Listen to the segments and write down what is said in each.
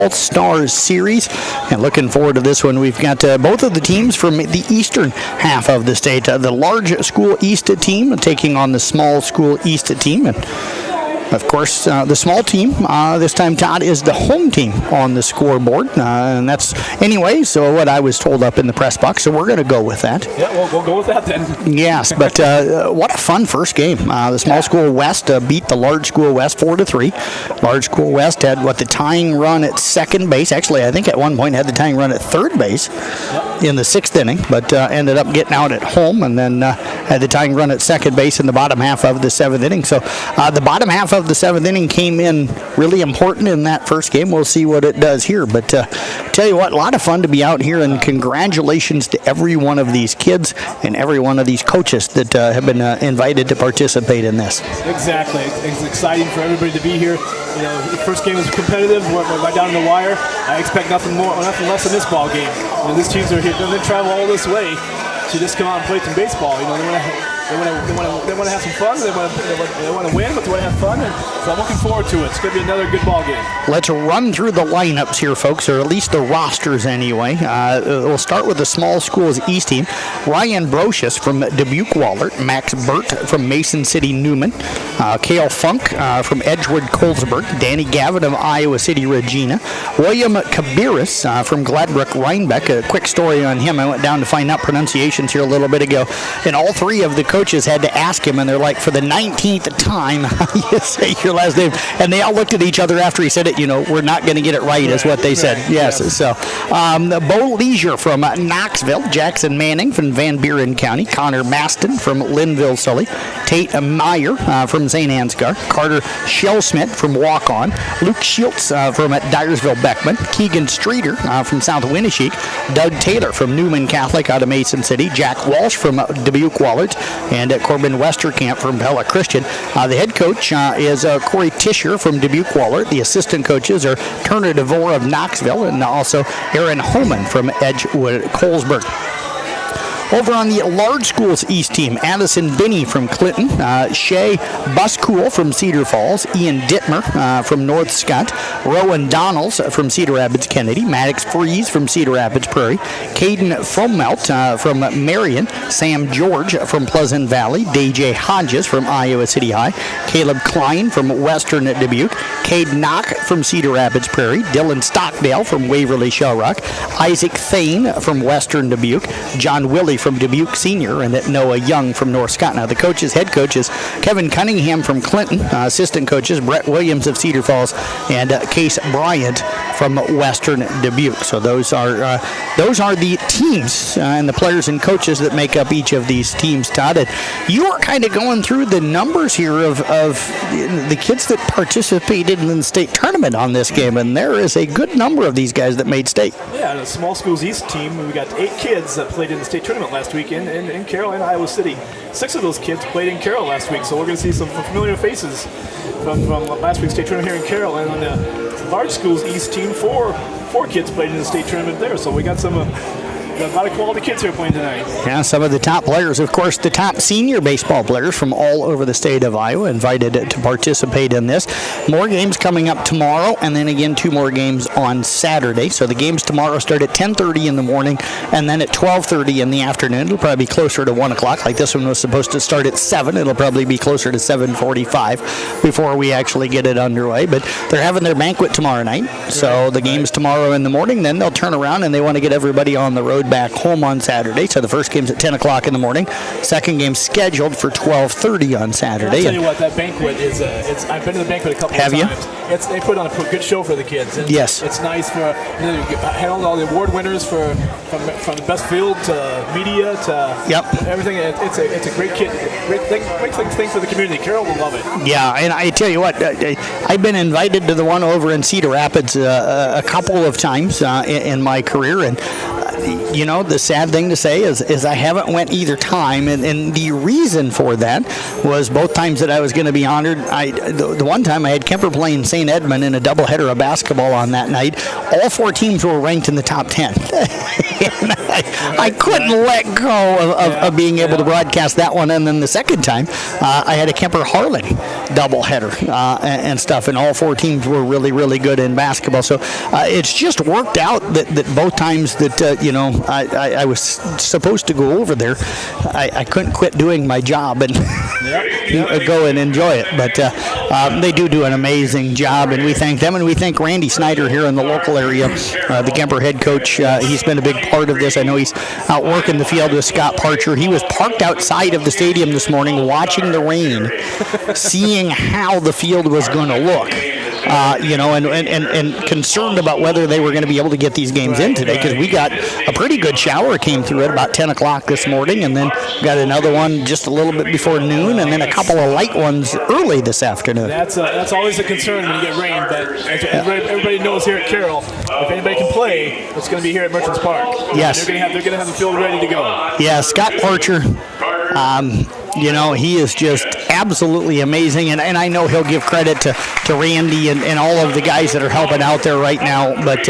All-Stars Series, and looking forward to this one. We've got both of the teams from the eastern half of the state. The large school east team taking on the small school east team, and of course, the small team, this time, Todd, is the home team on the scoreboard. And that's, anyway, so what I was told up in the press box, so we're going to go with that. Yeah, we'll go with that then. Yes, but what a fun first game. The small school West beat the large school West 4-3. Large school West had, the tying run at second base. Actually, I think at one point had the tying run at third base in the sixth inning, but ended up getting out at home and then had the tying run at second base in the bottom half of the seventh inning. So the bottom half of the seventh inning came in really important in that first game. We'll see what it does here. But tell you what, a lot of fun to be out here, and congratulations to every one of these kids and every one of these coaches that have been invited to participate in this. Exactly. It's exciting for everybody to be here. You know, the first game was competitive. We're right down the wire. I expect nothing less than this ball game. You know, these teams are here. They travel all this way to just come out and play some baseball. You know, they want to have some fun. They want to win, but they want to have fun. And so I'm looking forward to it. It's going to be another good ball game. Let's run through the lineups here, folks, or at least the rosters anyway. We'll start with the small schools East team. Ryan Brocious from Dubuque-Wahlert, Max Burt from Mason City Newman, Cale Funk from Edgewood-Colesburg, Danny Gavin of Iowa City Regina, William Kabiris from Gladbrook Rhinebeck. A quick story on him. I went down to find out pronunciations here a little bit ago, and all three of the coaches had to ask him, and they're like, for the 19th time, how do you say your last name? And they all looked at each other after he said it. You know, we're not going to get it right, is what they said. Yes. So, Bo Leisure from Knoxville, Jackson Manning from Van Buren County, Connor Maston from Linville, Sully, Tate Meyer from St. Ansgar, Carter Shellsmith from Walk-On, Luke Schultz from Dyersville Beckman, Keegan Streeter from South Winneshiek, Doug Taylor from Newman Catholic out of Mason City, Jack Walsh from Dubuque-Wahlert, and Corbin Westerkamp from Pella Christian. The head coach is Corey Tischer from Dubuque-Wahlert. The assistant coaches are Turner DeVore of Knoxville and also Aaron Holman from Edgewood-Colesburg. Over on the large schools East team, Addison Binney from Clinton, Shay Buscool from Cedar Falls, Ian Dittmer from North Scott, Rowan Donnells from Cedar Rapids Kennedy, Maddox Freeze from Cedar Rapids Prairie, Caden Fromelt from Marion, Sam George from Pleasant Valley, DJ Hodges from Iowa City High, Caleb Klein from Western Dubuque, Cade Knock from Cedar Rapids Prairie, Dylan Stockdale from Waverly Shell Rock, Isaac Thane from Western Dubuque, John Willie from Dubuque Senior, and Noah Young from North Scott. Now, the head coach is Kevin Cunningham from Clinton, assistant coaches Brett Williams of Cedar Falls, and Case Bryant from Western Dubuque. So those are the teams and the players and coaches that make up each of these teams, Todd. And you are kind of going through the numbers here of the kids that participated in the state tournament on this game, and there is a good number of these guys that made state. Yeah, the Small Schools East team, we got 8 kids that played in the state tournament last week in Carroll and Iowa City. 6 of those kids played in Carroll last week, so we're going to see some familiar faces from last week's state tournament here in Carroll. And on the large schools East team, four kids played in the state tournament there, so we got some a lot of quality kids here playing tonight. Yeah, some of the top players, of course, the top senior baseball players from all over the state of Iowa invited to participate in this. More games coming up tomorrow, and then again 2 more games on Saturday. So the games tomorrow start at 10:30 in the morning, and then at 12:30 in the afternoon. It'll probably be closer to 1 o'clock. Like this one was supposed to start at 7. It'll probably be closer to 7:45 before we actually get it underway. But they're having their banquet tomorrow night. So the game's tomorrow in the morning. Then they'll turn around and they want to get everybody on the road back home on Saturday. So the first game's at 10 o'clock in the morning. Second game's scheduled for 12:30 on Saturday. I'll tell you what, that banquet is, I've been to the banquet a couple of times. Have you? They put on a good show for the kids. And yes. It's nice for, you handled all the award winners from the best field to media to everything. It's a great thing for the community. Carroll will love it. Yeah, and I tell you what, I've been invited to the one over in Cedar Rapids a couple of times in my career, and you know, the sad thing to say is I haven't went either time, and the reason for that was both times that I was going to be honored. The one time I had Kemper playing St. Edmund in a doubleheader of basketball on that night. All 4 teams were ranked in the top 10. And I couldn't let go of being able to broadcast that one. And then the second time, I had a Kemper Harlan doubleheader and stuff, and all four teams were really, really good in basketball. So it's just worked out that both times that I was supposed to go over there, I couldn't quit doing my job and go and enjoy it. But they do an amazing job, and we thank them, and we thank Randy Snyder here in the local area, the Kemper head coach. He's been a big part of this. I know he's out working the field with Scott Parcher. He was parked outside of the stadium this morning watching the rain, seeing how the field was going to look. And concerned about whether they were going to be able to get these games in today, because we got a pretty good shower came through at about 10 o'clock this morning, and then got another one just a little bit before noon, and then a couple of light ones early this afternoon. That's always a concern when you get rain, but as everybody knows here at Carroll, if anybody can play, it's going to be here at Merchants Park. Yes. They're going to have the field ready to go. Yeah, Scott Parcher, he is just absolutely amazing, and I know he'll give credit to Randy and all of the guys that are helping out there right now, but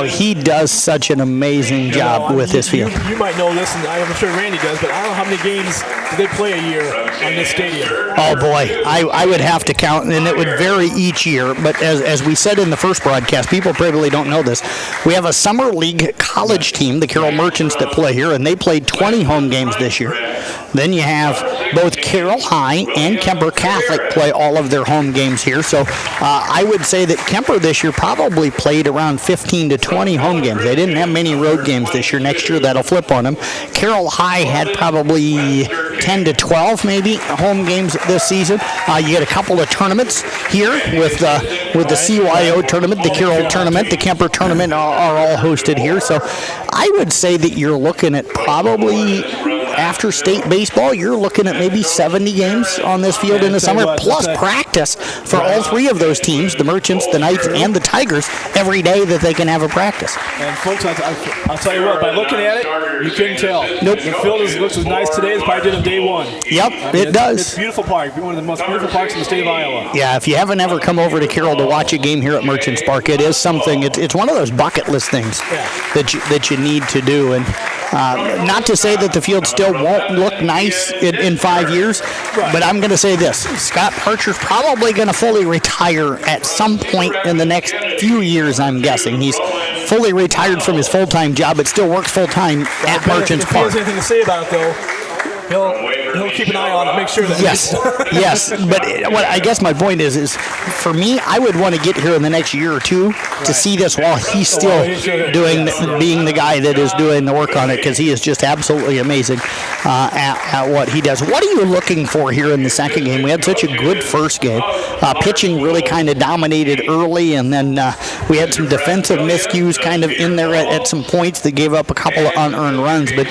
he does such an amazing job with this field. You might know this, and I'm sure Randy does, but I don't know how many games do they play a year on this stadium. Oh boy, I would have to count, and it would vary each year, but as we said in the first broadcast, people probably don't know this, we have a summer league college team, the Carroll Merchants, that play here, and they played 20 home games this year. Then you have both Carroll High and Kemper Catholic play all of their home games here. So I would say that Kemper this year probably played around 15 to 20 home games. They didn't have many road games this year. Next year that'll flip on them. Carroll High had probably 10 to 12 maybe home games this season. You get a couple of tournaments here with the CYO tournament, the Carroll tournament, the Kemper tournament are all hosted here. So I would say that you're looking at probably, after state baseball, you're looking at maybe 70 games on this field in the summer, plus practice for all three of those teams, the Merchants, the Knights, and the Tigers, every day that they can have a practice. And folks, I'll tell you what, by looking at it, you couldn't tell. Nope. The field looks as nice today as probably did on day one. Yep, it does. It's a beautiful park, one of the most beautiful parks in the state of Iowa. Yeah, if you haven't ever come over to Carroll to watch a game here at Merchants Park, it is something, it's one of those bucket list things that you need to do. And not to say that the field still won't look nice in 5 years, but I'm going to say this. Scott Parcher's probably going to fully retire at some point in the next few years, I'm guessing. He's fully retired from his full-time job, but still works full-time at Merchants Park. If he has anything to say about it, though, he'll keep an eye on it, make sure that yes. But what I guess my point is for me, I would want to get here in the next year or two to see this while he's still being the guy that is doing the work on it, because he is just absolutely amazing at what he does. What are you looking for here in the second game? We had such a good first game. Pitching really kind of dominated early, and then we had some defensive miscues kind of in there at some points that gave up a couple of unearned runs, but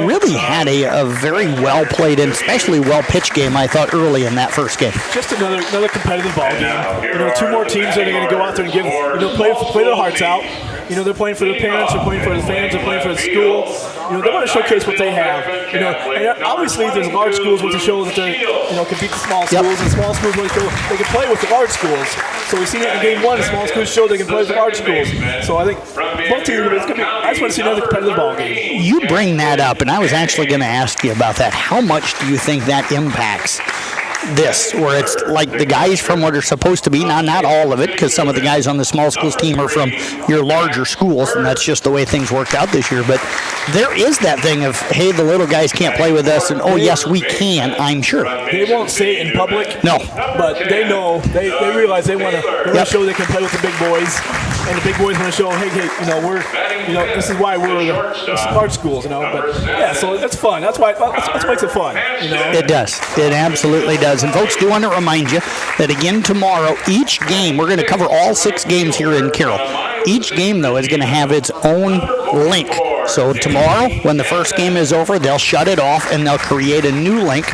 really had a very well-played and especially well-pitched game, I thought, early in that first game. Just another competitive ball game. Two more teams that are going to go out there and give, play their hearts out. They're playing for their parents, they're playing for the fans, they're playing for the school. They want to showcase what they have. And obviously there's large schools want to show that they can beat the small schools, and small schools want to show they can play with the large schools. So we've seen it in game one, the small schools show they can play with the large schools. So I think both teams, I just want to see another competitive ball game. You bring that up, and I was actually going to ask you about that. How much do you think that impacts this, where it's like the guys from what are supposed to be, not all of it, because some of the guys on the small schools team are from your larger schools, and that's just the way things worked out this year, but there is that thing of, hey, the little guys can't play with us, and oh yes, we can, I'm sure. They won't say it in public. No. But they know, they realize they want to show they can play with the big boys, and the big boys want to show, hey, we're, this is why we're the smart schools, but yeah, so that's fun. That's what makes it fun, It does. It absolutely does. And folks, do want to remind you that again tomorrow, each game, we're going to cover all 6 games here in Carroll. Each game, though, is going to have its own link. So tomorrow, when the first game is over, they'll shut it off and they'll create a new link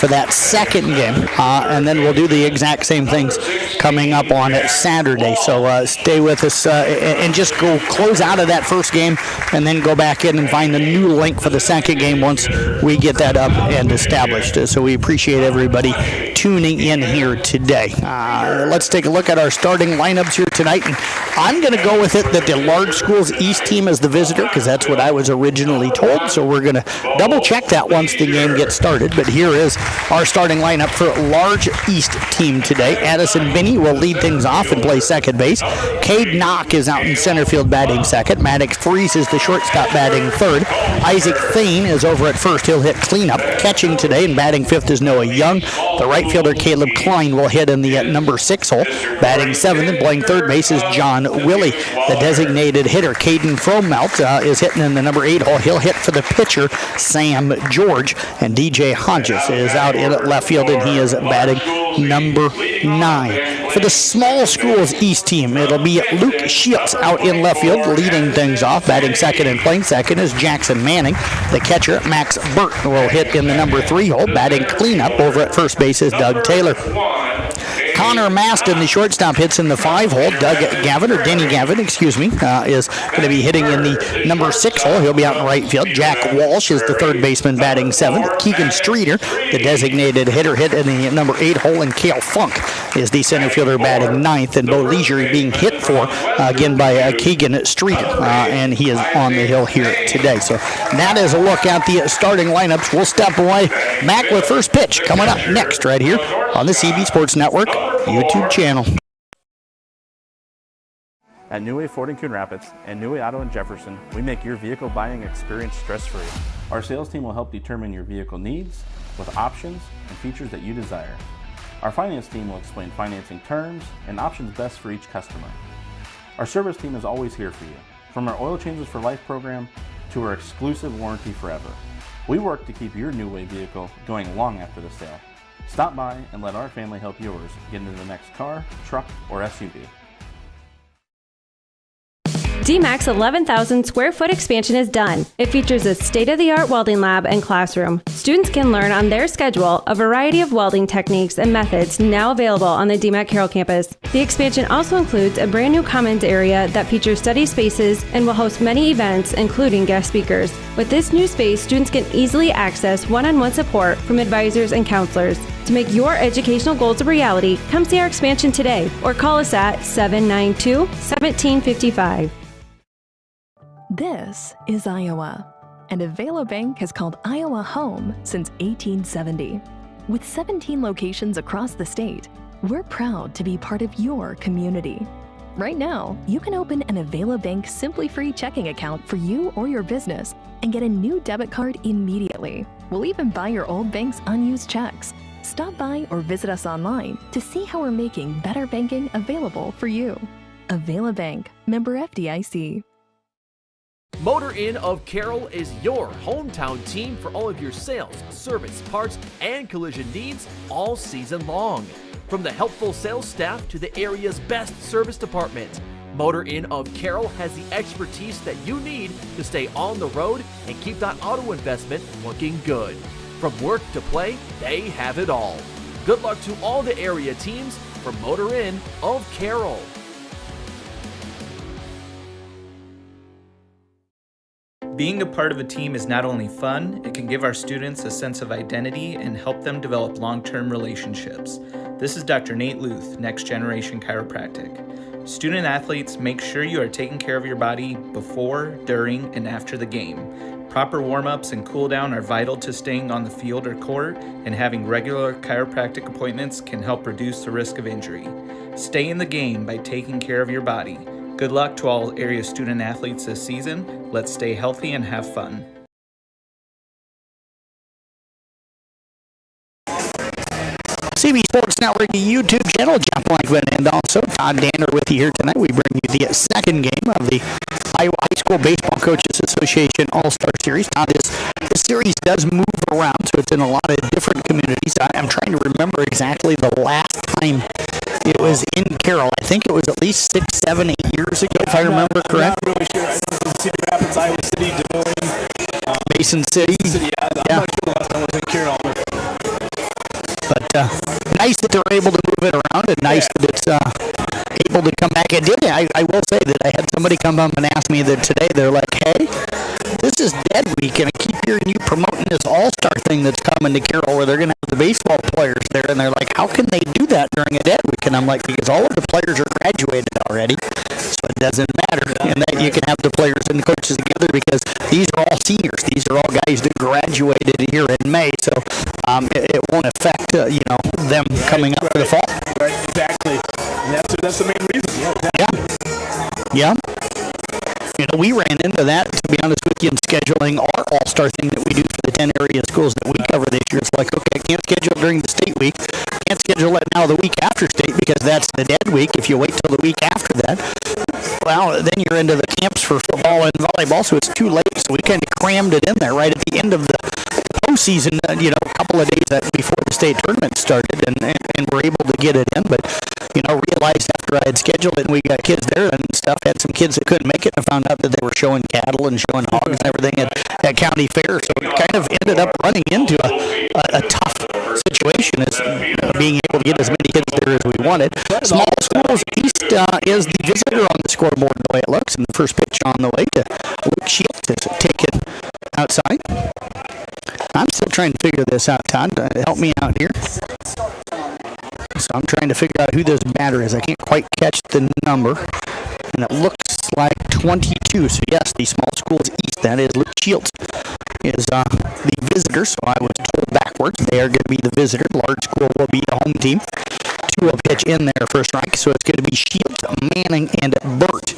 for that second game. And then we'll do the exact same things coming up on Saturday. So stay with us and just go close out of that first game and then go back in and find the new link for the second game once we get that up and established. So we appreciate everybody tuning in here today. Let's take a look at our starting lineups here tonight. And I'm going to go with it that the Large Schools East team is the visitor because that's what I was originally told. So we're going to double check that once the game gets started. But here is our starting lineup for Large East team today. Addison Binney will lead things off and play second base. Cade Knock is out in center field batting second. Maddox Freeze is the shortstop batting third. Isaac Thane is over at first. He'll hit cleanup. Catching today and batting fifth is Noah Young. The right fielder Caleb Klein will hit in the number 6 hole. Batting seventh and playing third base is John Willie. The designated hitter Caden Fromelt is hitting in the number 8 hole. He'll hit for the pitcher Sam George. And DJ Hodges is out in left field and he is batting number 9. For the Small Schools East team, it'll be Luke Shields out in left field, leading things off. Batting second and playing second is Jackson Manning. The catcher, Max Burt, will hit in the number 3 hole. Batting cleanup over at first base is Doug Taylor. Connor Maston, the shortstop, hits in the 5 hole. Denny Gavin, is going to be hitting in the number 6 hole. He'll be out in right field. Jack Walsh is the third baseman batting 7th. Keegan Streeter, the designated hitter, hit in the number 8 hole. And Cale Funk is the center fielder batting 9th. And Bo Leisure being hit for, again, by Keegan Streeter. And he is on the hill here today. So that is a look at the starting lineups. We'll step away. Back with first pitch coming up next right here on the CB Sports Network YouTube channel. At New Way Ford in Coon Rapids and New Way Auto in Jefferson, we make your vehicle buying experience stress-free. Our sales team will help determine your vehicle needs with options and features that you desire. Our finance team will explain financing terms and options best for each customer. Our service team is always here for you, from our Oil Changes for Life program to our exclusive warranty forever. We work to keep your New Way vehicle going long after the sale. Stop by and let our family help yours get into the next car, truck, or SUV. DMAC's 11,000 square foot expansion is done. It features a state-of-the-art welding lab and classroom. Students can learn on their schedule a variety of welding techniques and methods now available on the DMAC Carroll campus. The expansion also includes a brand new commons area that features study spaces and will host many events, including guest speakers. With this new space, students can easily access one-on-one support from advisors and counselors. To make your educational goals a reality, come see our expansion today or call us at 792-1755. This is Iowa, and Avela Bank has called Iowa home since 1870. With 17 locations across the state, we're proud to be part of your community. Right now, you can open an Avela Bank Simply Free checking account for you or your business and get a new debit card immediately. We'll even buy your old bank's unused checks. Stop by or visit us online to see how we're making better banking available for you. Avela Bank, member FDIC. Motor Inn of Carroll is your hometown team for all of your sales, service, parts, and collision needs all season long. From the helpful sales staff to the area's best service department, Motor Inn of Carroll has the expertise that you need to stay on the road and keep that auto investment looking good. From work to play, they have it all. Good luck to all the area teams from Motor Inn of Carroll. Being a part of a team is not only fun, it can give our students a sense of identity and help them develop long-term relationships. This is Dr. Nate Luth, Next Generation Chiropractic. Student athletes, make sure you are taking care of your body before, during, and after the game. Proper warm-ups and cool-down are vital to staying on the field or court, and having regular chiropractic appointments can help reduce the risk of injury. Stay in the game by taking care of your body. Good luck to all area student athletes this season. Let's stay healthy and have fun. CB Sports Network YouTube channel, Jeff Blankman and also Todd Danner with you here tonight. We bring you the second game of the Iowa High School Baseball Coaches Association All-Star Series. Now this series does move around, so it's in a lot of different communities. I'm trying to remember exactly the last time it was in Carroll. I think it was at least 6, 7, 8 years ago, if I remember correct. I'm not really sure. I know it was Cedar Rapids, Iowa City, Des Moines, Mason City. I'm not sure the last time it was in Carroll. that they're able to move it around, and nice that it's able to come back. It did. I will say that I had somebody come up and ask me that today. They're like, hey, this is dead week, and I keep hearing you promoting this all-star thing that's coming to Carroll where they're going to have the baseball players there, and they're like, how can they do that during a dead week? And I'm like, because all of the players are graduated already, so it doesn't matter. And that you can have the players and the coaches together because these are all seniors. These are all guys that graduated here in May, so it won't affect them coming up for the fall. Right, exactly. And that's the main reason. Yeah, exactly. Yeah. We ran into that, to be honest with you, in scheduling our all-star thing that we do for the 10 area schools that we cover this year. It's like, okay, I can't schedule it during the state week. Can't schedule it now the week after state because that's the dead week. If you wait till the week after that, well, then you're into the camps for football and volleyball, so it's too late. So we kind of crammed it in there right at the end of the postseason, a couple of days before the state tournament started, and we're able to get it in. But, realized after I had scheduled it and we got kids there and stuff, had some kids that couldn't make it, and found out that they were showing cattle and showing hogs and everything at county fair. So it kind of ended up running into a tough situation as being able to get as many kids there as we wanted. Small Schools East is the visitor on the scoreboard the way it looks, and the first pitch on the way to Luke Shields is taken outside. I'm still trying to figure this out, Todd. Help me out here. So I'm trying to figure out who this batter is. I can't quite catch the number. And it looks like 22. So yes, the Small Schools East, that is Luke Shields, is the visitor. So I was told backwards. They are going to be the visitor. Large School will be the home team. 2 will pitch in there for a strike. So it's going to be Shields, Manning, and Burt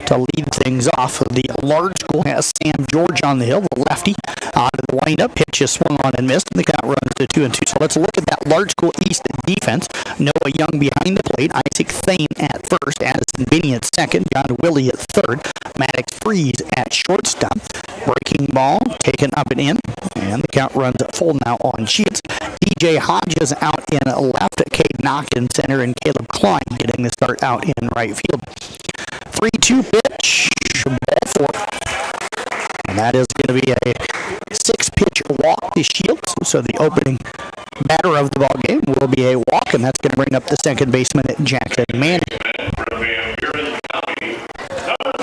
to lead things off. The Large School has Sam George on the hill, the lefty. Out of the windup, pitch is swung on and missed, and the count runs to 2-2. So let's look at that Large School East defense. Noah Young behind the plate, Isaac Thane at first, Addison Binney at second, John Willie at third, Maddox Freeze at shortstop. Breaking ball taken up and in, and the count runs full now on Shields. DJ Hodges out in left, Cade Knock in center, and Caleb Klein getting the start out in right field. 3-2 pitch, ball 4. And that is going to be a 6-pitch walk to Shields. So the opening batter of the ball game will be a walk, and that's going to bring up the second baseman, Jackson Manning.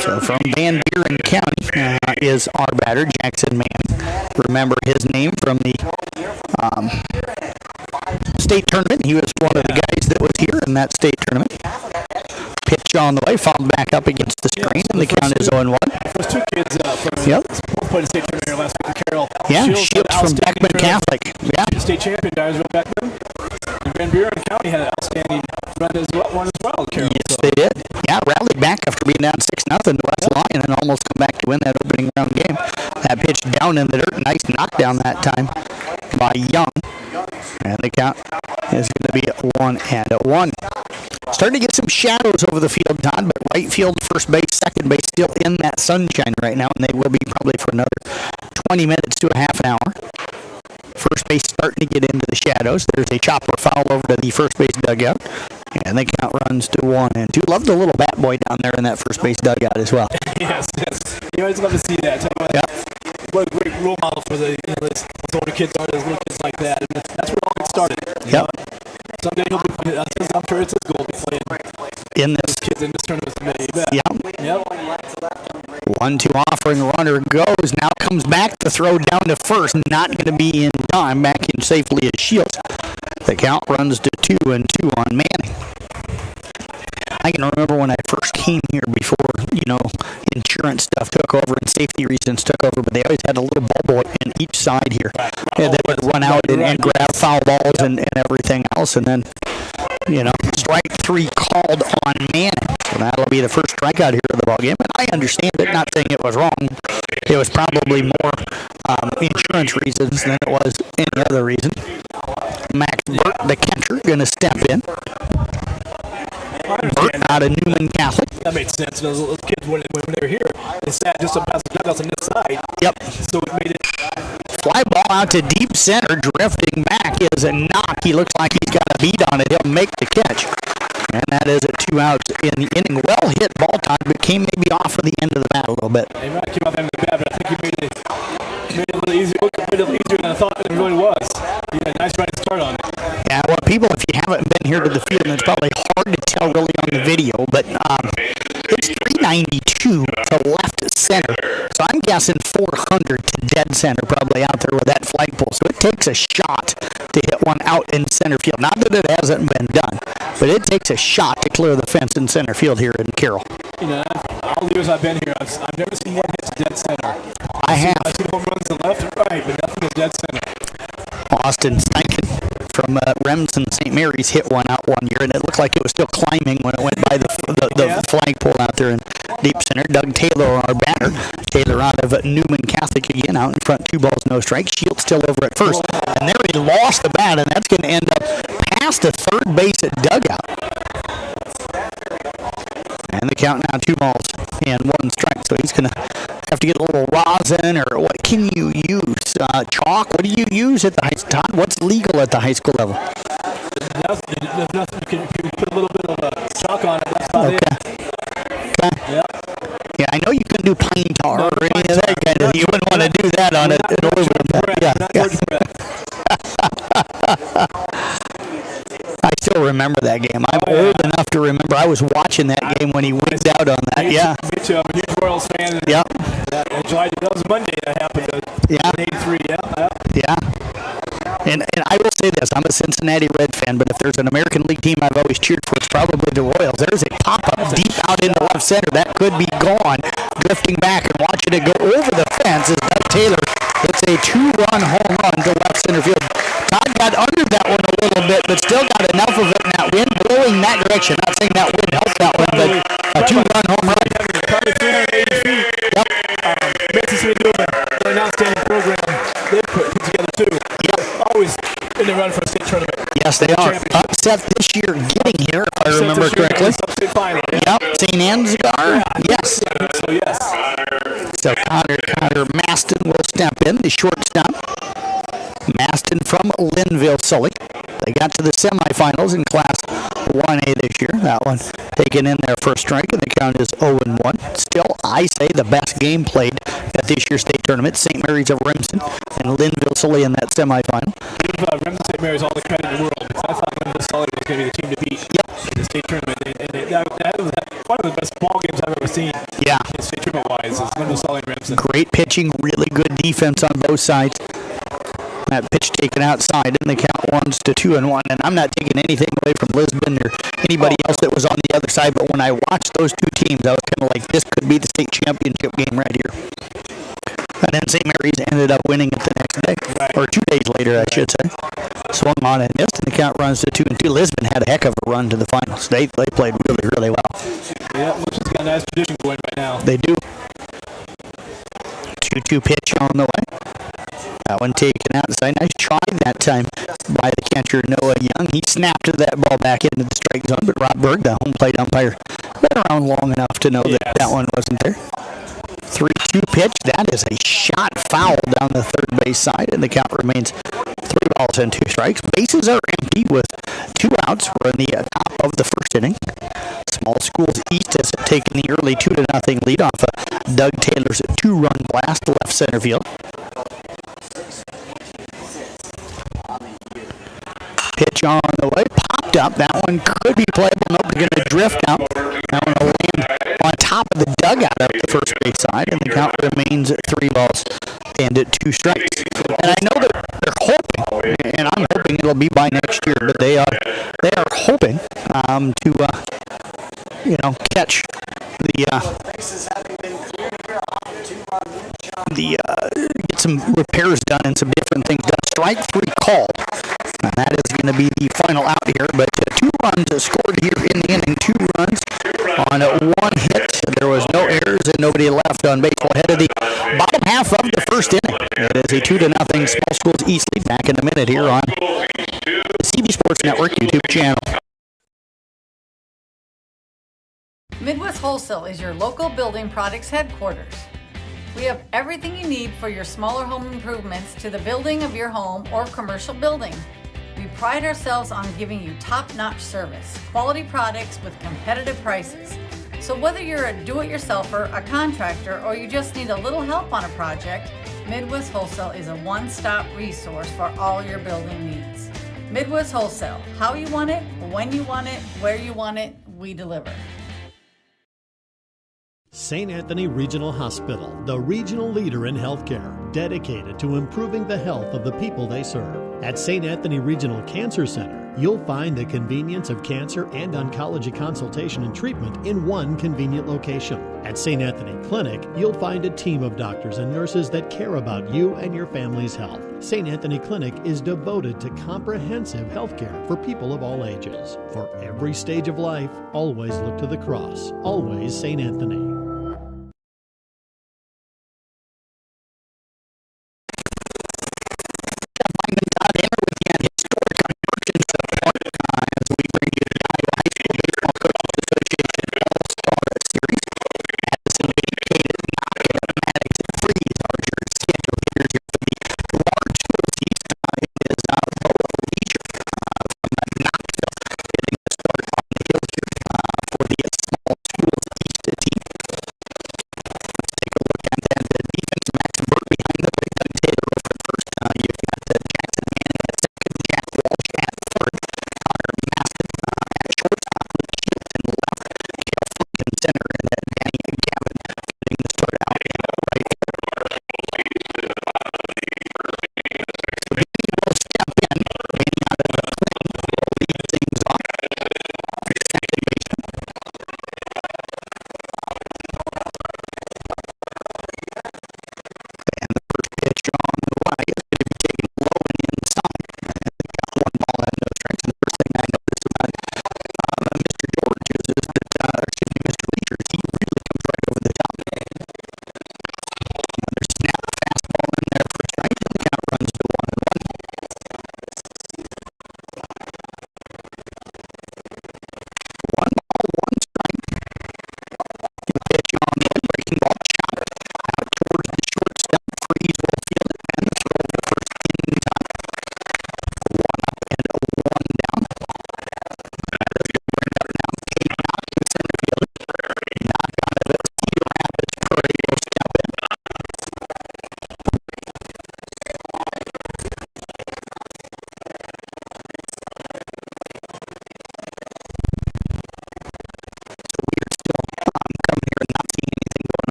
So from Van Buren County is our batter, Jackson Manning. Remember his name from the state tournament. He was one of the guys that was here in that state tournament. Pitch on the way, fouled back up against the screen, and the count is 0-1. First 2 kids from both played the state tournament here last week in Carroll. Yeah, Shields from Beckman Catholic. Yeah. State champion, Dyersville Beckman. And Van Buren County had an outstanding run as well, Carroll. Yes, they did. Yeah, rallied back after being down 6-0 to West Lyon and almost come back to win that opening round game. That pitch down in the dirt, nice knockdown that time by Young. And the count is going to be 1-1. Starting to get some shadows over the field, Todd, but right field, first base, second base still in that sunshine right now, and they will be probably for another 20 minutes to a half an hour. First base starting to get into the shadows. There's a chopper foul over to the first base dugout, and the count runs to 1-2. Love the little bat boy down there in that first base dugout as well. Yes. You always love to see that. What a great role model for the those older kids are, those little kids like that. And that's where it all gets started. Yep. Someday he'll be, I'm sure it's his goal to play in this kids in this tournament someday. Yep. 1-2 offering, runner goes. Now comes back to throw down to first. Not going to be in time. Back in safely as Shields. The count runs to 2-2 on Manning. I can remember when I first came here before, insurance stuff took over and safety reasons took over, but they always had a little ball boy in each side here. Yeah, they would run out and grab foul balls and everything else, and then, strike 3 called on Manning. So that'll be the first strikeout here of the ball game, and I understand it, not saying it was wrong. It was probably more insurance reasons than it was any other reason. Max Burt, the catcher, going to step in. Burt out of Newman Catholic. That made sense. Those kids, when they were here, they sat just about the dugouts on this side. Yep. So it made it. Fly ball out to deep center, drifting back is a knock. He looks like he's got a beat on it. He'll make the catch. And that is a 2 outs in the inning. Well hit ball time, but came maybe off for the end of the bat a little bit. He might came off the end of the bat, but I think he made it a little easier. Made it a little easier than I thought it really was. He had a nice running start on it. Yeah, well, people, if you haven't here to the field, and it's probably hard to tell really on the video, but it's 392 to left center. So I'm guessing 400 to dead center probably out there with that flagpole. So it takes a shot to hit one out in center field. Not that it hasn't been done, but it takes a shot to clear the fence in center field here in Carroll. You know, all the years I've been here, I've never seen one hit to dead center. I have. I've seen home runs to left and right, but nothing to dead center. Austin Steichen from Remsen St. Mary's hit one out one year, and it looked like it was still climbing when it went by the flagpole out there in deep center. Doug Taylor, our batter. Taylor out of Newman Catholic again, out in front, 2 balls, no strikes. Shields still over at first. And there he lost the bat, and that's going to end up past the third base at dugout. And the count now 2 balls and 1 strike. So he's going to have to get a little rosin, or what can you use? Chalk? What do you use at the high school? Todd, what's legal at the high school level? There's nothing. You can put a little bit of chalk on it. That's about it. Okay. Yeah. Yeah, I know you couldn't do pine tar or any of that kind of thing. You wouldn't want to do that on it. I still remember that game. I'm old enough to remember. I was watching that game when he winked out on that. Yeah. Me too. I'm a huge Royals fan. Yep. That was Monday that happened. Yeah. In '83. Yeah. And I will say this, I'm a Cincinnati Red fan, but if there's an American League team I've always cheered for, it's probably the Royals. There's a pop-up deep out into left center. That could be gone, drifting back and watching it go over the fence as Doug Taylor hits a 2-run home run to left center field. Todd got under that one a little bit, but still got enough of it in that wind blowing that direction. Not saying that wind helped that one, but a 2-run home run. Probably 380 feet. Yep. Mississippi Newman, an outstanding program they've put together too. Yep. Always in the run for a state tournament. Yes, they are. Upset this year getting here, if I remember correctly. State final. Yep. St. Ansgar? Yes. So yes. So Connor Maston will step in, the shortstop. Maston from Linville, Sully. They got to the semifinals in Class 1A this year. That one taken in their first strike, and the count is 0-1. Still, I say the best game played at this year's state tournament. St. Mary's of Remsen and Linville, Sully in that semifinal. Give Remsen St. Mary's all the credit in the world, because I thought Linville Sully was going to be the team to beat in the state tournament. And that was one of the best ball games I've ever seen. Yeah. State tournament-wise, is Linville Sully and Remsen. Great pitching, really good defense on both sides. That pitch taken outside, and the count 1-2-1. And I'm not taking anything away from Lisbon or anybody else that was on the other side, but when I watched those two teams, I was kind of like, this could be the state championship game right here. And then St. Mary's ended up winning it the next day, or 2 days later, I should say. Swung on and missed, and the count runs to 2-2. Lisbon had a heck of a run to the finals. They played really, really well. Yeah, Lisbon's got a nice tradition going right now. They do. 2-2 pitch on the way. That one taken outside. Nice try that time by the catcher, Noah Young. He snapped that ball back into the strike zone, but Rob Berg, the home plate umpire, been around long enough to know that one wasn't there. 3-2 pitch. That is a shot foul down the third base side, and the count remains 3 balls and 2 strikes. Bases are empty with 2 outs. We're in the top of the first inning. Small Schools East has taken the early 2-0 lead off of Doug Taylor's 2-run blast to left center field. Pitch on the way, popped up. That one could be playable. Nope, going to drift out. That one will land on top of the dugout up the first base side, and the count remains 3 balls and 2 strikes. And I know that they're hoping, and I'm hoping it'll be by next year, but they are hoping to catch get some repairs done and some different things done. Strike 3 called. And that is going to be the final out here. But 2 runs scored here in the inning. 2 runs on 1 hit. There was no errors and nobody left on base. We'll head to the bottom half of the first inning. It is a 2-0 Small Schools East lead. Back in a minute here on the CB Sports Network YouTube channel. Midwest Wholesale is your local building products headquarters. We have everything you need for your smaller home improvements to the building of your home or commercial building. We pride ourselves on giving you top-notch service, quality products with competitive prices. So whether you're a do-it-yourselfer, a contractor, or you just need a little help on a project, Midwest Wholesale is a one-stop resource for all your building needs. Midwest Wholesale. How you want it, when you want it, where you want it, we deliver. St. Anthony Regional Hospital, the regional leader in healthcare, dedicated to improving the health of the people they serve. At St. Anthony Regional Cancer Center, you'll find the convenience of cancer and oncology consultation and treatment in one convenient location. At St. Anthony Clinic, you'll find a team of doctors and nurses that care about you and your family's health. St. Anthony Clinic is devoted to comprehensive healthcare for people of all ages. For every stage of life, always look to the cross. Always St. Anthony.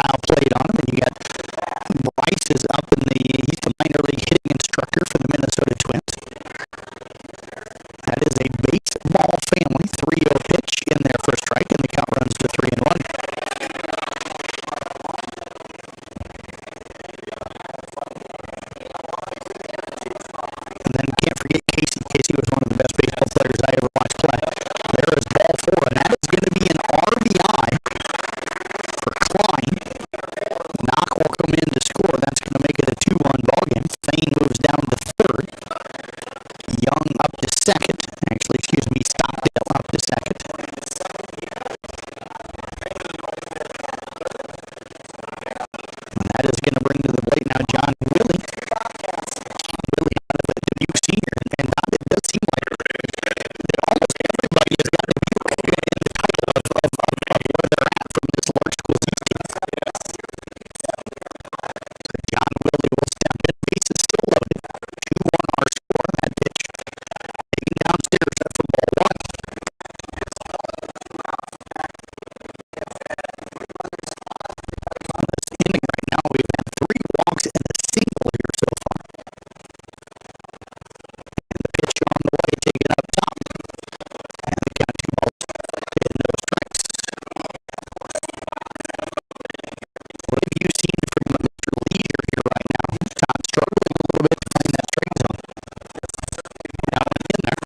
style played on him. And you got Bryce is up in he's the minor league hitting instructor for the Minnesota Twins. That is a baseball family 3-0 pitch in there for a strike, and the count runs to 3-1. And then can't forget Casey. Casey was one of the best baseball players I ever watched play. There is ball 4, and that is going to be an RBI for Klein. Knock will come in to score. That's going to make it a 2-1 ball game. Thane moves down to third. Young up to second. Actually, excuse me, Stockdale up to second. And that is going to bring to the plate now John Willie. Willie out of Dubuque Senior. And Don, it does seem like that almost everybody has got Dubuque in the title of where they're at from this large school East team. John Willie will step in. Base is still loaded. 2-1 our score on that pitch. Taken downstairs for ball 1. On this inning right now, we've had 3 walks and a single here so far. And the pitch on the way, taken up top. And the count 2 balls and no strikes. What have you seen from Mr. Leisure here right now? Todd struggling a little bit to find that strike zone. That one in there.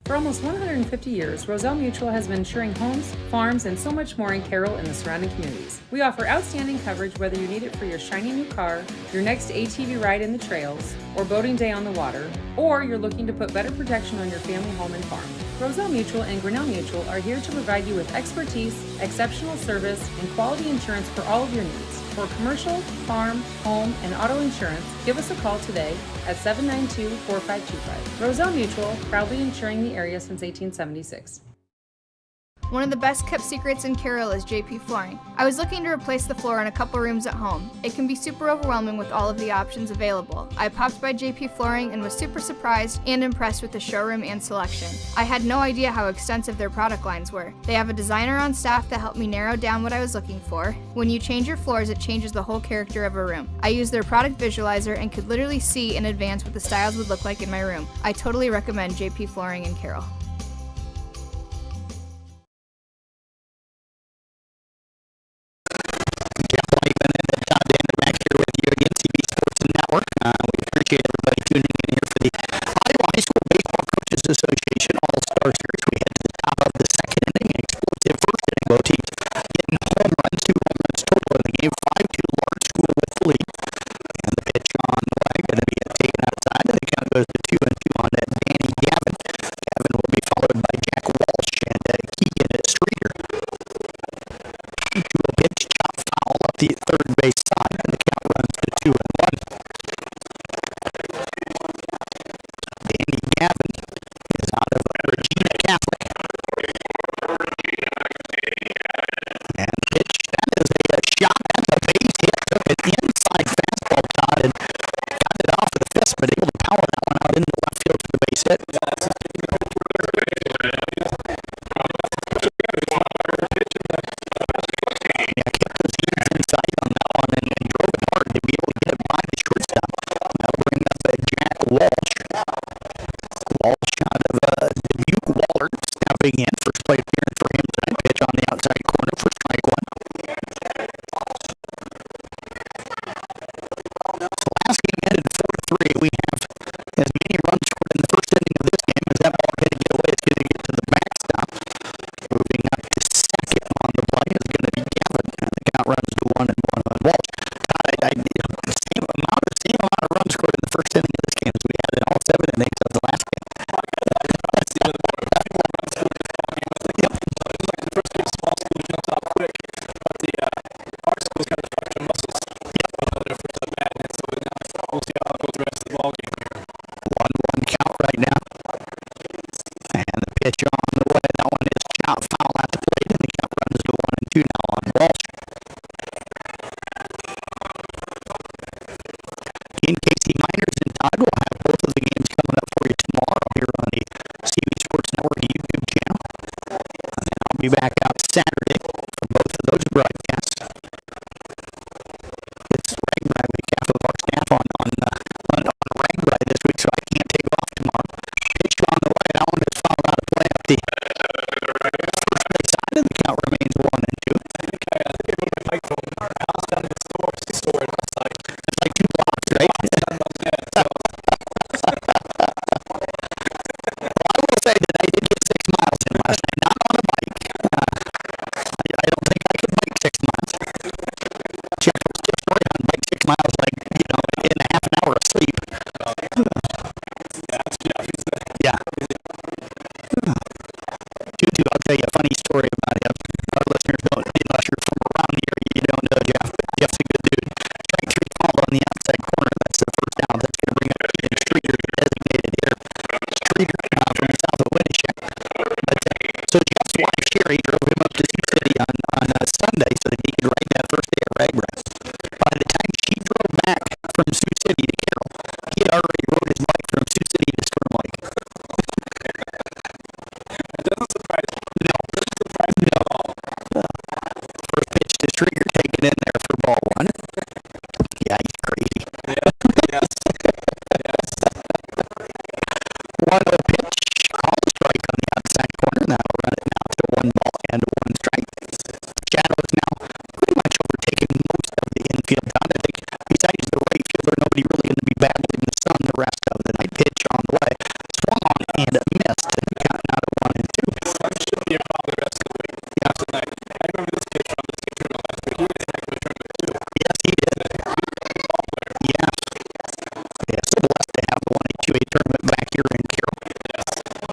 For almost 150 years, Roselle Mutual has been insuring homes, farms, and so much more in Carroll and the surrounding communities. We offer outstanding coverage whether you need it for your shiny new car, your next ATV ride in the trails, or boating day on the water, or you're looking to put better protection on your family home and farm. Roselle Mutual and Grinnell Mutual are here to provide you with expertise, exceptional service, and quality insurance for all of your needs. For commercial, farm, home, and auto insurance, give us a call today at 792-4525. Roselle Mutual, proudly insuring the area since 1876. One of the best kept secrets in Carroll is JP Flooring. I was looking to replace the floor in a couple rooms at home. It can be super overwhelming with all of the options available. I popped by JP Flooring and was super surprised and impressed with the showroom and selection. I had no idea how extensive their product lines were. They have a designer on staff that helped me narrow down what I was looking for. When you change your floors, it changes the whole character of a room. I used their product visualizer and could literally see in advance what the styles would look like in my room. I totally recommend JP Flooring in Carroll. Back here with you again, TV Sports Network. We appreciate everybody tuning in here for the Iowa High School Baseball Coaches Association All-Star Series. We head to the top of the second inning, an explosive first inning. Both teams getting home runs, 2 home runs total in the game, 5-2 Large School with the lead. And the pitch on the way, going to be taken outside. The count goes to 2-2 on that Danny Gavin. Gavin will be followed by Jack Walsh and Keegan Streeter. To a pitch, chop foul up the third base side, and the count runs to 2-1. Danny Gavin is out of Regina Catholic. And the pitch, that is a shot at the base hit. Took an inside fastball, Todd, and got it off of the fist, but able to power that one out into left field for the base hit. Inside on that one and drove it hard to be able to get it by the shortstop. That'll bring up Jack Walsh. Walsh out of Dubuque Waller stepping in. First plate appearance for him tonight. Pitch on the outside corner for strike one. So last game ended 4-3. We have as many runs scored in the first inning of this game as that ball going to get away. It's going to get to the backstop. Moving up to second on the play is going to be Gavin. And the count runs to 1-1 on Walsh. Same amount of runs scored in the first inning of this game as we had in all 7 innings of the last game. One count right now. And the pitch on the way. That one is chop foul at the plate, and the count runs to 1-2 now on Walsh. In Casey Miners and Todd will have both of the games coming up for you tomorrow here on the CB Sports Network YouTube channel. And then I'll be back out Saturday for both of those broadcasts. It's Ragbri week, half of our staff on Ragbri this week, so I can't take off tomorrow. Pitch on the way. That one is fouled out of play up the first base side, and the count remains 1-2. I think I put my microphone in our house down in the store outside. It's like 2 blocks, right? Well, I will say that I did get 6 miles in last night, not on a bike. I don't think I could bike 6 miles. Jeff Roy on bike 6 miles, like, in a half an hour of sleep. Yeah. Tutu, I'll tell you a funny story about him. Our listeners don't, unless you're from around here, you don't know Jeff. Jeff's a good dude. Strike 3 called on the outside corner. That's the first down. That's going to bring up Keegan Streeter, the designated hitter. Streeter from south of Winnebago. But so Jeff's wife Sherry drove him up to Sioux City on Sunday so that he could ride that first day at Ragbri. By the time she drove back from Sioux City to Carroll, he had already rode his bike from Sioux City to Storm Lake. It doesn't surprise me. No. It doesn't surprise me at all. First pitch to Streeter, taken in there for ball 1. Yeah, he's crazy. Yeah. Yes. One pitch, call a strike on the outside corner. That'll run it now to 1 ball and 1 strike. Shadows now pretty much overtaking most of the infield down. I think besides the right fielder, nobody really going to be battling the sun the rest of the night. Pitch on the way. Swung on and missed. And the count now to 1-2. The sun should be a problem the rest of the week. Yeah. Tonight. I remember this pitch from this game last week. He was a heck of a tournament too. Yes, he did. Yes. Yeah, so blessed to have the 1A2A tournament back here in Carroll. Yes.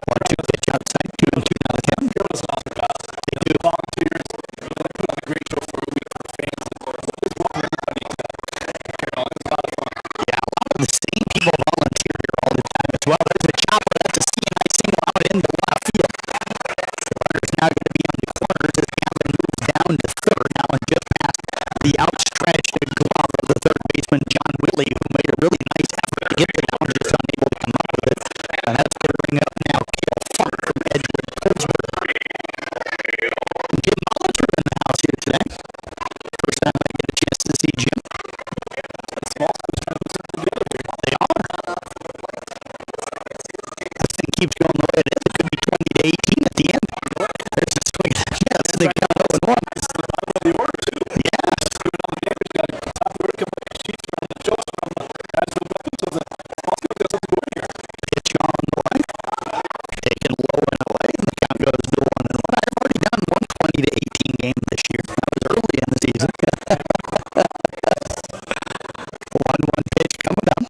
1-2 pitch outside, 2-2 now the count. Carroll does an awesome job. They do. Volunteers. They put on a great show for a week for fans. Just welcome everybody to Carroll. It's a lot of fun. Yeah, a lot of the same people volunteer here all the time as well. There's a chopper. That's a CNI single out into left field. The runner's now going to be on the the third baseman, John Whitley, who made a really nice effort to get the down, just unable to come up with it. And that's going to bring up now Cale Funk from Edgewood Pittsburgh. Jim Mullins in the house here today. First time I get a chance to see Jim. They are. This thing keeps going the way it is. It could be 20-18 at the end. There's a swing. Yes, they got 0-1. Pitch on the way. Taken low and away, and the count goes to 1-1. I've already done one 20-18 game this year. That was early in the season. 1-1 pitch coming up.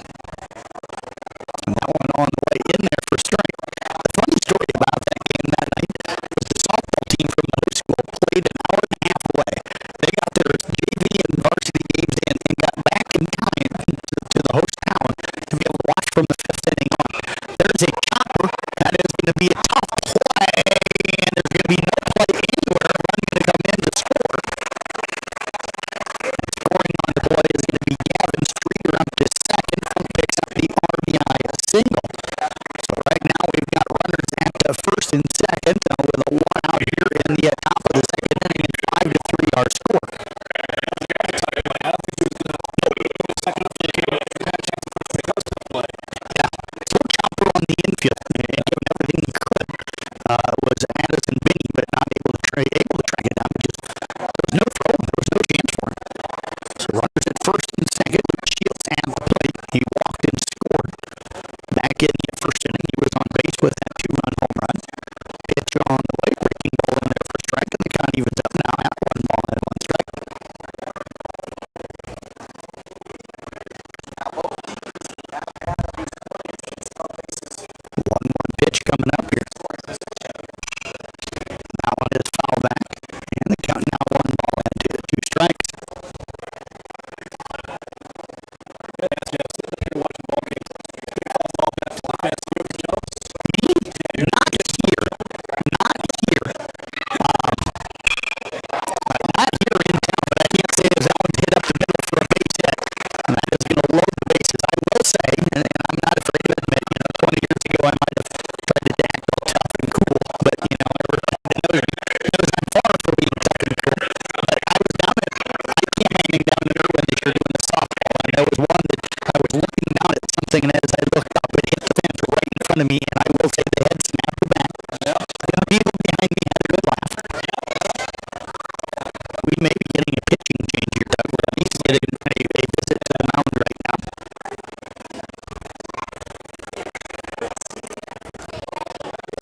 And that one on the way in there for strike. The funny story about that game that night was the softball team from the high school played an hour and a half away. They got their JV and varsity games in and got back in time to the host town to be able to watch from the fifth inning on. There's a chopper that is going to be a tough play, and there's going to be no play anywhere. Run going to come in to score. Scoring on the play is going to be Gavin Streeter up to second, who picks up the RBI single. So right now we've got runners at first and second with a one out here in the top of the second inning, and 5-3 our score. Yeah, so chopper on the infield and doing everything he could. Was Addison Binney, but not able to track it down. There was no throw. There was no chance for him. So runners at first and second. Shields at the plate. He walked and scored. Back in the first inning, he was on base with that 2-run home run. Pitch on the way, breaking ball in there for strike, and the count evens up now at 1-1 strike. 1-1 pitch coming up here. That one is foul back, and the count now 1-2 strikes. Not here. Not here in town, but I can't say as that one hit up the middle for a base hit. And that is going to load the bases. I will say, and I'm not afraid to admit, 20 years ago I might have tried to act all tough and cool, but everybody knows I'm far from being tough and cool. But I was down at campaigning down in Irwin this year doing the softball, and there was one that I was looking down at something, and as I looked up, it hit the fence right in front of me, and I will say the head snapped back. The people behind me had a good laugh. We may be getting a pitching change here, Doug. We're at least getting a visit to the mound right now.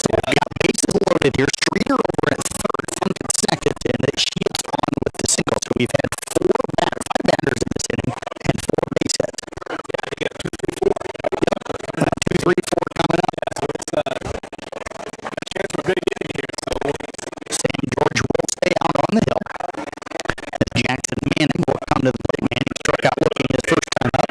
So we've got bases loaded here. Streeter over at third, Funk at second, and Shields on with the single. So we've had 5 batters in this inning and 4 base hits. 2, 3, 4 coming up. Sam George will stay out on the hill. As Jackson Manning will come to the plate. Manning struck out looking his first time up.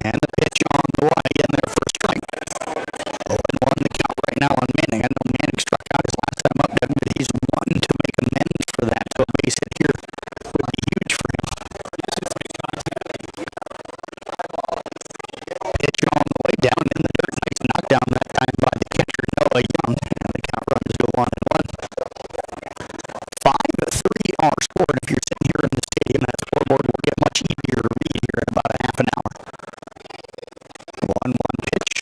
And the pitch on the way in there for a strike. 0-1 the count right now on Manning. I know Manning struck out his last time up, but he's wanting to make amends for that. So a base hit here would be huge for him. Pitch on the way down in the dirt. Nice knockdown that time by the catcher Noah Young. And the count runs to 1-1. 5-3 our score. And if you're sitting here in the stadium, that scoreboard will get much easier to read here in about a half an hour. 1-1 pitch.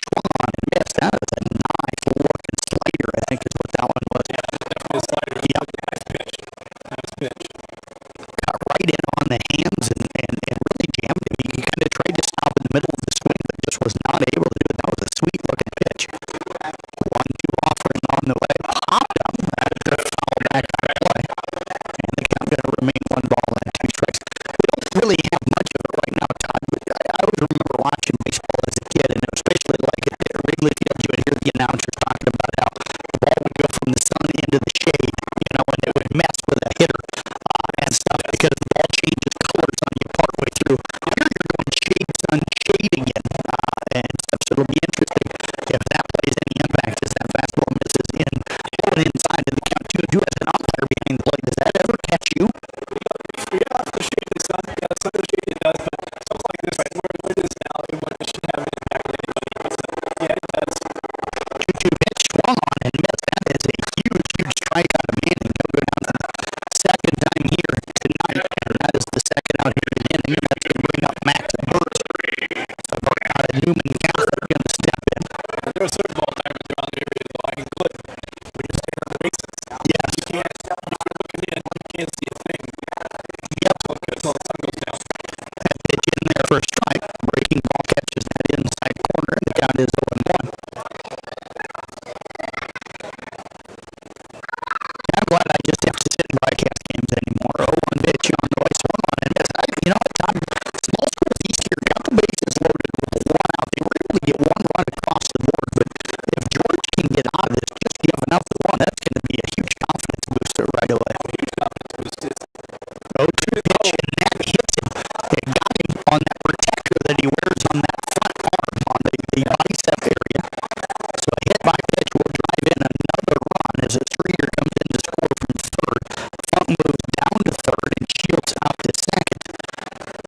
Swung on and missed. That is a nice looking slider, I think is what that one was. Yeah, definitely a slider. Yep. Nice pitch. Got right in on the hands and really jammed him. He kind of tried to stop in the middle of the swing, but just was not able to do it. That was a sweet looking pitch. 1-2 offering on the way. Popped him. That is a foul back out of play. And the count going to remain 1-2 strikes. We don't really have much of it right now, Todd. But I always remember watching baseball as a kid, and especially like at Wrigley Field, you would hear the announcers talking about how the ball would go from the sun into the shade, and it would mess with a hitter and stuff because the ball changes colors on you partway through. Here you're going shade, sun, behind the plate. Does that ever catch you? Yeah, the shade is sun. Yeah, some of the shade it does, but something like this, right where it is now, it should have an impact on anybody. But, yeah, it does. 2-2 pitch, swung on and missed. That is a huge, huge strike out of Manning. He'll go down to the second time here tonight, and that is the second out here in the inning. That's going to bring up Max Burt. So Burt out of Newman Catholic going to step in. There are certain ball timers around the area that I can put when you're standing on the bases. Yes. You can't, if you're looking in, you can't see a thing. Yep. Until the sun goes down. That pitch in there for a strike. Breaking ball catches that inside corner, and the count is 0-1. I'm glad I just have to sit and broadcast games anymore. 0-1 pitch on the way, swung on and missed. You know what, Tom? Small schools east here got the bases loaded with one out. They were able to get one run across the board, but if George can get out of this just giving up the one, that's going to be a huge confidence booster right away. Huge confidence boost. 0-2 pitch, and that hits him. It got him on that protector that he wears on that front arm on the bicep area. So a hit by pitch will drive in another run as a Streeter comes in to score from third. Funk moves down to third and Shields out to second.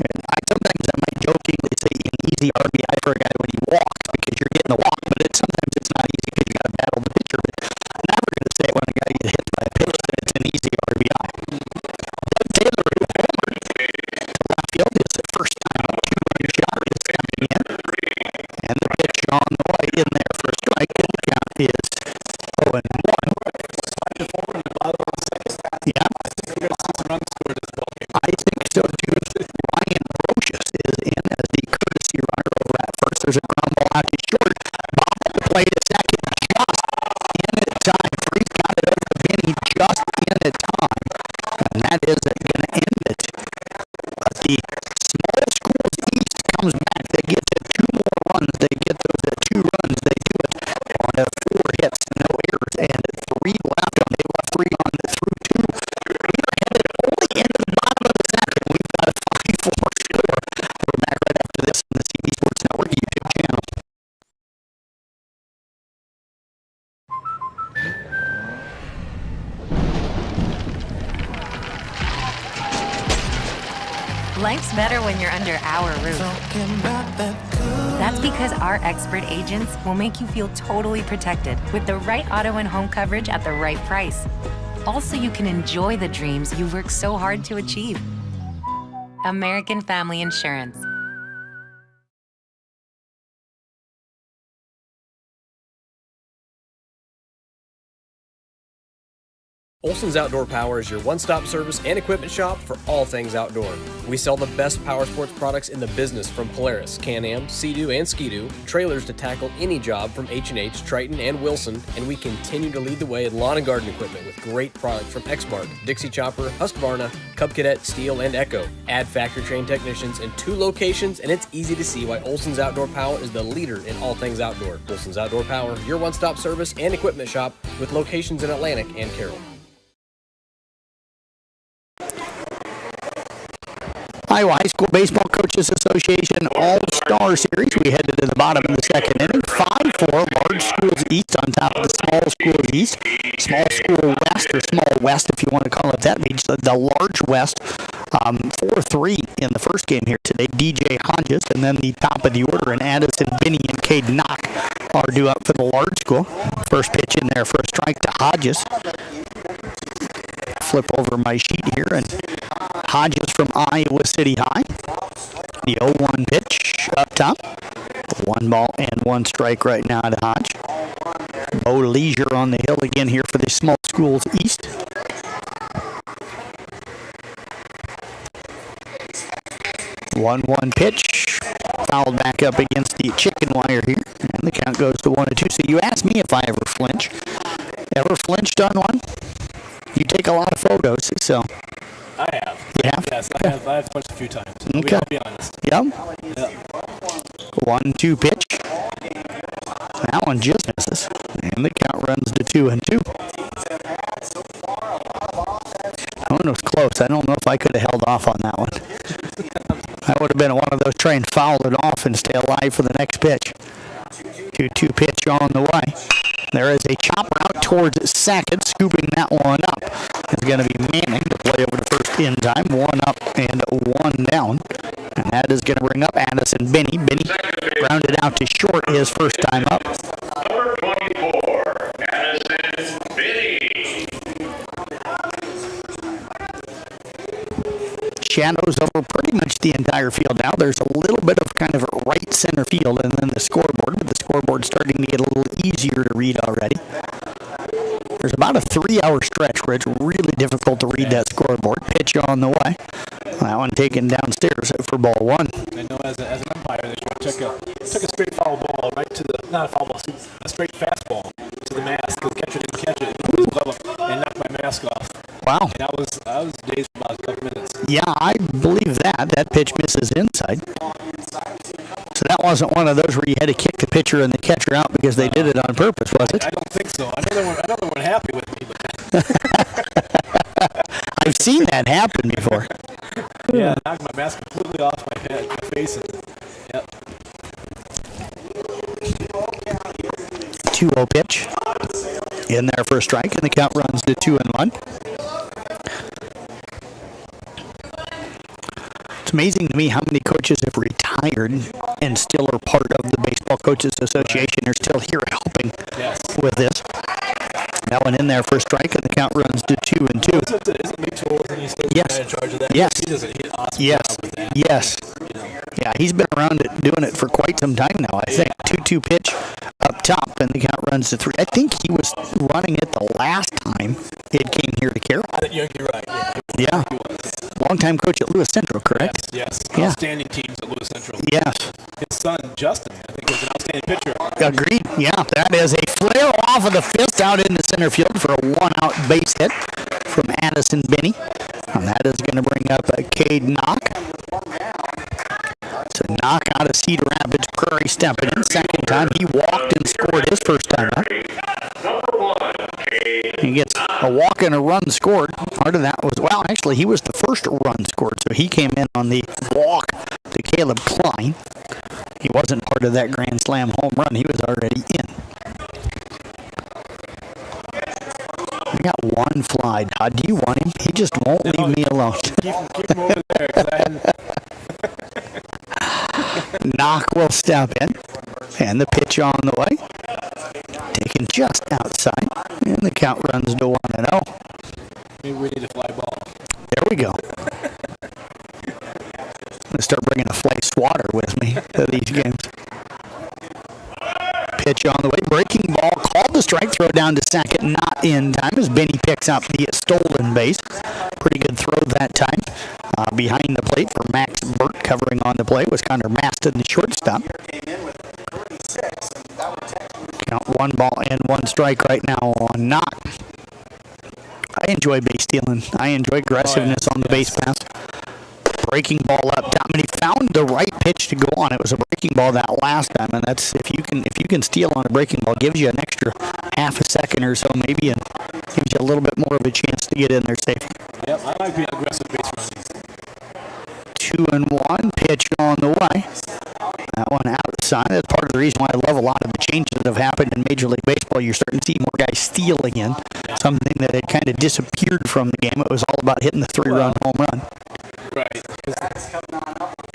And sometimes I might jokingly say an easy RBI for a guy when he walks because you're getting the walk, but sometimes it's not easy because you got to battle the pitcher. But I'm never going to say it when a guy gets hit by a pitch that it's an easy RBI. Doug Taylor, who homered to left field, is the first time a two-run shot is coming in. And the pitch on the way in there for a strike, and the count is 0-1. Yeah. I think so too. Ryan Brocious is in as the courtesy runner over at first. There's a ground ball out to short. Bob at the plate a second, just in time. Freeze got it over to Benny just in time. And that is going to end it. But the small schools east comes back. They get to 2 more runs. They get those 2 runs. They do it on 4 hits, no errors, and 3 left on. They left 3 on through 2. We are headed only into the bottom of the second. We've got a 5-4 score. We're back right after this on the CB Sports Network YouTube channel. Life's better when you're under our roof. That's because our expert agents will make you feel totally protected with the right auto and home coverage at the right price. Also, you can enjoy the dreams you've worked so hard to achieve. American Family Insurance. Olson's Outdoor Power is your one-stop service and equipment shop for all things outdoor. We sell the best power sports products in the business, from Polaris, Can-Am, Sea-Doo, and Ski-Doo, trailers to tackle any job from H&H, Triton, and Wilson, and we continue to lead the way in lawn and garden equipment with great products from Exmark, Dixie Chopper, Husqvarna, Cub Cadet, Steel, and Echo. Add factory-trained technicians in 2 locations, and it's easy to see why Olson's Outdoor Power is the leader in all things outdoor. Olson's Outdoor Power, your one-stop service and equipment shop with locations in Atlantic and Carroll. Iowa High School Baseball Coaches Association All-Star Series. We headed to the bottom of the second inning. 5-4, large schools east on top of the small schools east. Small school west, or small west if you want to call it that, means the large west. 4-3 in the first game here today. DJ Hodges, and then the top of the order, and Addison Binney and Cade Knock are due up for the large school. First pitch in there for a strike to Hodges. Flip over my sheet here, and Hodges from Iowa City High. The 0-1 pitch up top. 1 ball and 1 strike right now to Hodge. Bo Leisure on the hill again here for the small schools east. One pitch. Fouled back up against the chicken wire here. And the count goes to 1-2. So you asked me if I ever flinch. Ever flinched on one? You take a lot of photos, so. I have. You have? Yes, I have punched a few times. Okay. I'll be honest. Yep. Yeah. 1-2 pitch. That one just misses. And the count runs to 2-2. That one was close. I don't know if I could have held off on that one. That would have been one of those try and foul it off and stay alive for the next pitch. 2-2 pitch on the way. There is a chopper out towards second, scooping that one up. is going to be Manning to play over to first in time. 1 up and 1 down. And that is going to bring up Addison Benny. Benny rounded out to short his first time up. Number 24, Addison Benny. Shadows over pretty much the entire field now. There's a little bit of kind of right center field and then the scoreboard, but the scoreboard's starting to get a little easier to read already. There's about a 3-hour stretch where it's really difficult to read that scoreboard. Pitch on the way. That one taken downstairs for ball 1. I know as an umpire, they took a straight foul ball right to the, not a foul ball, a straight fastball to the mask. The catcher didn't catch it and knocked my mask off. Wow. And I was dazed for about a couple minutes. Yeah, I believe that. That pitch misses inside. So that wasn't one of those where you had to kick the pitcher and the catcher out because they did it on purpose, was it? I don't think so. I know they weren't happy with me, but I've seen that happen before. yeah, I knocked my mask completely off my head, my face, and yep. 2-0 pitch in there for a strike, and the count runs to 2-1. It's amazing to me how many coaches have retired and still are part of the Baseball Coaches Association. Are still here helping with this. That one in there for a strike, and the count runs to 2-2. Isn't Mitchell in charge of that? Yes. He does an awesome Yes. job with that. Yes. Yeah, he's been around doing it for quite some time now, I think. 2-2 pitch up top, and the count runs to 3. I think he was running it the last time it came here to Carroll. You're right. Yeah. Longtime coach at Lewis Central, correct? Yes. Yeah. Outstanding teams at Lewis Central. Yes. His son, Justin, I think, was an outstanding pitcher. Agreed. Yeah, that is a flare off of the fist out in the center field for a 1-out base hit from Addison Benny. And that is going to bring up a Cade Knock. So Knock out of Cedar Rapids Prairie stepping in. Second time he walked and scored his first time up. He gets a walk and a run scored. Part of that was, well, actually, he was the first run scored, so he came in on the walk to Caleb Klein. He wasn't part of that Grand Slam home run. He was already in. We got one fly. Todd, do you want him? He just won't leave me alone. Keep him over there. 'Cause I hadn't... Knock will step in. And the pitch on the way. Taken just outside. And the count runs to 1-0. Maybe we need a fly ball. There we go. I'm going to start bringing a fly swatter with me to these games. Pitch on the way. Breaking ball. Called the strike. Throw down to second. Not in time as Benny picks up the stolen base. Pretty good throw that time. Behind the plate for Max Burt covering on the plate was Connor Maston, the shortstop. Count 1 ball and 1 strike right now on Knock. I enjoy base stealing. I enjoy aggressiveness on the base pass. Breaking ball up top, and he found the right pitch to go on. It was a breaking ball that last time, and that's if you can steal on a breaking ball, gives you an extra half a second or so maybe, and gives you a little bit more of a chance to get in there safe. Yep, I like being aggressive base running. 2-1 pitch on the way. That one outside. That's part of the reason why I love a lot of the changes that have happened in Major League Baseball. You're starting to see more guys steal again. Something that had kind of disappeared from the game. It was all about hitting the 3-run home run. Right.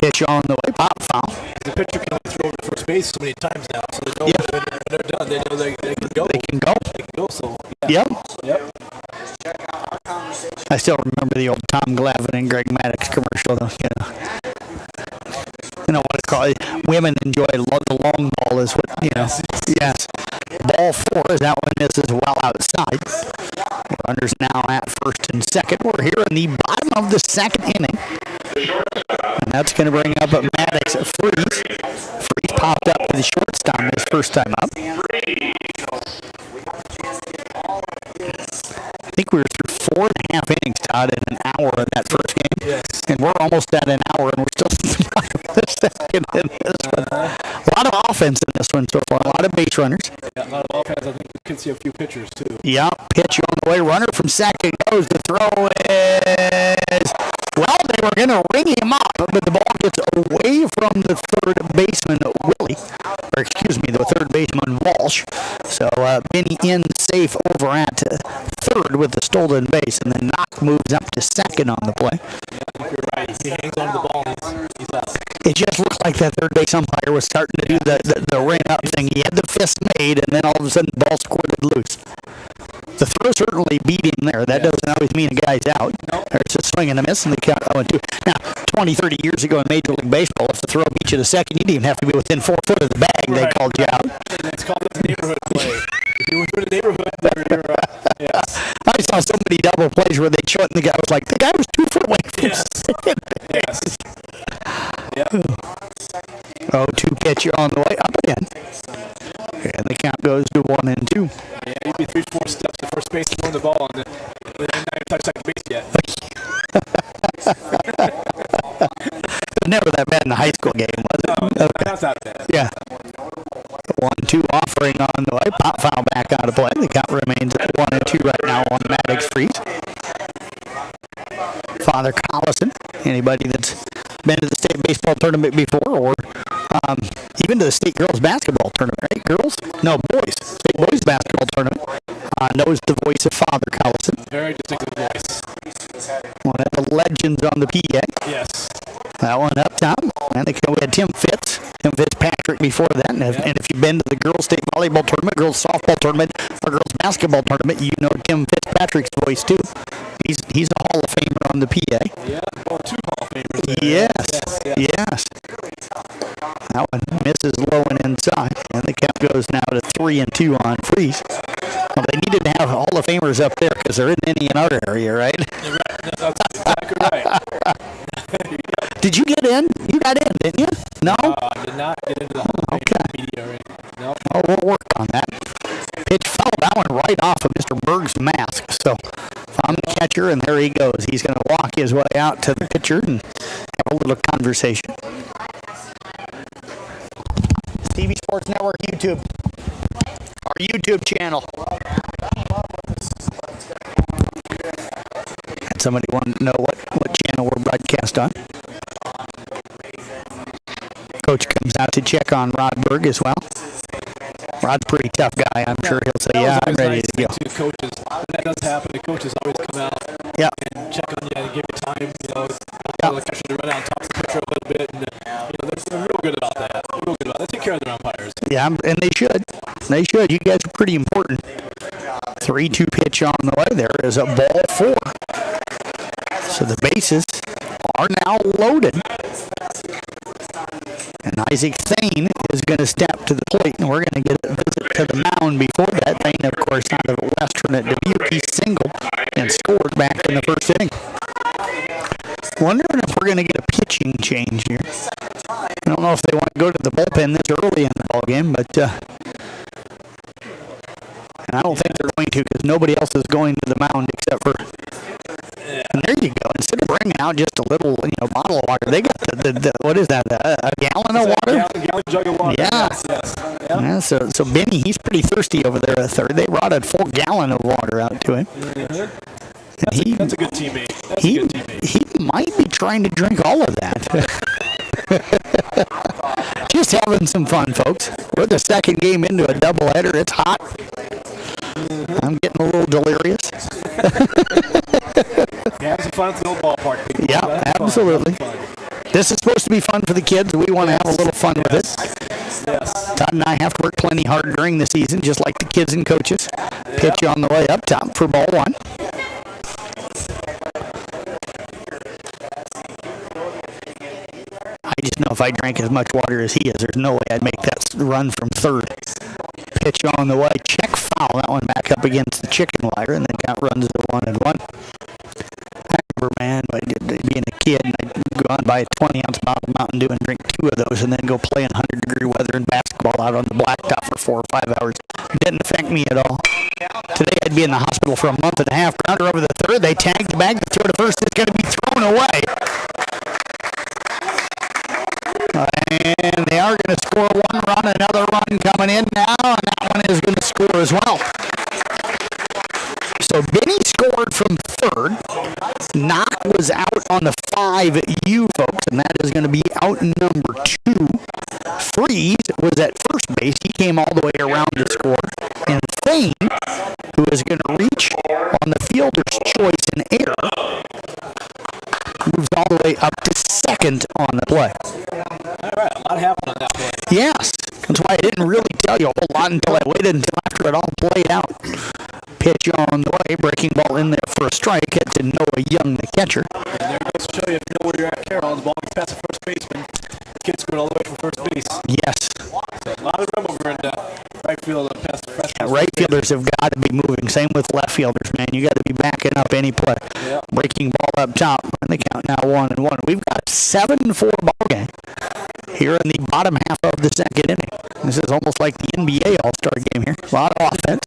Pitch on the way. Pop foul. The pitcher can only throw to first base so many times now, so they know when they're done. They know they can go. They can go. They can go. So Yep. I still remember the old Tom Glavine and Greg Maddox commercial, though. You know what it's called? Women enjoy the long ball is what, Yes. Ball 4 as that one misses well outside. Runners now at first and second. We're here in the bottom of the second inning. And that's going to bring up a Maddox Freeze. Freeze popped up to the shortstop his first time up. I think we were through 4.5 innings, Todd, in an hour of that first game. Yes. And we're almost at an hour, and we're still the second in this one. A lot of offense in this one so far. A lot of base runners. Yeah, a lot of offense. I think we could see a few pitchers, too. Yeah, pitch on the way. Runner from second goes. The throw is... Well, they were going to ring him up, but the ball gets away from the third baseman, Willie. Or excuse me, the third baseman, Walsh. So Benny in safe over at third. third with the stolen base, and then Knock moves up to second on the play. You're right. He hangs on to the ball. He's out. It just looked like that third base umpire was starting to do the ring up thing. He had the fist made, and then all of a sudden the ball squirted loose. The throw certainly beat him there. That doesn't always mean a guy's out. There's a swing and a miss, and they count 0-2. Now, 20, 30 years ago in Major League Baseball, if the throw beat you to second, you didn't even have to be within 4 foot of the bag. They called you out. It's called a neighborhood play. If you're within a neighborhood, you're yes. I saw so many double plays where they show it, and the guy was like, the guy was 2 foot away from second. Yes. Yep. 0-2 pitch on the way up again. And the count goes to 1-2. Yeah, you'd be 3-4 steps to first base throwing the ball, and then not even touched second base yet. Never that bad in the high school game, was it? No, Okay. that's not bad. Yeah. 1-2 offering on the way. Pop foul back out of play. The count remains at 1-2 right now on Maddox Freeze. Father Collison, anybody that's been to the state baseball tournament before, or even to the state girls basketball tournament, right? Girls? No, boys. State boys basketball tournament. Knows the voice of Father Collison. Very distinctive voice. One of the legends on the PA. Yes. That one up top. And we had Tim Fitzpatrick before that. And if you've been to the girls' state volleyball tournament, girls' softball tournament, or girls' basketball tournament, you know Tim Fitzpatrick's voice too. He's a Hall of Famer on the PA. Yeah, well, 2 Hall of Famers. Yes. That one misses low and inside. And the count goes now to 3-2 on Freeze. Well, they needed to have Hall of Famers up there because there isn't any in our area, right? That's exactly right. Did you get in? You got in, didn't you? No? I did not get into the Hall of Fame media ring. No. Oh, we'll work on that. Pitch fell that one right off of Mr. Berg's mask. So I'm the catcher, and there he goes. He's going to walk his way out to the pitcher and have a little conversation. TV Sports Network YouTube. Our YouTube channel. Had somebody want to know what channel we're broadcast on. Coach comes out to check on Rod Berg as well. Rod's a pretty tough guy. I'm sure he'll say, yeah, I'm ready to go. To coaches. When that does happen, the coaches always come out and check on you and give you time. The catcher to run out and talk to the pitcher a little bit. And, they're real good about that. They take care of their umpires. Yeah, and they should. They should. You guys are pretty important. 3-2 pitch on the way. There is a ball 4. So the bases are now loaded. And Isaac Thane is going to step to the plate, and we're going to get a visit to the mound before that. Thane, of course, out of Western at Dubuque. He singled and scored back in the first inning. Wondering if we're going to get a pitching change here. I don't know if they want to go to the bullpen this early in the ballgame, but and I don't think they're going to because nobody else is going to the mound except for. And there you go. Instead of bringing out just a little, bottle of water, they got the what is that? A gallon of water? Gallon jug of water. Yeah. Yes. Yeah. So Benny, he's pretty thirsty over there at third. They brought a full gallon of water out to him. That's a good teammate. He might be trying to drink all of that. Just having some fun, folks. We're the second game into a doubleheader. It's hot. I'm getting a little delirious. Have some fun at the old ballpark. People. Yeah, That's absolutely. Fun. This is supposed to be fun for the kids. We want to have a little fun with it. Yes. Todd and I have to work plenty hard during the season, just like the kids and coaches. Pitch on the way up top for ball 1. I just know if I drank as much water as he is, there's no way I'd make that run from third. Pitch on the way. Check foul. That one back up against the chicken wire, and then count runs to 1-1. I remember, man, being a kid, and I'd go out and buy a 20-ounce bottle of Mountain Dew and drink 2 of those, and then go play in 100-degree weather and basketball out on the blacktop for 4 or 5 hours. It didn't affect me at all. Today, I'd be in the hospital for a month and a half. Grounder over the third. They tag the bag. They throw to first. It's going to be thrown away. And they are going to score 1 run. Another run coming in now, and that one is going to score as well. So Benny scored from third. Knock was out on the 5U, folks, and that is going to be out number 2. Freeze was at first base. He came all the way around to score. And Thane, who is going to reach on the fielder's choice in air. Moves all the way up to second on the play. All right, a lot happened on that play. Yes, that's why I didn't really tell you a whole lot until I waited until after it all played out. Pitch on the way, breaking ball in there for a strike. Hit to Noah Young, the catcher. And there it goes to show you if you know where you're at, Carroll. The ball gets past the first baseman. The kid's going all the way from first base. Yes. So a lot of room over in right field past the first base. Right fielders have got to be moving. Same with left fielders, man. You got to be backing up any play. Yep. Breaking ball up top. And the count now 1-1. We've got 7-4 ball game here in the bottom half of the second inning. This is almost like the NBA All-Star game here. A lot of offense.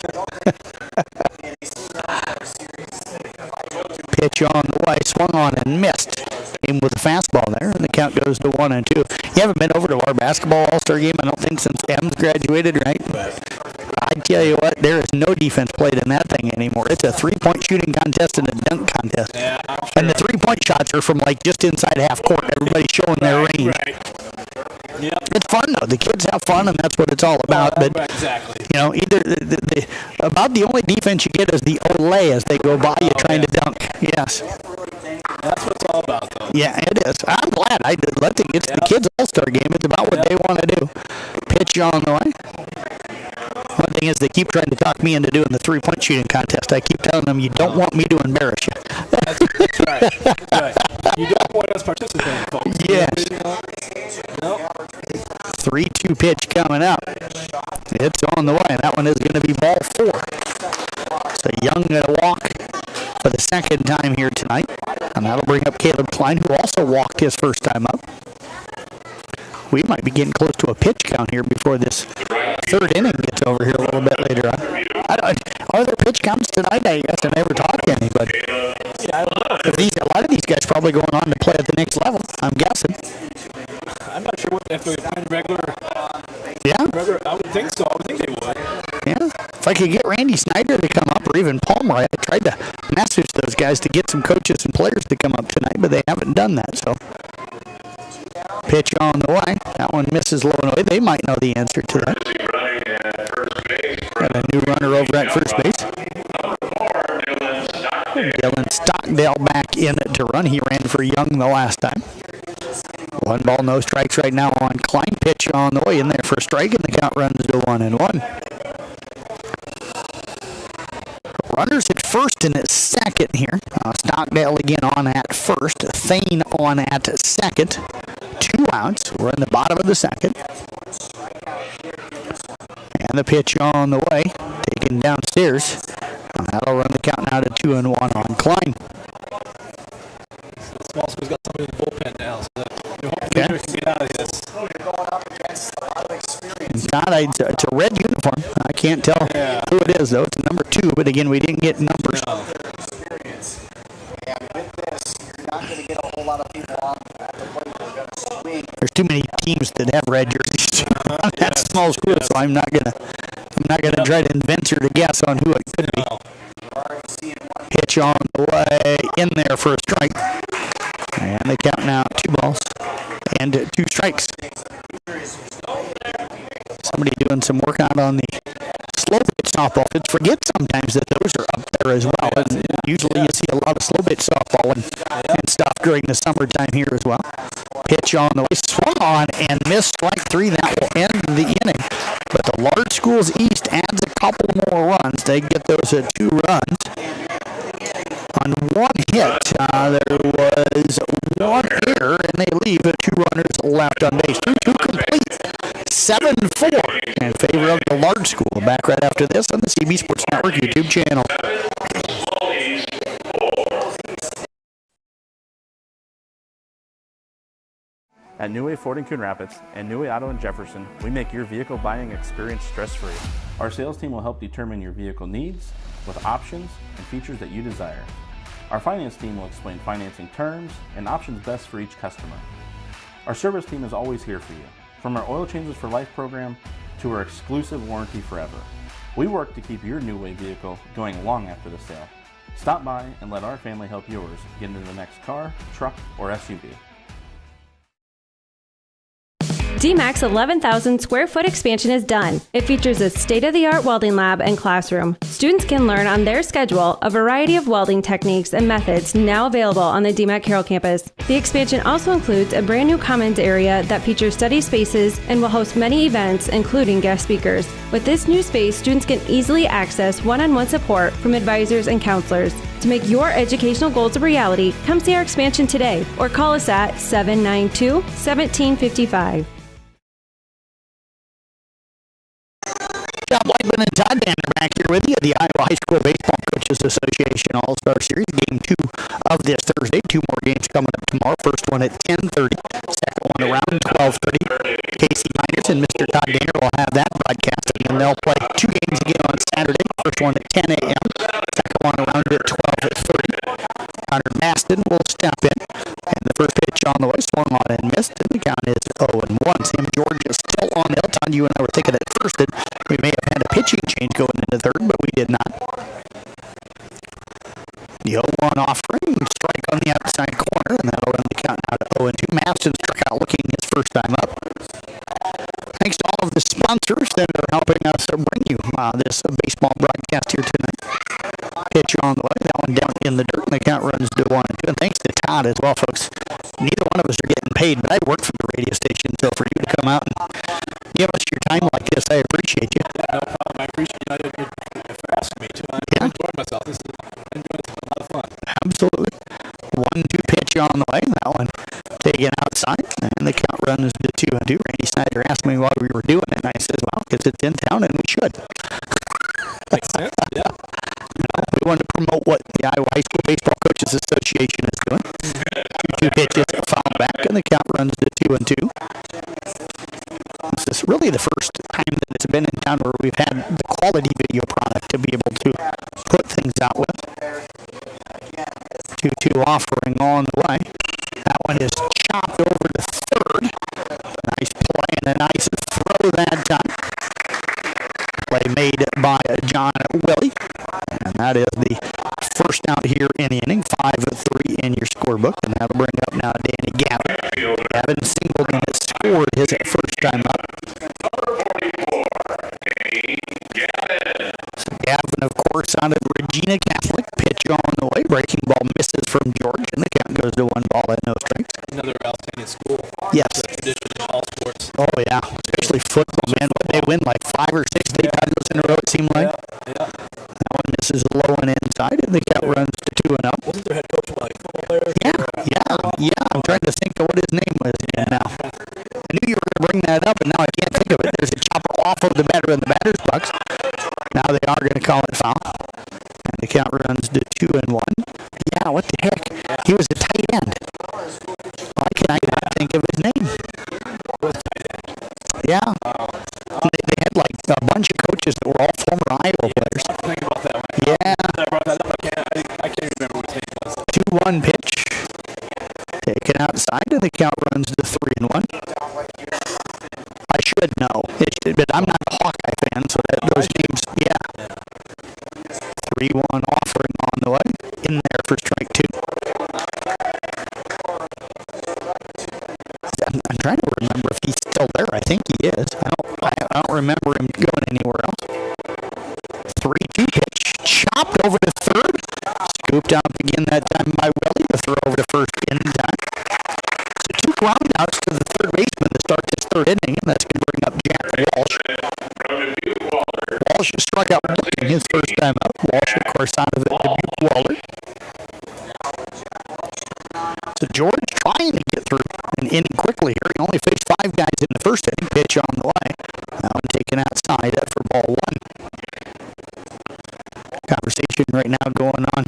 Pitch on the way, swung on and missed. Aim with a fastball there, and the count goes to 1-2. You haven't been over to our basketball All-Star game, I don't think, since M's graduated, right? I tell you what, there is no defense played in that thing anymore. It's a three-point shooting contest and a dunk contest. Yeah, I'm sure. And the three-point shots are from like just inside half court. Everybody's showing their range. Right. Yep. It's fun though. The kids have fun, and that's what it's all about. But right, exactly. you know, either about the only defense you get is the Olay as they go by you trying to dunk. Yes. That's what it's all about, though. Yeah, it is. I'm glad. It's the kids' All-Star game. It's about what they want to do. Pitch on the way. One thing is they keep trying to talk me into doing the three-point shooting contest. I keep telling them, you don't want me to embarrass you. That's right. That's right. You don't want us participating, folks. Yes. Nope. 3-2 pitch coming up. It's on the way. That one is going to be ball 4. So Young going to walk for the second time here tonight. And that'll bring up Caleb Klein, who also walked his first time up. We might be getting close to a pitch count here before this third inning gets over here a little bit later on. Are there pitch counts tonight? I guess I never talked to anybody. Yeah, I don't know. A lot of these guys probably going on to play at the next level, I'm guessing. I'm not sure if they're playing regular. Yeah? I would think so. I would think they would. Yeah. If I could get Randy Snyder to come up, or even Palmer, I tried to message those guys to get some coaches and players to come up tonight, but they haven't done that, so. Pitch on the way. That one misses low and away. They might know the answer to that. Got a new runner over at first base. Dylan Stockdale back in to run. He ran for Young the last time. 1 ball, no strikes right now on Klein. Pitch on the way in there for a strike, and the count runs to 1-1. Runners at first and at second here. Stockdale again on at first. Thane on at second. 2 outs. We're in the bottom of the second. And the pitch on the way. Taken downstairs. That'll run the count now to 2-1 on Klein. Small school's got somebody in the bullpen now, so they're hoping they can get out of this. It's a red uniform. I can't tell who it is, though. It's number 2, but again, we didn't get numbers. No. There's too many teams that have red jerseys on that small school, so I'm not gonna try to invent or to guess on who it could be. Pitch on the way in there for a strike, and they count now 2 balls and 2 strikes. Somebody doing some work out on the slow pitch softball. Kids forget sometimes that those are up there as well. And usually you see a lot of slow pitch softball and stuff during the summertime here as well. Pitch on the way, swung on and missed strike 3. That will end the inning. But the Large Schools East adds a couple more runs. They get those 2 runs. On 1 hit, there was 1 error, and they leave 2 runners left on base. 2-2 complete. 7-4 in favor of the Large School. Back right after this on the CB Sports Network YouTube channel. At New Way Ford in Coon Rapids and New Way Auto in Jefferson, we make your vehicle buying experience stress-free. Our sales team will help determine your vehicle needs with options and features that you desire. Our finance team will explain financing terms and options best for each customer. Our service team is always here for you, from our Oil Changes for Life program to our exclusive warranty forever. We work to keep your New Way vehicle going long after the sale. Stop by and let our family help yours get into the next car, truck, or SUV. DMAC's 11,000 square foot expansion is done. It features a state-of-the-art welding lab and classroom. Students can learn on their schedule a variety of welding techniques and methods now available on the DMAC Carroll campus. The expansion also includes a brand new commons area that features study spaces and will host many events, including guest speakers. With this new space, students can easily access one-on-one support from advisors and counselors. To make your educational goals a reality, come see our expansion today or call us at 792-1755. John Whiteman and Todd Danner back here with you. The Iowa High School Baseball Coaches Association All-Star Series, Game 2 of this Thursday. 2 more games coming up tomorrow. First one at 10:30. Second one around 12:30. Casey Miners and Mr. Todd Danner will have that broadcasting, and they'll play 2 games again on Saturday. First one at 10 a.m. Second one around at 12:30. Connor Maston will step in, and the first pitch on the way swung on and missed, and the count is 0-1. Sam George is still on the Elton. You and I were thinking at first that we may have had a pitching change going into third, but we did not. The 0-1 offering, strike on the outside corner, and that'll run the count out to 0-2. Maston struck out looking his first time up. Thanks to all of the sponsors that are helping us bring you this baseball broadcast here tonight. Pitch on the way, that one down in the dirt, and the count runs to 1-2. And thanks to Todd as well, folks. Neither one of us are getting paid, but I work for the radio station, so for you to come out and give us your time like this, I appreciate you. No problem. I appreciate you for asking me to. I'm enjoying myself. This is a lot of fun. Absolutely. 1-2 pitch on the way. That one taken outside, and the count runs to 2-2. Randy Snyder asked me why we were doing it, and I said, well, because it's in town and we should. Makes sense, yeah. We want to promote what the Iowa High School Baseball Coaches Association is doing. 2 pitches fouled back, and the count runs to 2-2. This is really the first time that it's been in town where we've had the quality video product to be able to put things out with. 2-2 offering on the way. That one is chopped over to third. Nice play and a nice throw that time. Play made by John Willie. And that is the first out here in the inning. 5-3 in your scorebook. And that'll bring up now Danny Gavin. Gavin Singleton has scored his first time up. So Gavin, of course, out of Regina Catholic. Pitch on the way. Breaking ball misses from George. And the count goes to 1 ball at no strikes. Another outstanding school. Yes. Tradition in all sports. Oh, yeah. Especially football, man. They win like 5 or 6 state titles in a row, it seemed like. Yeah. That one misses low and inside, and the count runs to 2-0. Wasn't their head coach like football player? Yeah. I'm trying to think of what his name was now. I knew you were going to bring that up, and now I can't think of it. There's a chopper off of the batter in the batter's box. Now they are going to call it foul. And the count runs to 2-1. Yeah, what the heck? He was a tight end. Why can I not think of his name? Yeah. They had like a bunch of coaches that were all former Iowa players. Think about that one. Yeah. I brought that up. I can't remember what his name was. 2-1 pitch. Taken outside, and the count runs to 3-1. I should know, but I'm not a Hawkeye fan, so those games, yeah. 3-1 offering on the way. In there for strike 2. I'm trying to remember if he's still there. I think he is. I don't remember him going anywhere else. 3-2 pitch. Chopped over to third. Scooped out again that time by Willie. The throw over to first in time. So 2 groundouts to the third baseman to start this third inning, and that's going to bring up Jack Walsh. Walsh struck out looking his first time up. Walsh, of course, out of it to Dubuque Waller. So George trying to get through an inning quickly here. He only faced 5 guys in the first inning. Pitch on the way. That one taken outside for ball 1. Conversation right now going on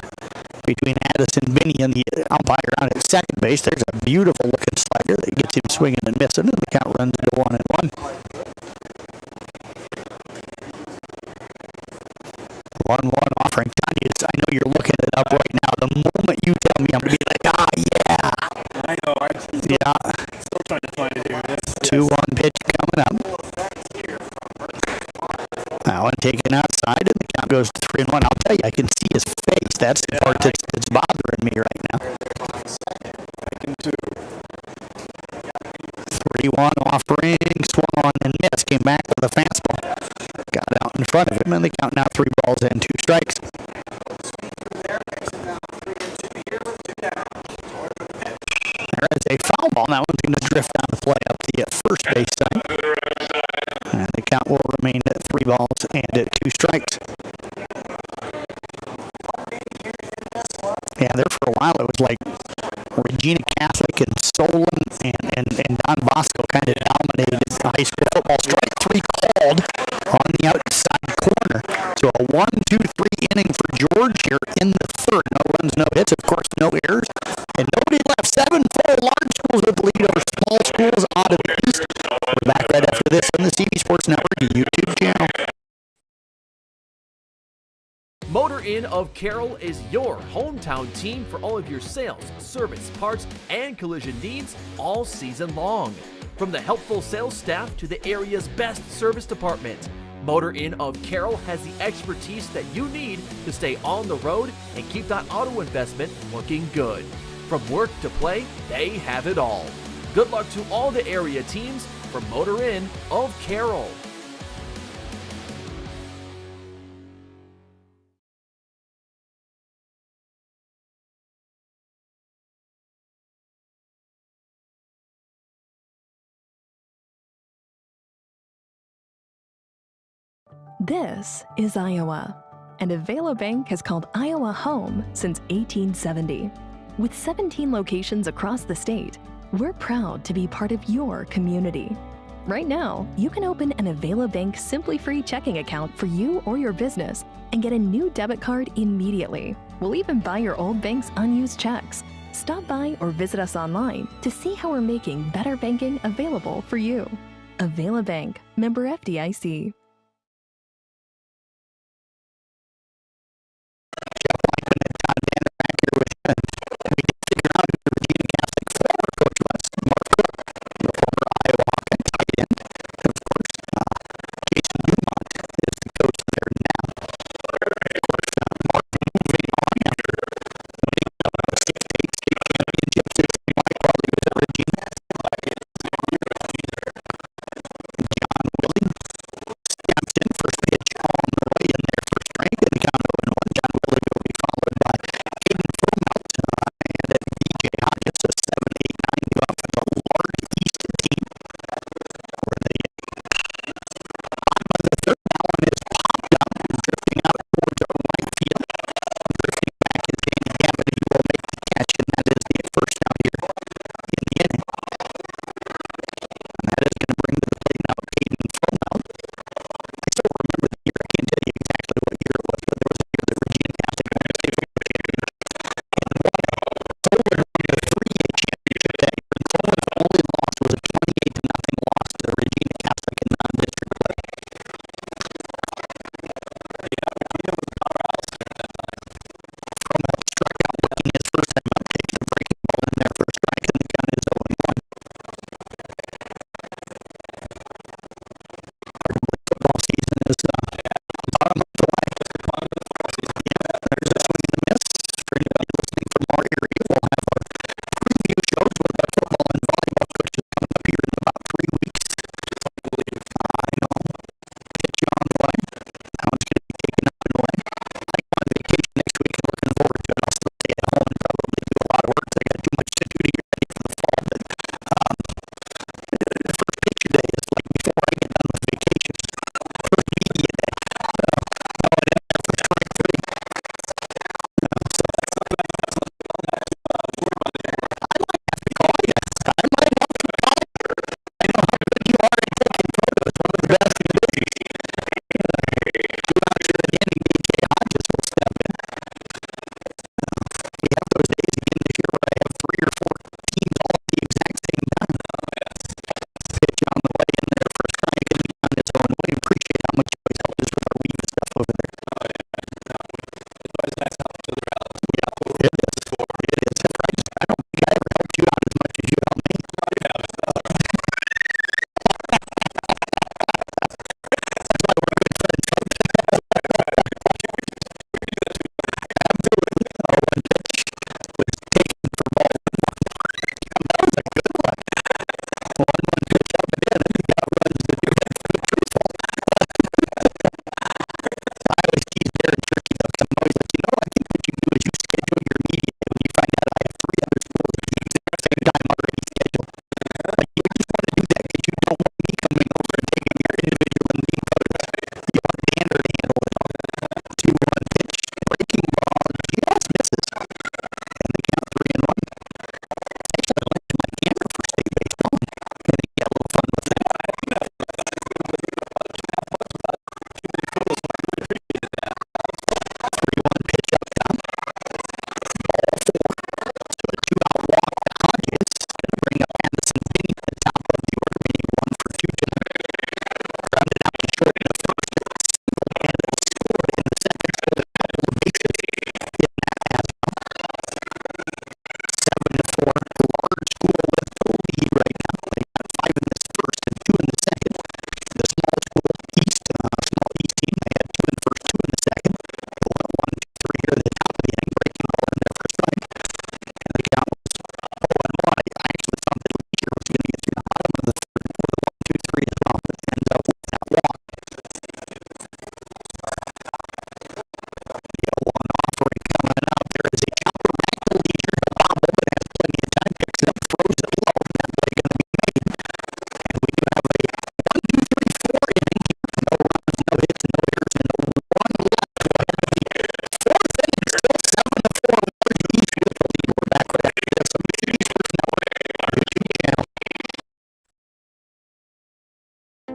between Addison Binney and the umpire out at second base. There's a beautiful looking slider that gets him swinging and missing, and the count runs to 1-1. 1-1 offering. Tanya, I know you're looking it up right now. The moment you tell me, I'm going to be like, yeah. I know. I'm still trying to find it here. 2-1 pitch coming up. That one taken outside, and the count goes to 3-1. I'll tell you, I can see his face. That's the part that's bothering me right now. I can too. 3-1 offering, swung on and missed. Came back with a fastball. Got out in front of him, and they count now 3 balls and 2 strikes. There is a foul ball. That one's going to drift down the play up the first base side. And the count will remain at 3 balls and at 2 strikes. Yeah, there for a while it was like Regina Catholic and Solon and Don Bosco kind of dominated high school football. Strike 3 called on the outside corner. So a 1-2-3 inning for George here in the third. No runs, no hits, of course, no errors. And nobody left. 7-4 large schools with the lead over small schools out of the east. We're back right after this on the CB Sports Network YouTube channel. Motor Inn of Carroll is your hometown team for all of your sales, service, parts, and collision needs all season long. From the helpful sales staff to the area's best service department, Motor Inn of Carroll has the expertise that you need to stay on the road and keep that auto investment looking good. From work to play, they have it all. Good luck to all the area teams from Motor Inn of Carroll. This is Iowa, and Avela Bank has called Iowa home since 1870. With 17 locations across the state, we're proud to be part of your community. Right now, you can open an Avela Bank Simply Free checking account for you or your business and get a new debit card immediately. We'll even buy your old bank's unused checks. Stop by or visit us online to see how we're making better banking available for you. Avela Bank, member FDIC.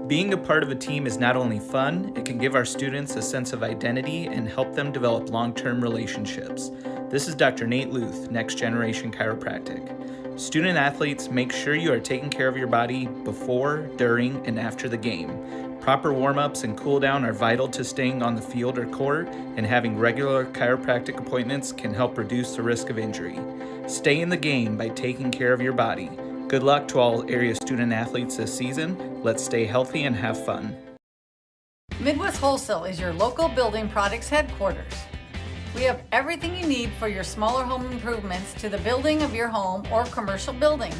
Being a part of a team is not only fun, it can give our students a sense of identity and help them develop long-term relationships. This is Dr. Nate Luth, Next Generation Chiropractic. Student athletes, make sure you are taking care of your body before, during, and after the game. Proper warm-ups and cool-down are vital to staying on the field or court, and having regular chiropractic appointments can help reduce the risk of injury. Stay in the game by taking care of your body. Good luck to all area student athletes this season. Let's stay healthy and have fun. Midwest Wholesale is your local building products headquarters. We have everything you need for your smaller home improvements to the building of your home or commercial building.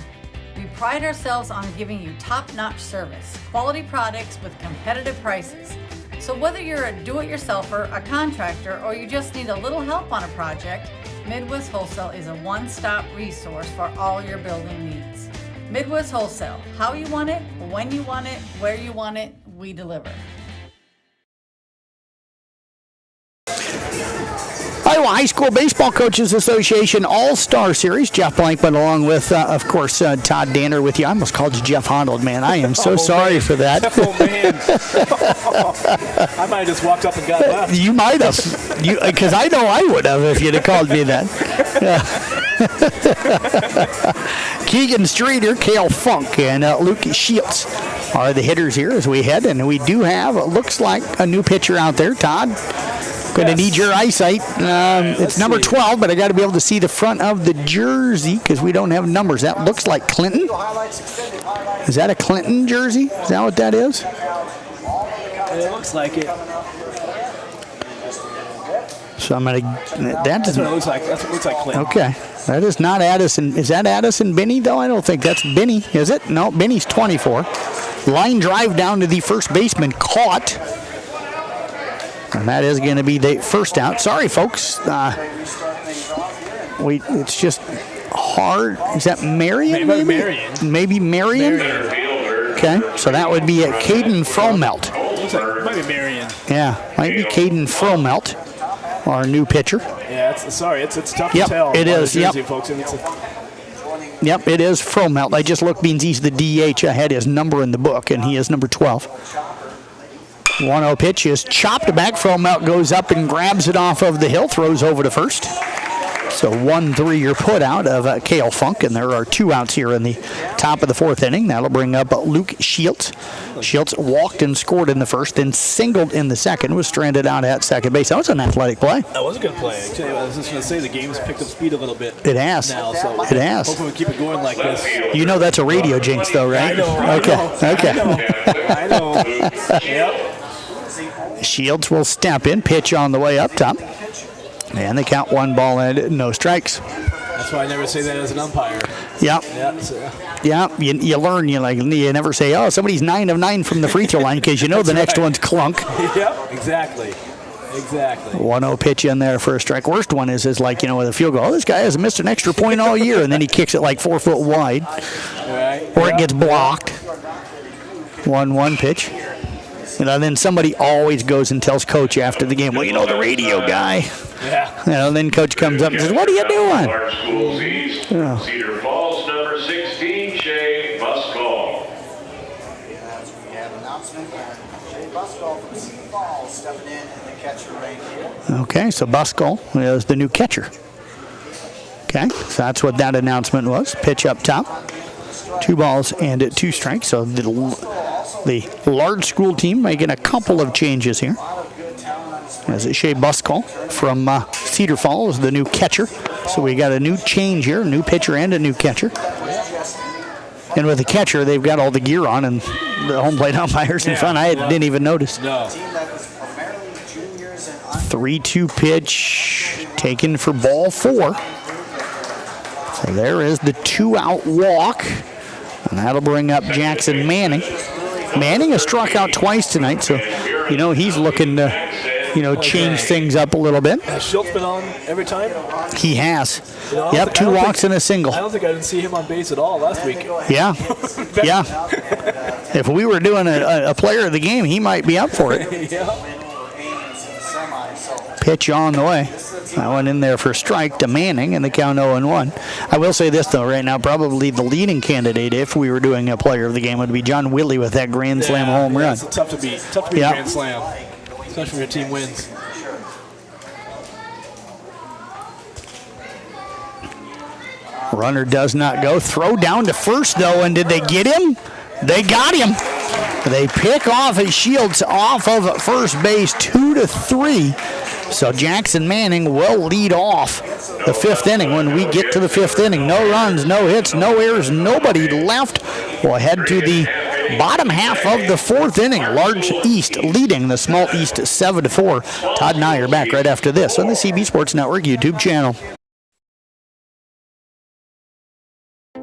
We pride ourselves on giving you top-notch service, quality products with competitive prices. So whether you're a do-it-yourselfer, a contractor, or you just need a little help on a project, Midwest Wholesale is a one-stop resource for all your building needs. Midwest Wholesale, how you want it, when you want it, where you want it, we deliver. Iowa High School Baseball Coaches Association All-Star Series. Jeff Blankman along with, of course, Todd Danner with you. I almost called you Jeff Honnold, man. I am so sorry for that. Oh, man. I might have just walked up and got left. You might have. Because I know I would have if you'd have called me that. Keegan Streeter, Cale Funk, and Luke Shields are the hitters here as we head. And we do have, it looks like, a new pitcher out there. Todd? Going to need your eyesight. It's number 12, but I got to be able to see the front of the jersey because we don't have numbers. That looks like Clinton. Is that a Clinton jersey? Is that what that is? It looks like it. So I'm going to. That's what it looks like. That's what it looks like, Clinton. Okay. That is not Addison. Is that Addison Binney, though? I don't think that's Binney. Is it? No, Binney's 24. Line drive down to the first baseman. Caught. And that is going to be the first out. Sorry, folks. It's just hard. Is that Marion? Maybe Marion? Okay, so that would be Caden Fromelt. Looks like it might be Marion. Yeah, might be Caden Fromelt, our new pitcher. Yeah, it's tough to tell. It is. Jersey, Yep. Folks. Yep, it is Fromelt. I just looked means he's the DH. I had his number in the book, and he is number 12. 1-0 pitch is chopped back. Fromelt goes up and grabs it off of the hill, throws over to first. So 1-3 your put out of Cale Funk, and there are 2 outs here in the top of the 4th inning. That'll bring up Luke Shields. Shields walked and scored in the first, then singled in the second, was stranded out at second base. That was an athletic play. That was a good play. Actually, I was just going to say the game's picked up speed a little bit. It has. Now, so it has. Hopefully we keep it going like this. You know that's a radio jinx, though, right? I know. Okay. I know. Yep. Shields will step in, pitch on the way up top. And they count 1 ball and no strikes. That's why I never say that as an umpire. Yep. Yeah, you learn. You never say, oh, somebody's 9 of 9 from the free throw line because you know the next one's clunk. Yep, exactly. 1-0 pitch in there for a strike. Worst one is like, with a field goal. Oh, this guy hasn't missed an extra point all year, and then he kicks it like 4 foot wide. Right. Or it gets blocked. 1-1 pitch. And then somebody always goes and tells coach after the game, well, the radio guy. Yeah. Then coach comes up and says, what are you doing? Cedar Falls, number 16, Shea Buskall. We have an announcement. Shea Buskall from Cedar Falls stepping in the catcher right here. Okay, so Buskall is the new catcher. Okay, so that's what that announcement was. Pitch up top. 2 balls and 2 strikes. So the large school team making a couple of changes here. As Shea Buskall from Cedar Falls, the new catcher. So we got a new change here, new pitcher and a new catcher. And with the catcher, they've got all the gear on and the home plate umpires in front. I didn't even notice. No. 3-2 pitch taken for ball 4. So there is the 2-out walk. And that'll bring up Jackson Manning. Manning has struck out twice tonight, so, he's looking to, change things up a little bit. Has Schultz been on every time? He has. Yep, 2 walks and a single. I don't think I didn't see him on base at all last week. Yeah. If we were doing a player of the game, he might be up for it. Pitch on the way. That one in there for strike to Manning, and the count 0-1. I will say this, though, right now, probably the leading candidate, if we were doing a player of the game, would be John Willie with that grand slam home run. It's tough to beat. Tough to beat a grand slam, especially when your team wins. Runner does not go. Throw down to first, though, and did they get him? They got him. They pick off his Shields off of first base 2-3. So Jackson Manning will lead off the fifth inning. When we get to the fifth inning, no runs, no hits, no errors, nobody left. We'll head to the bottom half of the fourth inning. Large East leading the Small East 7-4. Todd and I are back right after this on the CB Sports Network YouTube channel.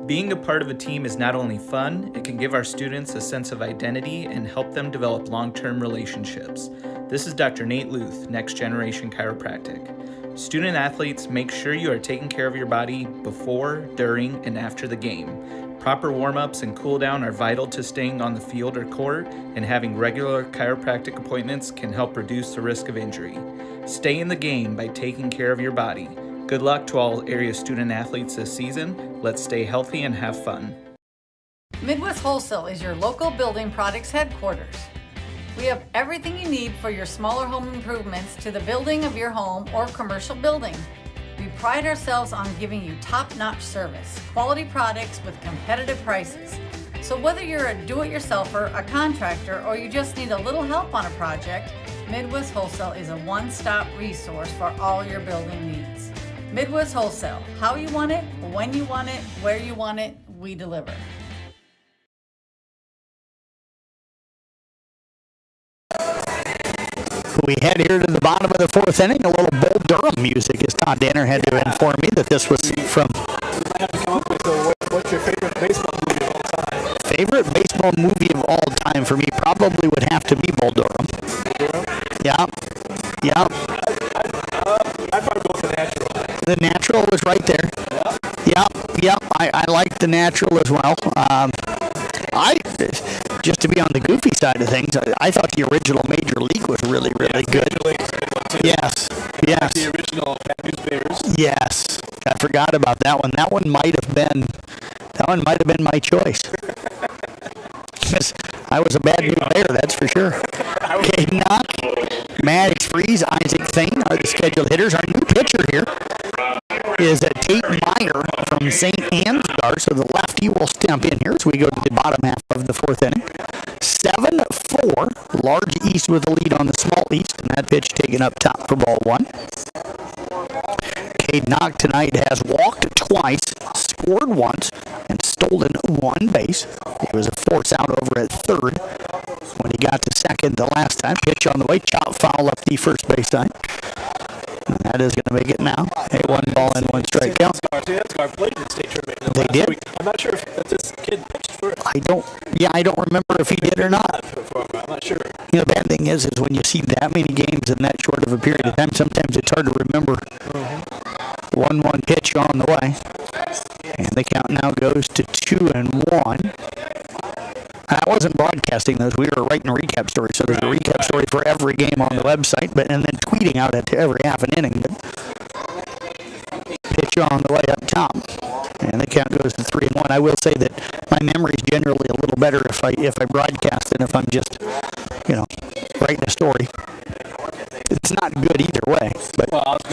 Being a part of a team is not only fun, it can give our students a sense of identity and help them develop long-term relationships. This is Dr. Nate Luth, Next Generation Chiropractic. Student athletes, make sure you are taking care of your body before, during, and after the game. Proper warm-ups and cool-down are vital to staying on the field or court, and having regular chiropractic appointments can help reduce the risk of injury. Stay in the game by taking care of your body. Good luck to all area student athletes this season. Let's stay healthy and have fun. Midwest Wholesale is your local building products headquarters. We have everything you need for your smaller home improvements to the building of your home or commercial building. We pride ourselves on giving you top-notch service, quality products with competitive prices. So whether you're a do-it-yourselfer, a contractor, or you just need a little help on a project, Midwest Wholesale is a one-stop resource for all your building needs. Midwest Wholesale, how you want it, when you want it, where you want it, we deliver. We head here to the bottom of the fourth inning. A little Bull Durham music, as Todd Danner had to inform me that this was from. You might have to come up with what's your favorite baseball movie of all time? Favorite baseball movie of all time for me probably would have to be Bull Durham. Yeah. Yeah. I'd probably go with The Natural. The Natural was right there. Yeah. I liked The Natural as well. Just to be on the goofy side of things, I thought the original Major League was really, really good. Yes. The original News Bears. Yes. I forgot about that one. That one might have been my choice. I was a bad new player, that's for sure. Okay, Knock, Maddox Freeze, Isaac Thane are the scheduled hitters. Our new pitcher here is Tate Meyer from St. Ansgar, so the lefty will step in here as we go to the bottom half of the fourth inning. 7-4, Large East with the lead on the Small East, and that pitch taken up top for ball one. Cade Knock tonight has walked twice, scored once, and stolen one base. He was a force out over at third when he got to second the last time. Pitch on the way, chop foul up the first base side. And that is going to make it now a 1-1 count. Ansgar played in the state tournament. They did? I'm not sure if this kid pitched for it. I don't remember if he did or not. I'm not sure. You know, the bad thing is when you see that many games in that short of a period of time, sometimes it's hard to remember. 1-1 pitch on the way. And the count now goes to 2-1. I wasn't broadcasting those. We were writing a recap story, so there's a recap story for every game on the website, and then tweeting out at every half an inning. Pitch on the way up top, and the count goes to 3-1. I will say that my memory is generally a little better if I broadcast than if I'm just, writing a story. It's not good either way. But well, I was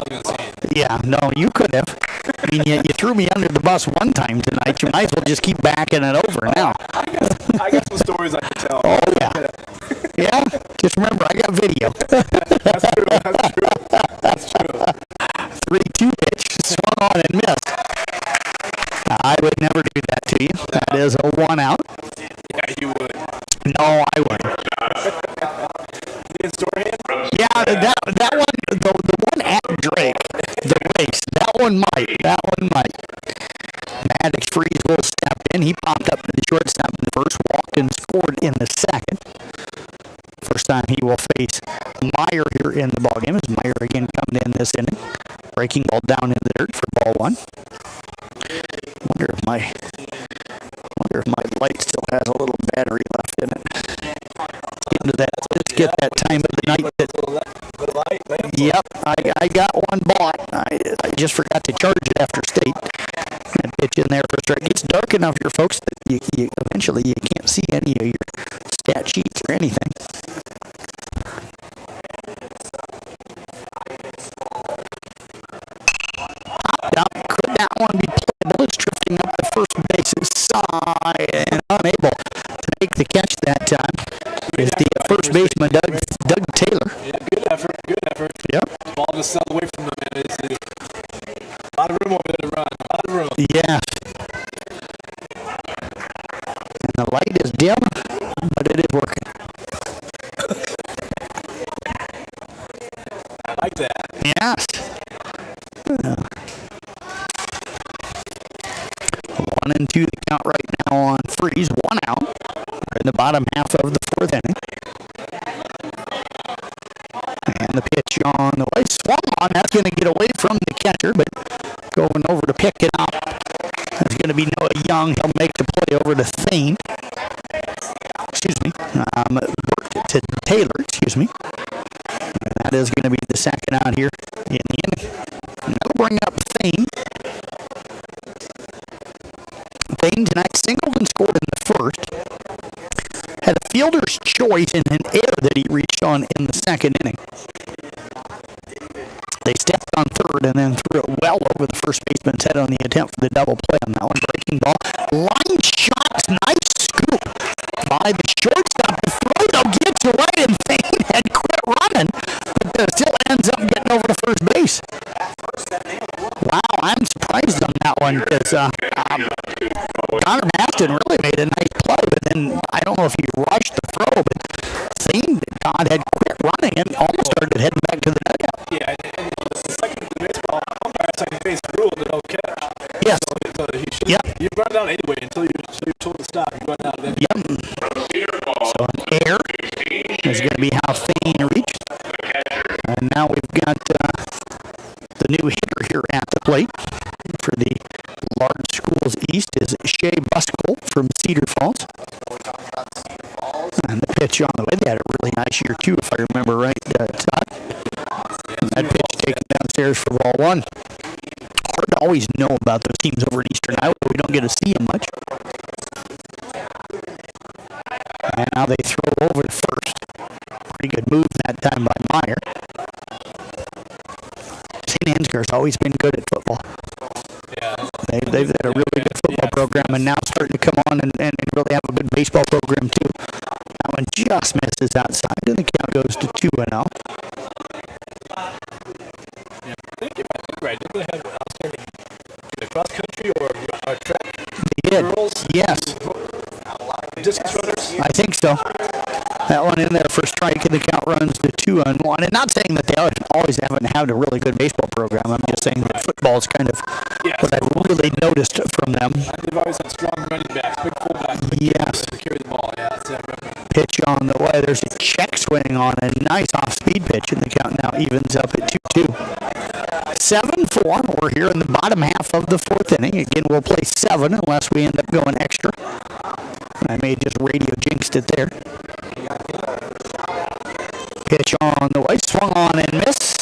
gonna say it. Yeah, no, you could have. I mean, you threw me under the bus one time tonight. You might as well just keep backing it over now. I got some stories I can tell. Oh, yeah. Yeah? Just remember, I got video. That's true. 3-2 pitch, swung on and missed. I would never do that to you. That is a 1 out. Yeah, you would. No, I wouldn't. Yeah, that one, the one at Drake, the race, that one might. Maddox Freeze will step in. He popped up to the shortstop in the first, walked and scored in the second. First time he will face Meyer here in the ballgame as Meyer again coming in this inning. Breaking ball down in the dirt for ball one. Wonder if my light still has a little battery left in it. Let's get that time of the night that Yep, I got one bought. I just forgot to charge it after state. And pitch in there for a strike. It's dark enough here, folks, that you eventually you can't see any of your stat sheets or anything. Could that one be playable? It's drifting up the first base's side and unable to make the catch that time. Is the first baseman Doug Taylor. Yeah, good effort. Yep. The ball just fell away from them, man. It's a lot of room over there to run. A lot of room. Yeah. And the light is dim, but it is working. I like that. Yes. 1-2 the count right now on Freeze. 1 out. We're in the bottom half of the fourth inning. And the pitch on the way. Swung on. That's going to get away from the catcher, but going over to pick it up. That's going to be Noah Young. He'll make the play over to Thane. Excuse me. To Taylor, excuse me. And that is going to be the second out here in the inning. And that'll bring up Thane. Thane tonight singled and scored in the first. Had a fielder's choice in an error that he reached on in the second inning. They stepped on third and then threw it well over the first baseman's head on the attempt for the double play on that one. Breaking ball. Line shot. Nice scoop by the shortstop. The throw, though, gets away, and Thane had quit running, but still ends up getting over to first base. Wow, I'm surprised on that one because Connor Maston really made a nice play, but then I don't know if he rushed the throw, but Thane had quit running and almost started heading back to the dugout. Yeah, and the baseball umpire second base ruled it okay. Yes. So he should. Yep. You run down anyway until you're told to stop. You run out then. Yep. So an error is going to be how Thane reached. And now we've got the new hitter here at the plate for the Large Schools East is Shea Buskell from Cedar Falls. And the pitch on the way, they had a really nice year too, if I remember right, Todd. And that pitch taken downstairs for ball one. Hard to always know about those teams over in Eastern Iowa. We don't get to see them much. And now they throw over to first. Pretty good move that time by Meyer. St. Ansgar's always been good at football. Yeah. They've had a really good football program and now starting to come on and really have a good baseball program too. That one just misses outside and the count goes to 2-0. Yeah, I think right. Did they have outstanding either cross country or track? They did. Girls? Yes. Distance runners? I think so. That one in there for strike, and the count runs to 2-1. And not saying that they always haven't had a really good baseball program. I'm just saying that football is kind of what I've really noticed from them. They've always had strong running backs, big fullbacks. Yes. To carry the ball, yeah. Pitch on the way. There's a check swing on a nice off-speed pitch, and the count now evens up at 2-2. 7-4. We're here in the bottom half of the fourth inning. Again, we'll play 7 unless we end up going extra. I may have just radio jinxed it there. Pitch on the way, swung on and missed.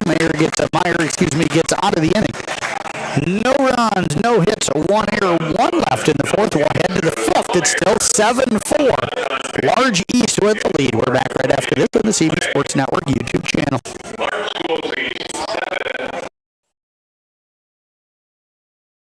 Meyer gets out of the inning. No runs, no hits, a 1 error, 1 left in the fourth. We'll head to the fifth. It's still 7-4. Large East with the lead. We're back right after this on the CB Sports Network YouTube channel.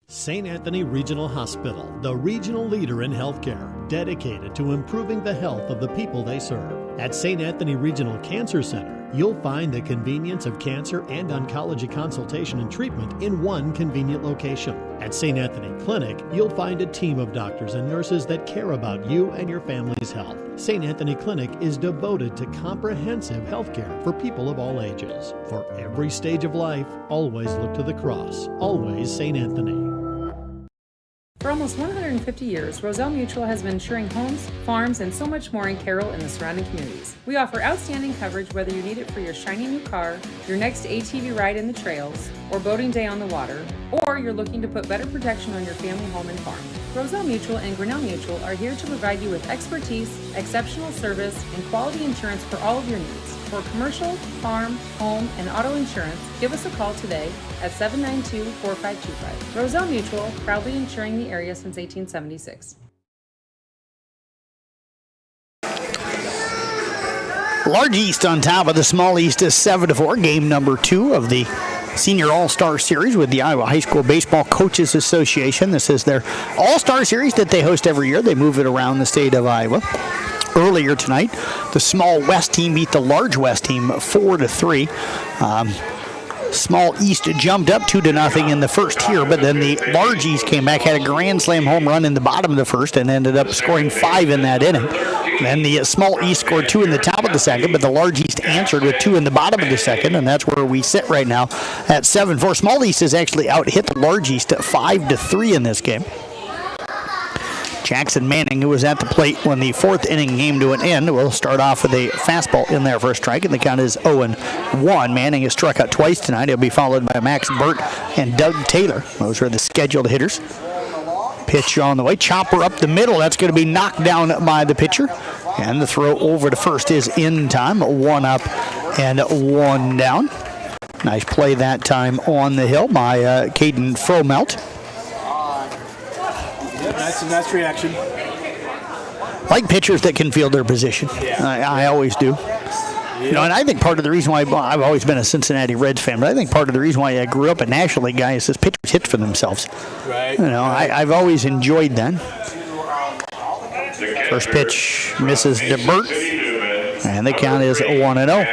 St. Anthony Regional Hospital, the regional leader in healthcare, dedicated to improving the health of the people they serve. At St. Anthony Regional Cancer Center, you'll find the convenience of cancer and oncology consultation and treatment in one convenient location. At St. Anthony Clinic, you'll find a team of doctors and nurses that care about you and your family's health. St. Anthony Clinic is devoted to comprehensive healthcare for people of all ages. For every stage of life, always look to the cross. Always St. Anthony. For almost 150 years, Roselle Mutual has been insuring homes, farms, and so much more in Carroll and the surrounding communities. We offer outstanding coverage whether you need it for your shiny new car, your next ATV ride in the trails, or boating day on the water, or you're looking to put better protection on your family home and farm. Roselle Mutual and Grinnell Mutual are here to provide you with expertise, exceptional service, and quality insurance for all of your needs. For commercial, farm, home, and auto insurance, give us a call today at 792-4525. Roselle Mutual, proudly insuring the area since 1876. Large East on top of the Small East is 7-4. Game number 2 of the Senior All-Star Series with the Iowa High School Baseball Coaches Association. This is their All-Star Series that they host every year. They move it around the state of Iowa. Earlier tonight, the Small West team beat the Large West team 4-3. Small East jumped up 2-0 in the first here, but then the Large East came back, had a grand slam home run in the bottom of the first, and ended up scoring 5 in that inning. Then the Small East scored 2 in the top of the second, but the Large East answered with 2 in the bottom of the second, and that's where we sit right now at 7-4. Small East has actually out-hit the Large East at 5-3 in this game. Jackson Manning, who was at the plate when the 4th inning came to an end, will start off with a fastball in there for a strike, and the count is 0-1. Manning has struck out twice tonight. He'll be followed by Max Burt and Doug Taylor. Those are the scheduled hitters. Pitch on the way. Chopper up the middle. That's going to be knocked down by the pitcher. And the throw over to first is in time. 1 up and 1 down. Nice play that time on the hill by Caden Fromelt. Nice reaction. Like pitchers that can field their position. Yeah. I always do. You know, and I think part of the reason why I've always been a Cincinnati Reds fan, but I think part of the reason why I grew up a National League guy is this pitchers hit for themselves. Right. You know, I've always enjoyed that. First pitch misses DeBert, and the count is 1-0.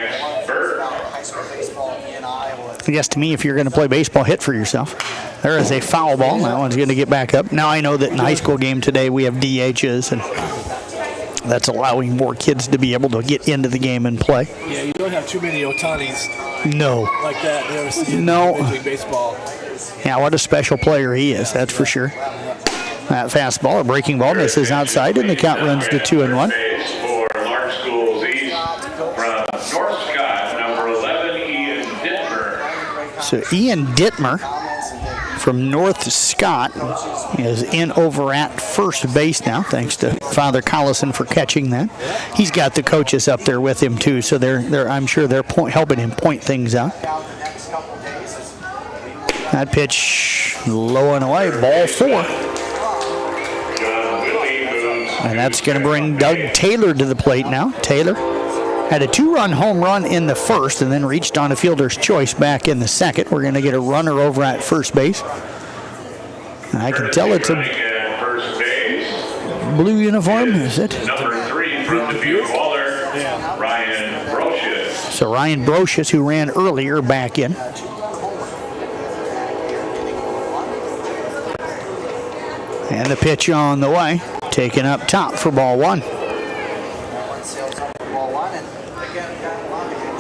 I guess to me, if you're going to play baseball, hit for yourself. There is a foul ball. That one's going to get back up. Now I know that in high school game today we have DHs, and that's allowing more kids to be able to get into the game and play. Yeah, you don't have too many Otanis No. like that. You ever see No. in Major League Baseball. Yeah, what a special player he is, that's for sure. That fastball, a breaking ball, misses outside, and the count runs to 2-1. For Large Schools East from North Scott, number 11, Ian Dittmer. So Ian Dittmer from North Scott is in over at first base now, thanks to Father Collison for catching that. He's got the coaches up there with him too, so I'm sure they're helping him point things out. That pitch low and away, ball 4. And that's going to bring Doug Taylor to the plate now. Taylor had a 2-run home run in the first and then reached on a fielder's choice back in the second. We're going to get a runner over at first base. And I can tell it's a blue uniform, is it? Number 3 from Dubuque Waller, Ryan Brocious. So Ryan Brocious, who ran earlier, back in. And the pitch on the way, taken up top for ball 1.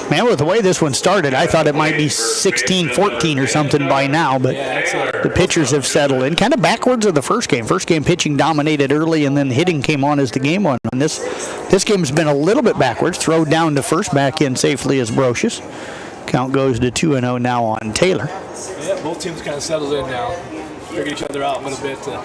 Man, with the way this one started, I thought it might be 16-14 or something by now, but the pitchers have settled in. Kind of backwards of the first game. First game pitching dominated early, and then hitting came on as the game went on. This game's been a little bit backwards. Throw down to first, back in safely as Brocious. Count goes to 2-0 now on Taylor. Yeah, both teams kind of settled in now. Figured each other out a little bit. So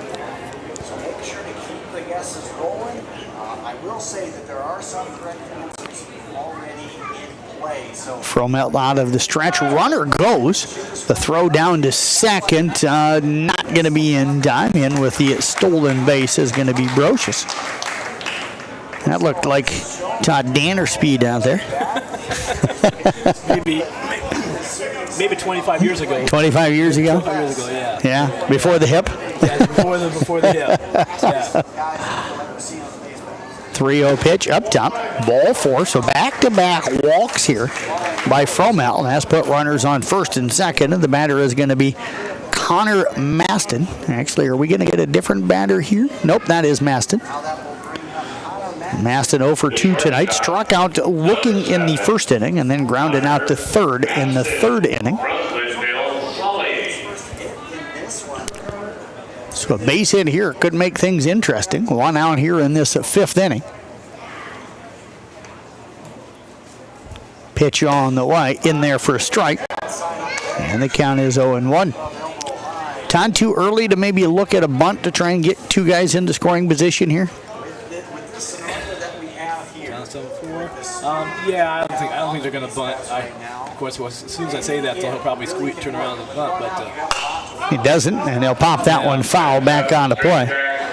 make sure to keep the guesses rolling. I will say that there are some correct answers already in play. So Fromelt out of the stretch. Runner goes. The throw down to second. Not going to be in time. In with the stolen base is going to be Brocious. That looked like Todd Danner speed out there. Maybe 25 years ago. 25 years ago? 25 years ago, yeah. Yeah, before the hip? Yeah, before the hip. Yeah. 3-0 pitch up top, ball 4. So back-to-back walks here by Fromelt, and that's put runners on first and second, and the batter is going to be Connor Maston. Actually, are we going to get a different batter here? Nope, that is Maston. Maston 0 for 2 tonight, struck out looking in the first inning and then grounded out to third in the third inning. So a base hit here could make things interesting. 1 out here in this 5th inning. Pitch on the way, in there for a strike. And the count is 0-1. Todd, too early to maybe look at a bunt to try and get two guys into scoring position here? With the scenario that we have here. Down 7-4. Yeah, I don't think they're going to bunt. Of course, as soon as I say that, they'll probably turn around and bunt. But he doesn't, and they'll pop that one foul back onto play.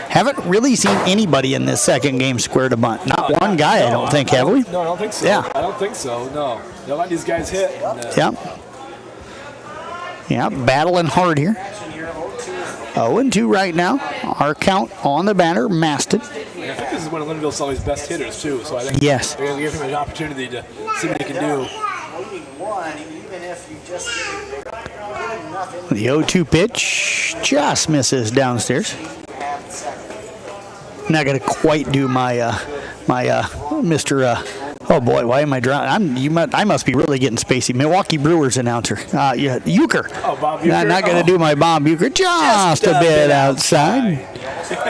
Haven't really seen anybody in this second game square to bunt. Not one guy, I don't think, have we? No, I don't think so. Yeah. I don't think so, no. They'll let these guys hit. Yep. Yeah, battling hard here. 0-2 right now. Our count on the batter, Maston. I think this is one of Lindenville Sully's best hitters, too. So I think yes. they're going to give him an opportunity to see what he can do. The 0-2 pitch just misses downstairs. Not going to quite do my Mr. Oh boy, why am I drowning? I must be really getting spacey. Milwaukee Brewers announcer, Euchre. Oh, Bob Euchre. Not going to do my Bob Euchre. Just a bit outside.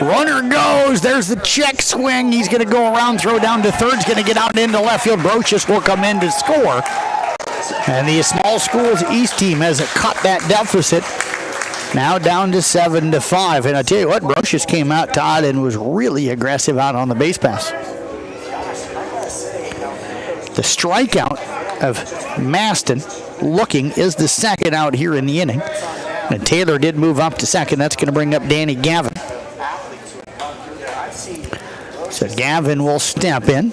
Runner goes. There's the check swing. He's going to go around, throw down to third. He's going to get out into left field. Brocious will come in to score. And the Small Schools East team has cut that deficit. Now down to 7-5. And I tell you what, Brocious came out, Todd, and was really aggressive out on the base pass. The strikeout of Maston looking is the second out here in the inning. And Taylor did move up to second. That's going to bring up Danny Gavin. So Gavin will step in.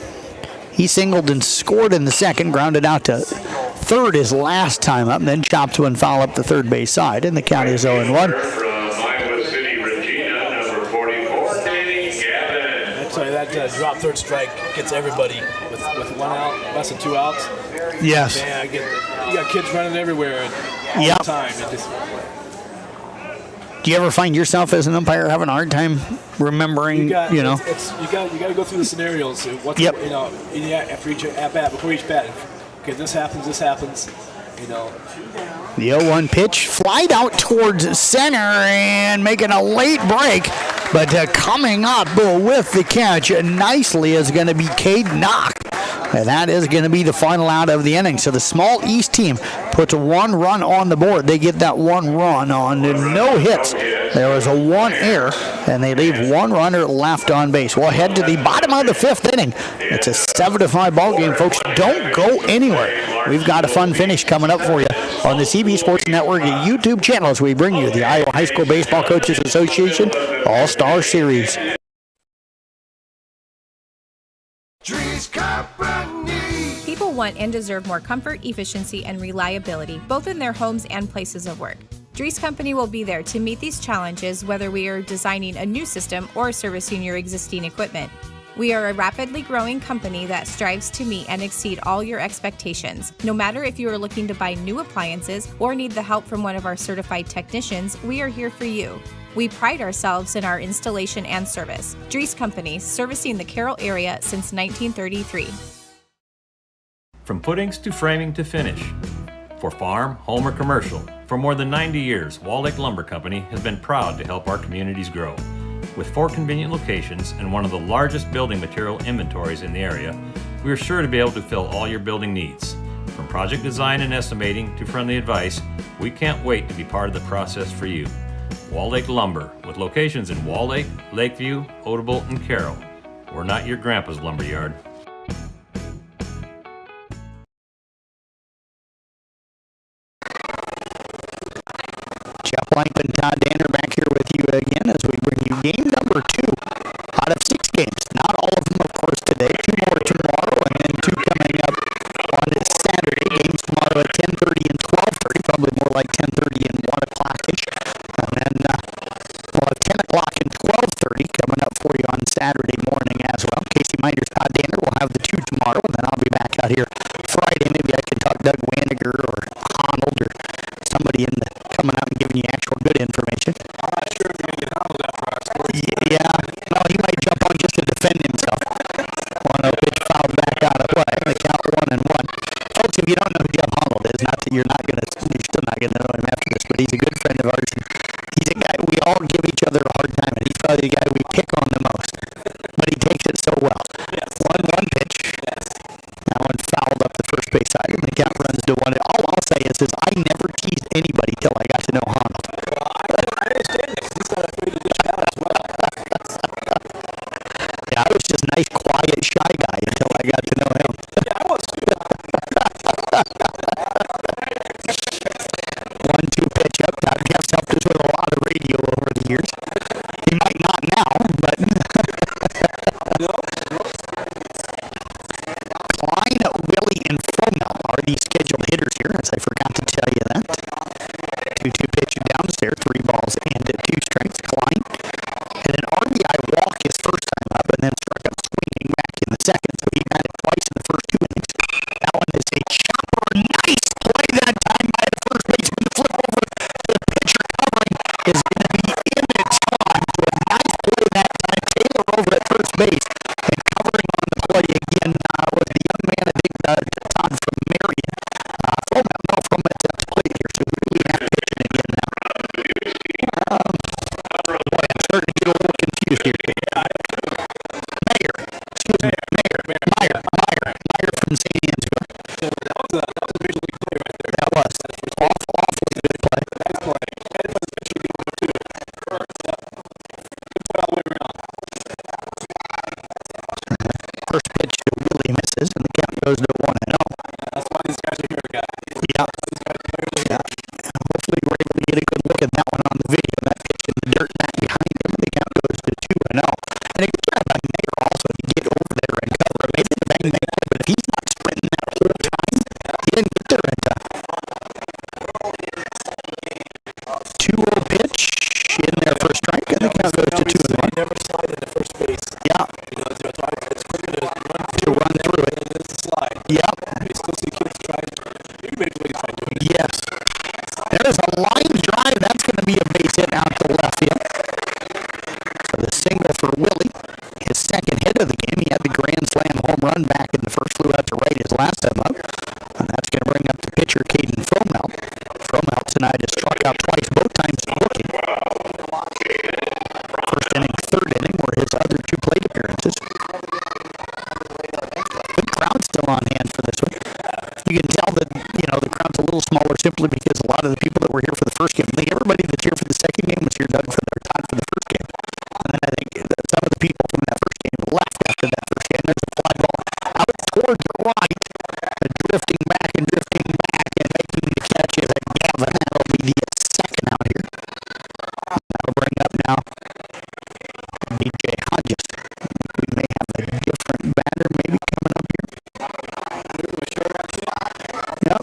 He singled and scored in the second, grounded out to third his last time up, and then chopped one foul up the third base side, and the count is 0-1. From Iowa City, Regina, number 44, Danny Gavin. I tell you, that drop third strike gets everybody with one out, less than 2 outs. Yes. Man, you got kids running everywhere all the time. Do you ever find yourself as an umpire having a hard time remembering, you got to go through the scenarios. After each at bat, before each bat. Okay, this happens. The 0-1 pitch, flied out towards center and making a late break, but coming up with the catch nicely is going to be Cade Knock. And that is going to be the final out of the inning. So the Small East team puts 1 run on the board. They get that 1 run on no hits. There was a 1 error, and they leave 1 runner left on base. We'll head to the bottom of the 5th inning. It's a 7-5 ball game, folks. Don't go anywhere. We've got a fun finish coming up for you on the CB Sports Network YouTube channel as we bring you the Iowa High School Baseball Coaches Association All-Star Series. People want and deserve more comfort, efficiency, and reliability, both in their homes and places of work. Dries Company will be there to meet these challenges, whether we are designing a new system or servicing your existing equipment. We are a rapidly growing company that strives to meet and exceed all your expectations. No matter if you are looking to buy new appliances or need the help from one of our certified technicians, we are here for you. We pride ourselves in our installation and service. Dries Company, servicing the Carroll area since 1933. From footings to framing to finish. For farm, home, or commercial, for more than 90 years, Wall Lake Lumber Company has been proud to help our communities grow. With 4 convenient locations and one of the largest building material inventories in the area, we are sure to be able to fill all your building needs. From project design and estimating to friendly advice, we can't wait to be part of the process for you. Wall Lake Lumber, with locations in Wall Lake, Lakeview, Odebolt, and Carroll. We're not your grandpa's lumberyard. Jeff Langman, Todd Danner back here with you again as we bring you game number 2 out of 6 games. Not all of them, of course, today. 2 more tomorrow, and then 2 coming up on Saturday. Games tomorrow at 10:30 and 12:30, probably more like 10:30 and 1 o'clock-ish. And then we'll have 10 o'clock and 12:30 coming up for you on Saturday morning as well. Casey Minders, Todd Danner will have the 2 tomorrow, and then I'll be back out here Friday. Maybe I can talk Doug Waniger or Honnold or somebody in the coming out and giving you actual good information. I'm not sure if you're going to get Honnold after our score. Yeah, well, he might jump on just to defend himself. On a pitch fouled back out of play. They count 1-1. Folks, if you don't know who Jeff Honnold is, you're still not going to know him after this, but he's a good friend of ours. And he's a guy we all give each other a hard time, and he's probably the guy we pick on the most. But he takes it so well. Yes. 1-1 pitch. Yes. That one fouled up the first base side, and the count runs to 1. All I'll say is I never teased anybody till I got to know Honnold. Well, I shy guy until I got to know him. Yeah, I was too. 1-2 pitch up. Jeff's helped us with a lot of radio over the years. He might not now, but Klein, Willie, and Fromel are the scheduled hitters here, as I forgot to tell you that. 2-2 pitch downstairs, 3 balls and 2 strikes. Klein had an RBI walk his first time up, and then struck out swinging back in the second, so he got it twice in the first 2 innings. That one is a chopper. Nice play that time by the first baseman. The flip over the pitcher covering is going to be in its time. So a nice play that time. Taylor over at first base, and covering on the play again was the young man, I think, Todd from Marion. From at the plate here, so really not pitching again now. Boy, I'm starting to get a little confused here. Meyer from St. Ansgar. That was a big league play right there. That was awfully good play. Nice play. And it was a pitcher to go too. Yeah. Good play all the way around. First pitch to Willie misses, and the count goes to 1-0. That's why these guys are here, guys. Yeah. Hopefully we're able to get a good look at that one on the video. That pitch in the dirt back behind him, and the count goes to 2-0. And a good job by Mayer also to get over there and cover him. He did a bang play, but if he's not sprinting that whole time, he didn't get there in time. 2-0 pitch in there for a strike, and the count goes to 2-1. Never slide into first base. Yeah. You know, it's quicker to run through it. And it's a slide. Yep. You still see kids trying. Maybe Major League's trying to do it. Yes. There is a line drive. That's going to be a base hit out to left field. So the single for Willie, his second hit of the game. He had the grand slam home run back in the first, flew out to right his last time up. And that's going to bring up the pitcher, Caden Fromel. Fromel tonight has struck out twice, both times looking. First inning, third inning were his other 2 plate appearances. Good crowd still on hand for this one. You can tell that, the crowd's a little smaller simply because a lot of the people that were here for the first game, I think everybody that's here for the second game was here, Doug, for their time for the first game. And then I think that some of the people from that first game left after that first game. There's a fly ball out toward the right, drifting back and making the catch is a Gavin. That'll be the second out here. That'll bring up now DJ Hodges. We may have a different batter maybe coming up here. Yep.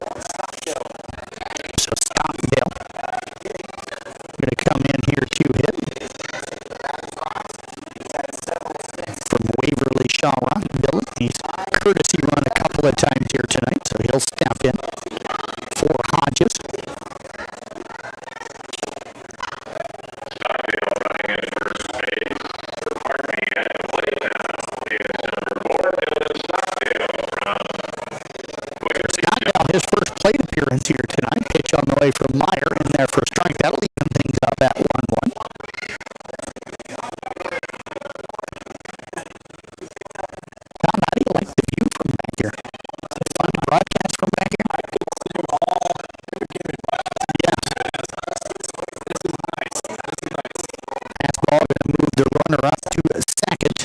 So Stockdale going to come in here to hit from Waverly Shaw Rockville. He's courtesy run a couple of times here tonight, so he'll step in for Hodges. Stockdale, his first plate appearance here tonight. Pitch on the way from Meyer in there for a strike. That'll even things up at 1-1. Tom, how do you like the view from back here? Is it fun to broadcast from back here? Yes. Fastball going to move the runner up to a second.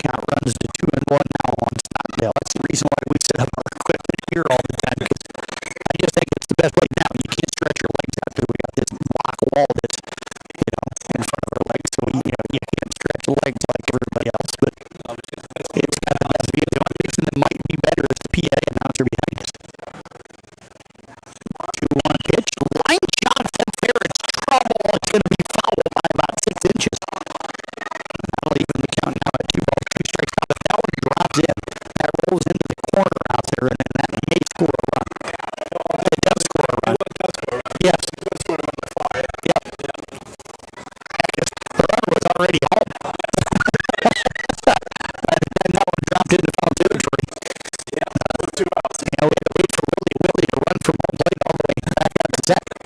Count runs to 2-1 now on Stockdale. That's the reason why we set up our equipment here all the time, because I just think it's the best play now. You can't stretch your legs out because we got this block wall that's, in front of our legs, so you can't stretch your legs like everybody else, but it's got the best view. The only reason it might be better is the PA announcer behind us. 2-1 pitch. Line shot from fair. It's trouble. It's going to be fouled by about 6 inches. That'll even the count now at 2 balls, 2 strikes. Now, if that one drops in, that rolls into the corner out there, and then that may score a run. It does score a run. Yes. Yep. The runner was already home. And that one dropped into foul territory. Yeah, 2 outs. Yeah, we had to wait for Willie to run from home plate all the way back out to second.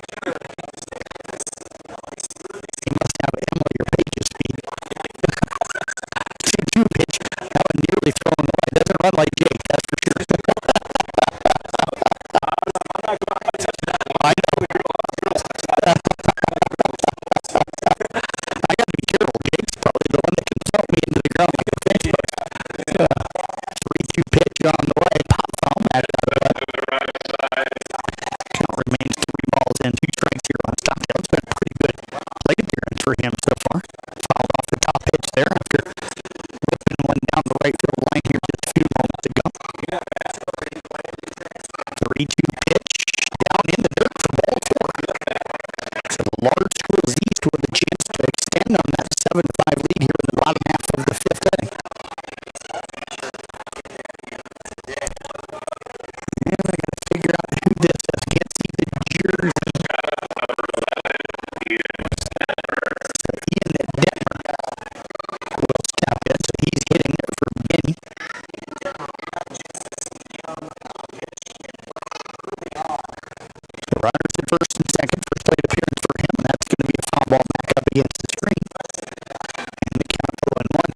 He must have Emily or Page's speed. 2-2 pitch. That one nearly thrown away. Doesn't run like Jake, that's for sure. down the right field line here just a few moments ago. 3-2 pitch down in the dirt for ball 4. So the large schools east with a chance to extend on that 7-5 lead here in the bottom half of the 5th inning. And I got to figure out who this is. Can't see the jersey. So Ian Detmer will step in, so he's hitting it for Benny. So runners at first and second, first plate appearance for him, and that's going to be a foul ball back up against the screen. And the count 0-1.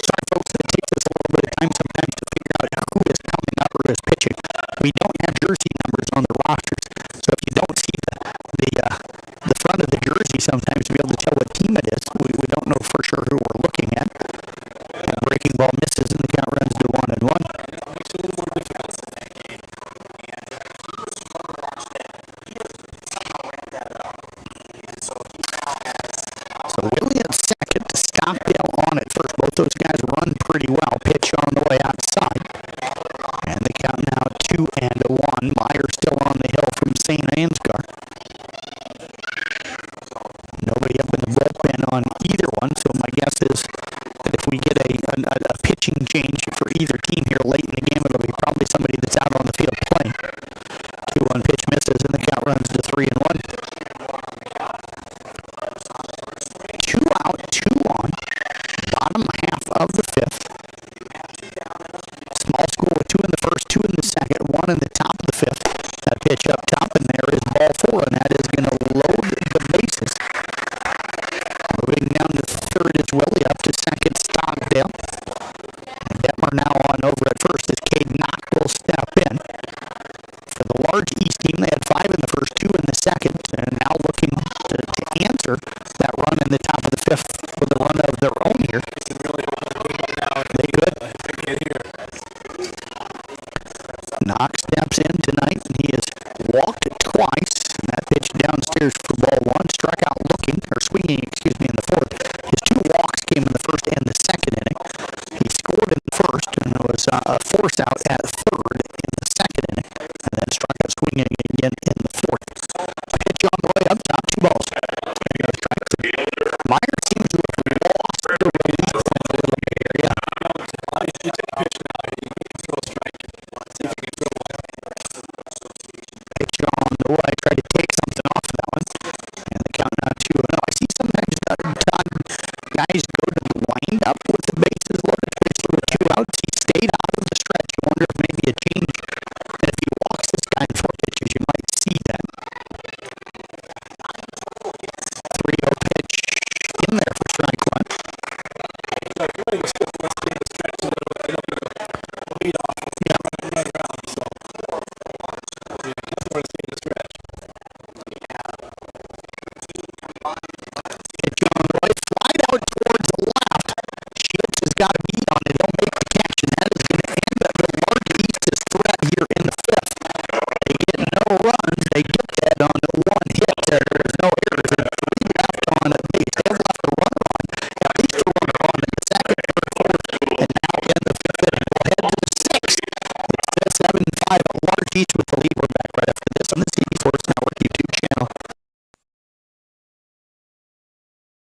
Sorry, folks, it takes us a little bit of time sometimes to figure out who is coming up or who is pitching. We don't have jersey numbers on the rosters, so if you don't see the front of the jersey sometimes to be able to tell what team it is, we don't know for sure who we're looking at. And breaking ball misses, and the count runs to 1-1. So Willie at second, Stockdale on at first. Both those guys run pretty well. Pitch on the way outside. And the count now 2-1. Meyer still on the hill from St. Ansgar. Nobody up in the bullpen on either one, so my guess is that if we get a pitching change for either team here late in the game, it'll be probably somebody that's out on the field playing. 2-1 pitch misses, and the count runs to 3-1. 2 out, 2 on. Bottom half of the 5th. Small school with 2 in the first, 2 in the second, 1 in the top of the 5th. That pitch up top, and there is ball 4, and that is going to load the bases. Moving down to third is Willie, up to second, Stockdale. And Detmer now on over at first as Cade Knock will step in. For the large East team, they had 5 in the first, 2 in the second, and now looking to answer that run in the top of the 5th with a run of their own here. They could. Knox steps in tonight, and he has walked twice. And that pitch downstairs for ball 1, struck out looking, or swinging, in the 4th. His 2 walks came in the 1st and the 2nd inning. He scored in the 1st, and it was a force out at 3rd in the 2nd inning, and then struck out swinging again in the 4th. Pitch on the way up top, 2 balls. Meyer seems to have lost the release a little bit here, yeah. Pitch on the way, tried to take something off of that one, and the count now 2-0. I see sometimes guys go to the wind up with the bases loaded, especially with 2 outs. He stayed out of the stretch. You wonder if maybe a change, and if he walks this guy in 4 pitches, you might see that. 3-0 pitch in there for strike 1. Pitch on the way, flied out towards the left. Shields has got a beat on it. He'll make the catch, and that is going to end up the large East's threat here in the 5th. They get no runs. They get that on the 1 hit. There's no errors. There's 3 left on the base. They have left a runner on, at least a runner on in the 2nd, 3rd, 4th, and now in the 5th inning. We'll head to the 6th. It's 7-5. Large East with the lead. We're back right after this on the CB Sports Network YouTube channel.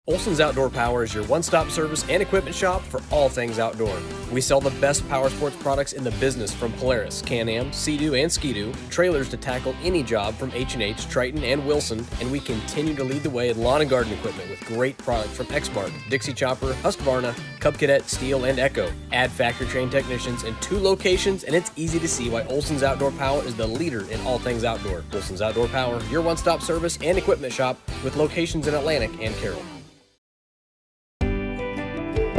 Olson's Outdoor Power is your one-stop service and equipment shop for all things outdoor. We sell the best power sports products in the business from Polaris, Can-Am, Sea-Doo, and Ski-Doo, trailers to tackle any job from H&H, Triton, and Wilson, and we continue to lead the way in lawn and garden equipment with great products from Exmark, Dixie Chopper, Husqvarna, Cub Cadet, Steel, and Echo. Add factory-trained technicians in 2 locations, and it's easy to see why Olson's Outdoor Power is the leader in all things outdoor. Olson's Outdoor Power, your one-stop service and equipment shop with locations in Atlantic and Carroll.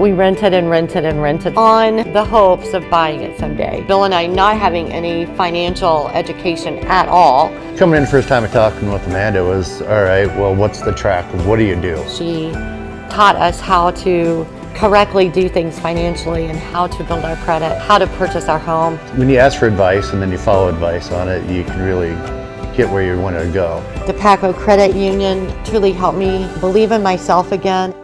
We rented and rented and rented on the hopes of buying it someday. Bill and I not having any financial education at all. Coming in first time talking with Amanda was, all right, well, what's the track? What do you do? She taught us how to correctly do things financially and how to build our credit, how to purchase our home. When you ask for advice and then you follow advice on it, you can really get where you want to go. The Paco Credit Union truly helped me believe in myself again.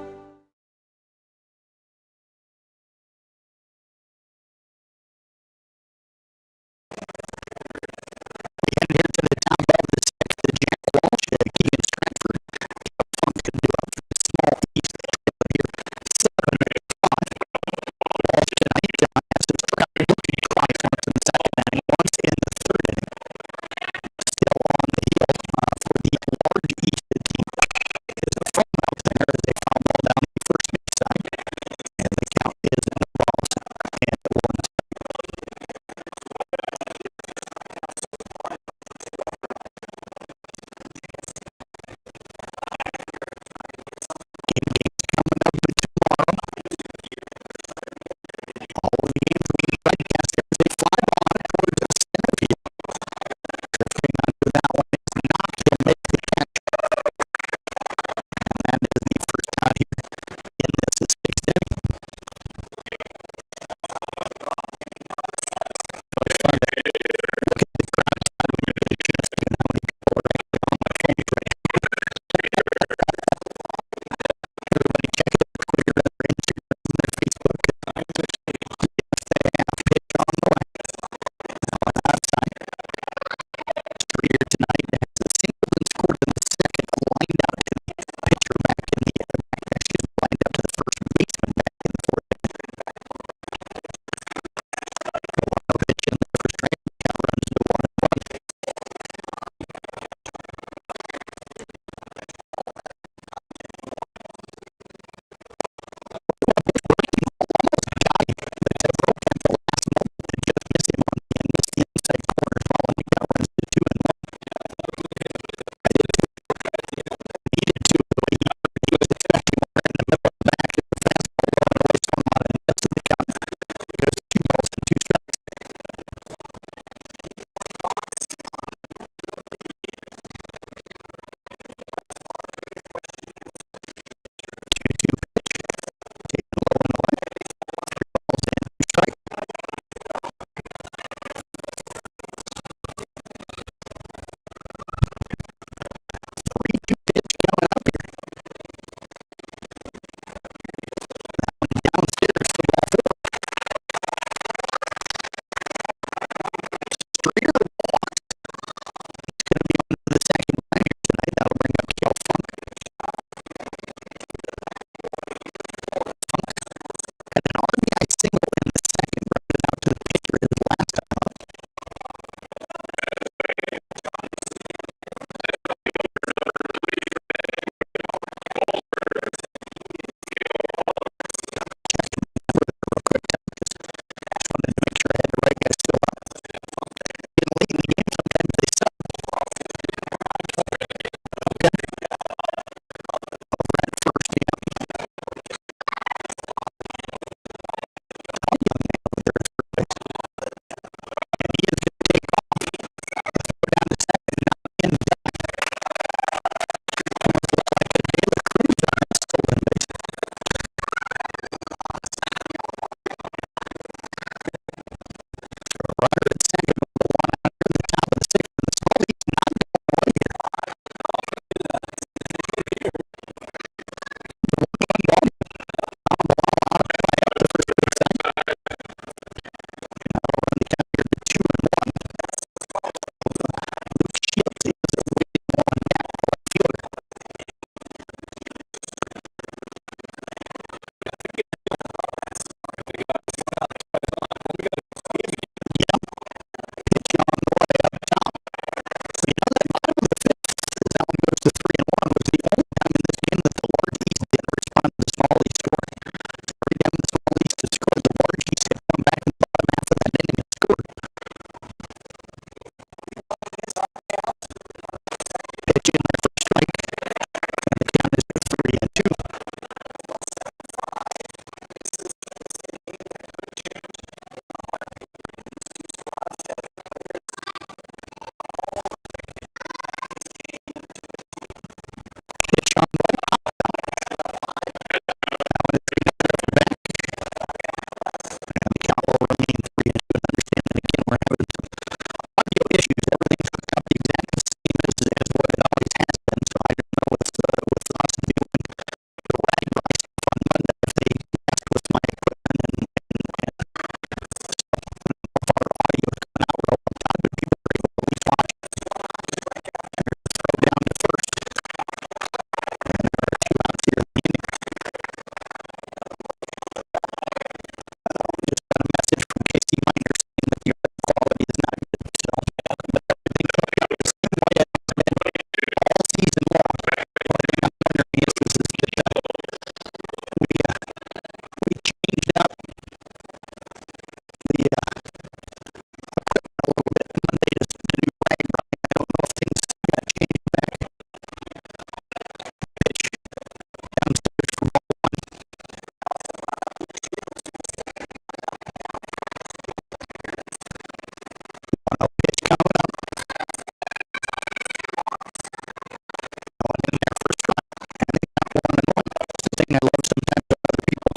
I love sometimes when other people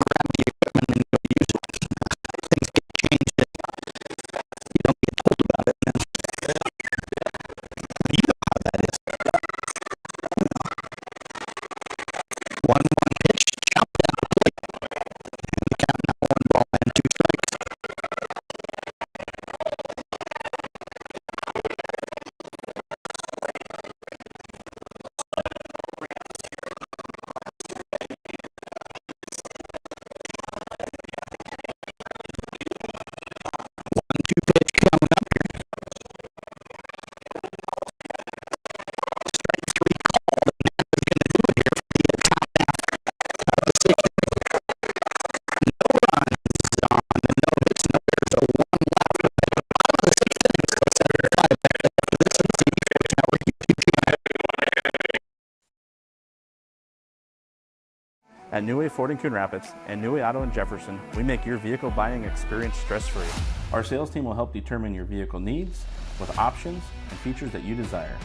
grab the equipment and go use it. Things get changed and you don't get told about it. And you know how that is. One pitch, chopped down the plate. And the count now 1 ball and 2 strikes. At New Way Ford in Coon Rapids and New Way Auto in Jefferson, we make your vehicle buying experience stress-free. Our sales team will help determine your vehicle needs with options and features that you desire.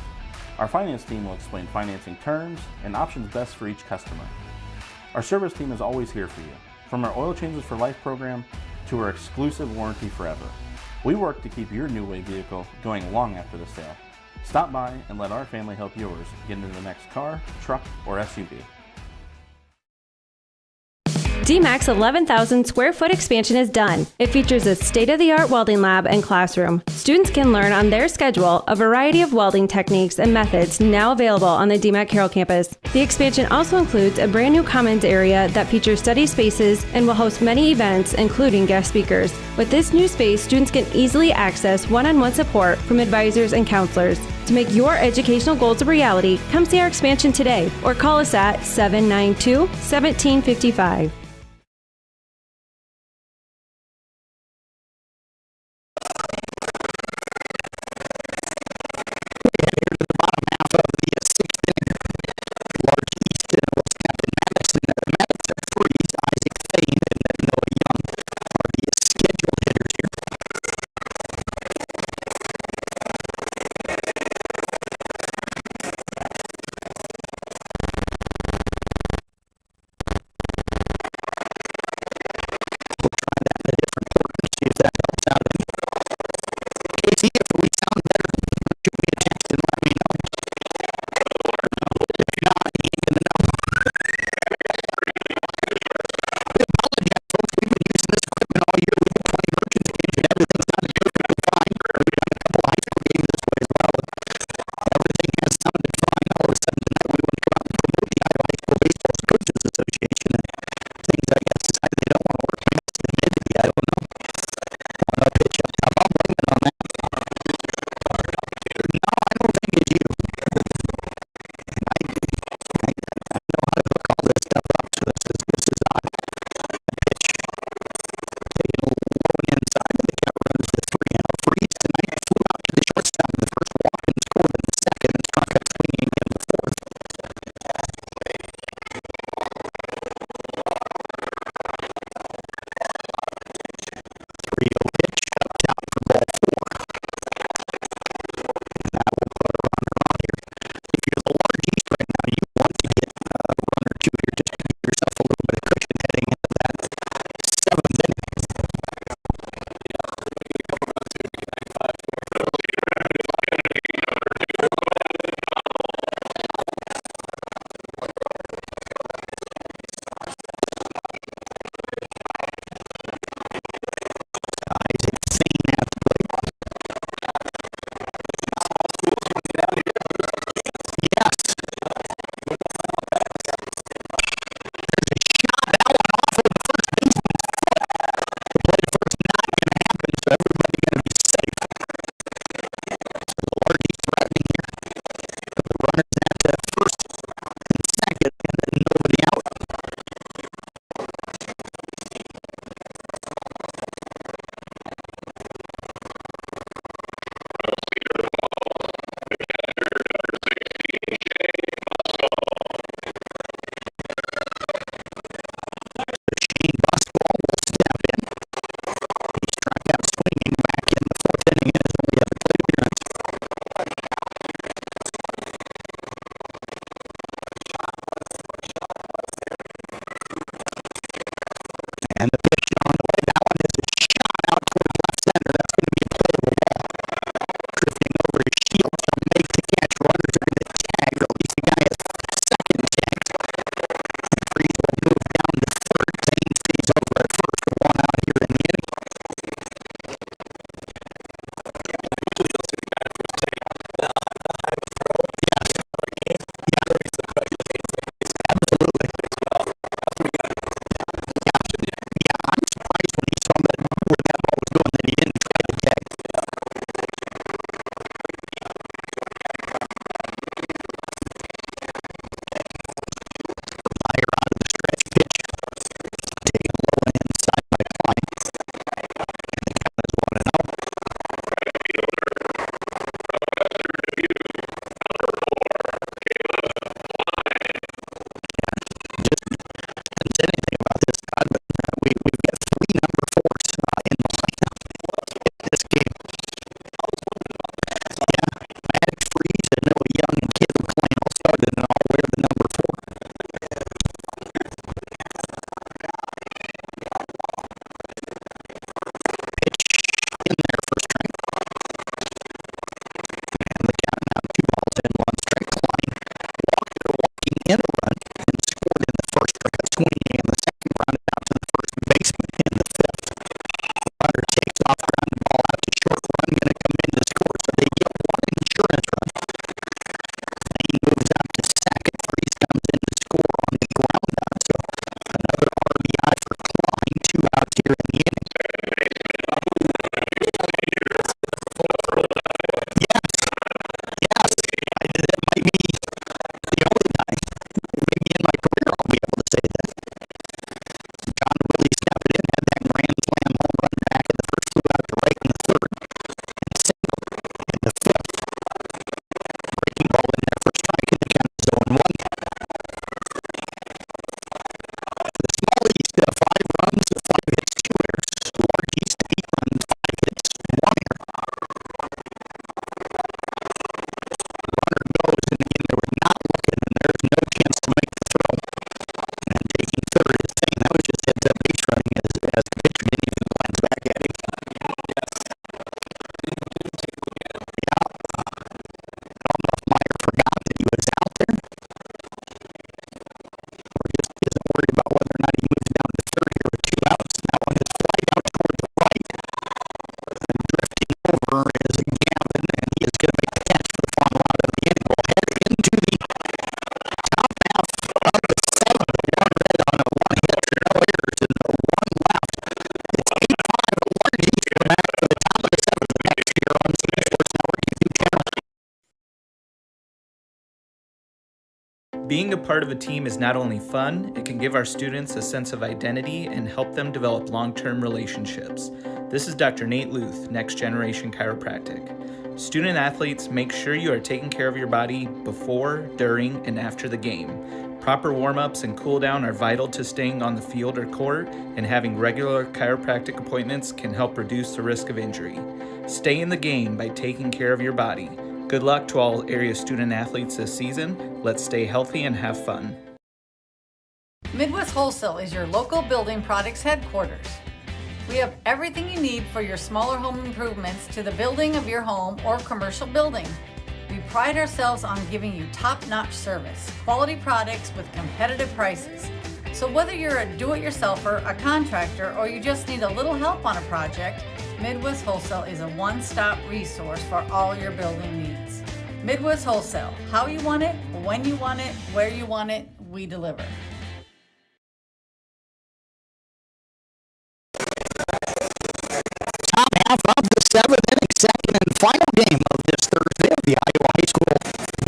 Our finance team will explain financing terms and options best for each customer. Our service team is always here for you, from our Oil Changes for Life program to our exclusive warranty forever. We work to keep your New Way vehicle going long after the sale. Stop by and let our family help yours get into the next car, truck, or SUV. DMAC's 11,000 square foot expansion is done. It features a state-of-the-art welding lab and classroom. Students can learn on their schedule a variety of welding techniques and methods now available on the DMAC Carroll campus. The expansion also includes a brand new commons area that features study spaces and will host many events, including guest speakers. With this new space, students can easily access one-on-one support from advisors and counselors. To make your educational goals a reality, come see our expansion today or call us at 792-1755. Being a part of a team is not only fun, it can give our students a sense of identity and help them develop long-term relationships. This is Dr. Nate Luth, Next Generation Chiropractic. Student athletes, make sure you are taking care of your body before, during, and after the game. Proper warm-ups and cool-down are vital to staying on the field or court, and having regular chiropractic appointments can help reduce the risk of injury. Stay in the game by taking care of your body. Good luck to all area student athletes this season. Let's stay healthy and have fun. Midwest Wholesale is your local building products headquarters. We have everything you need for your smaller home improvements to the building of your home or commercial building. We pride ourselves on giving you top-notch service, quality products with competitive prices. So whether you're a do-it-yourselfer, a contractor, or you just need a little help on a project, Midwest Wholesale is a one-stop resource for all your building needs. Midwest Wholesale, how you want it, when you want it, where you want it, we deliver. Top half of the seventh inning, second and final game of this Thursday of the Iowa High School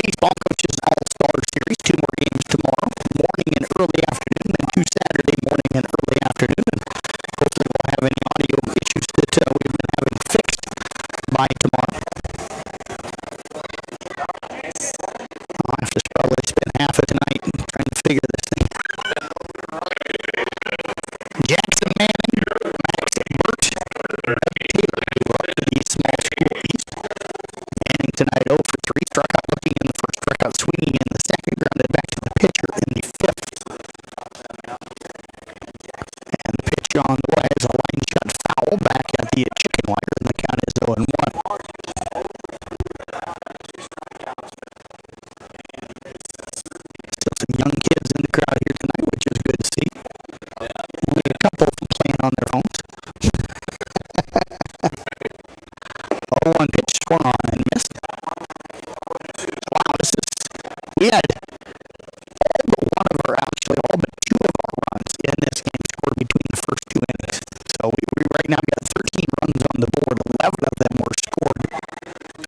Baseball Coaches All-Star Series. Two more games tomorrow, morning and early afternoon, and two Saturday morning and early afternoon. And hopefully we'll have any audio issues that we've been having fixed by tomorrow. I'll have to probably spend half of tonight trying to figure this thing. Jackson Manning, Max Burt, Taylor, the small school east. Manning tonight 0 for 3, struck out looking in the first, struck out swinging in the second, grounded back to the pitcher in the fifth. And the pitch on the way is a line shot foul back at the chicken wire, and the count is 0-1. Still some young kids in the crowd here tonight, which is good to see. Only a couple of them playing on their phones. 0-1 pitch, swung on and missed. Wow, we had all but one of our, actually all but two of our runs in this game scored between the first two innings. So we right now got 13 runs on the board. 11 of them were scored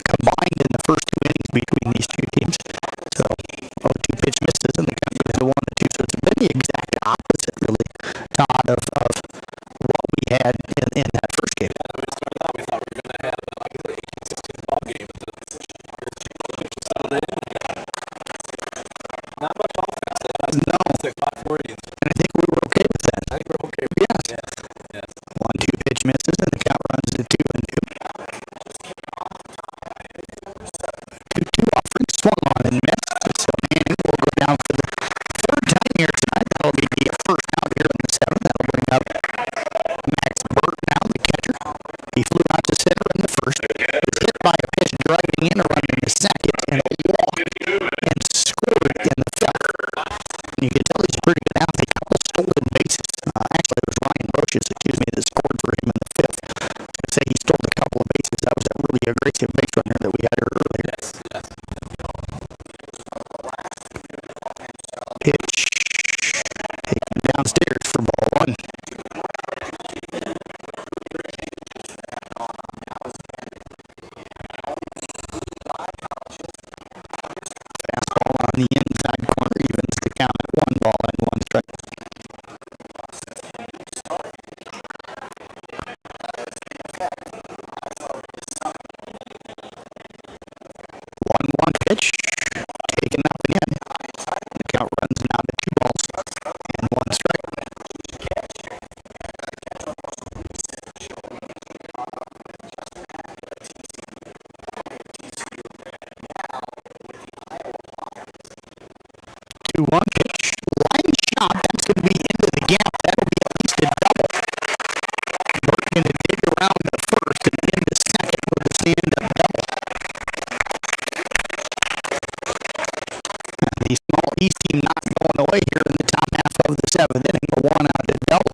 combined in the first two innings between these two teams. So 0-2 pitch misses, and the count goes to 1-2. So it's been the exact opposite, really, Todd, of what we had in that first game. We thought we were going to have like an 18-16 ball game. Not much offense. No. It's like 5-4 innings. And I think we were okay with that. I think we're okay. Yes. Yes. 1-2 pitch misses, and the count runs to 2-2. 2-2 offering, swung on and missed. So Manning will go down for the third time here tonight. That'll be the first out here in the seventh. That'll bring up Max Burt now, the catcher. He flew out to center in the first. Was hit by a pitch driving in a run in the second, and a walk, and scored in the fifth. You can tell he's a pretty good athlete. A couple stolen bases. Actually, it was Ryan Brochus, that scored for him in the fifth. I say he stole a couple of bases. That was a really aggressive base runner that we had earlier. Pitch taken downstairs for ball one. Fastball on the inside corner evens the count at 1-1 strike. 1-1 pitch taken up again. The count runs now to 2-1 strike. 2-1 pitch, line shot. That's going to be into the gap. That'll be at least a double. Burt going to dig around the first and in the second with a stand-up double. The small East team not going away here in the top half of the seventh inning. A one-out to double.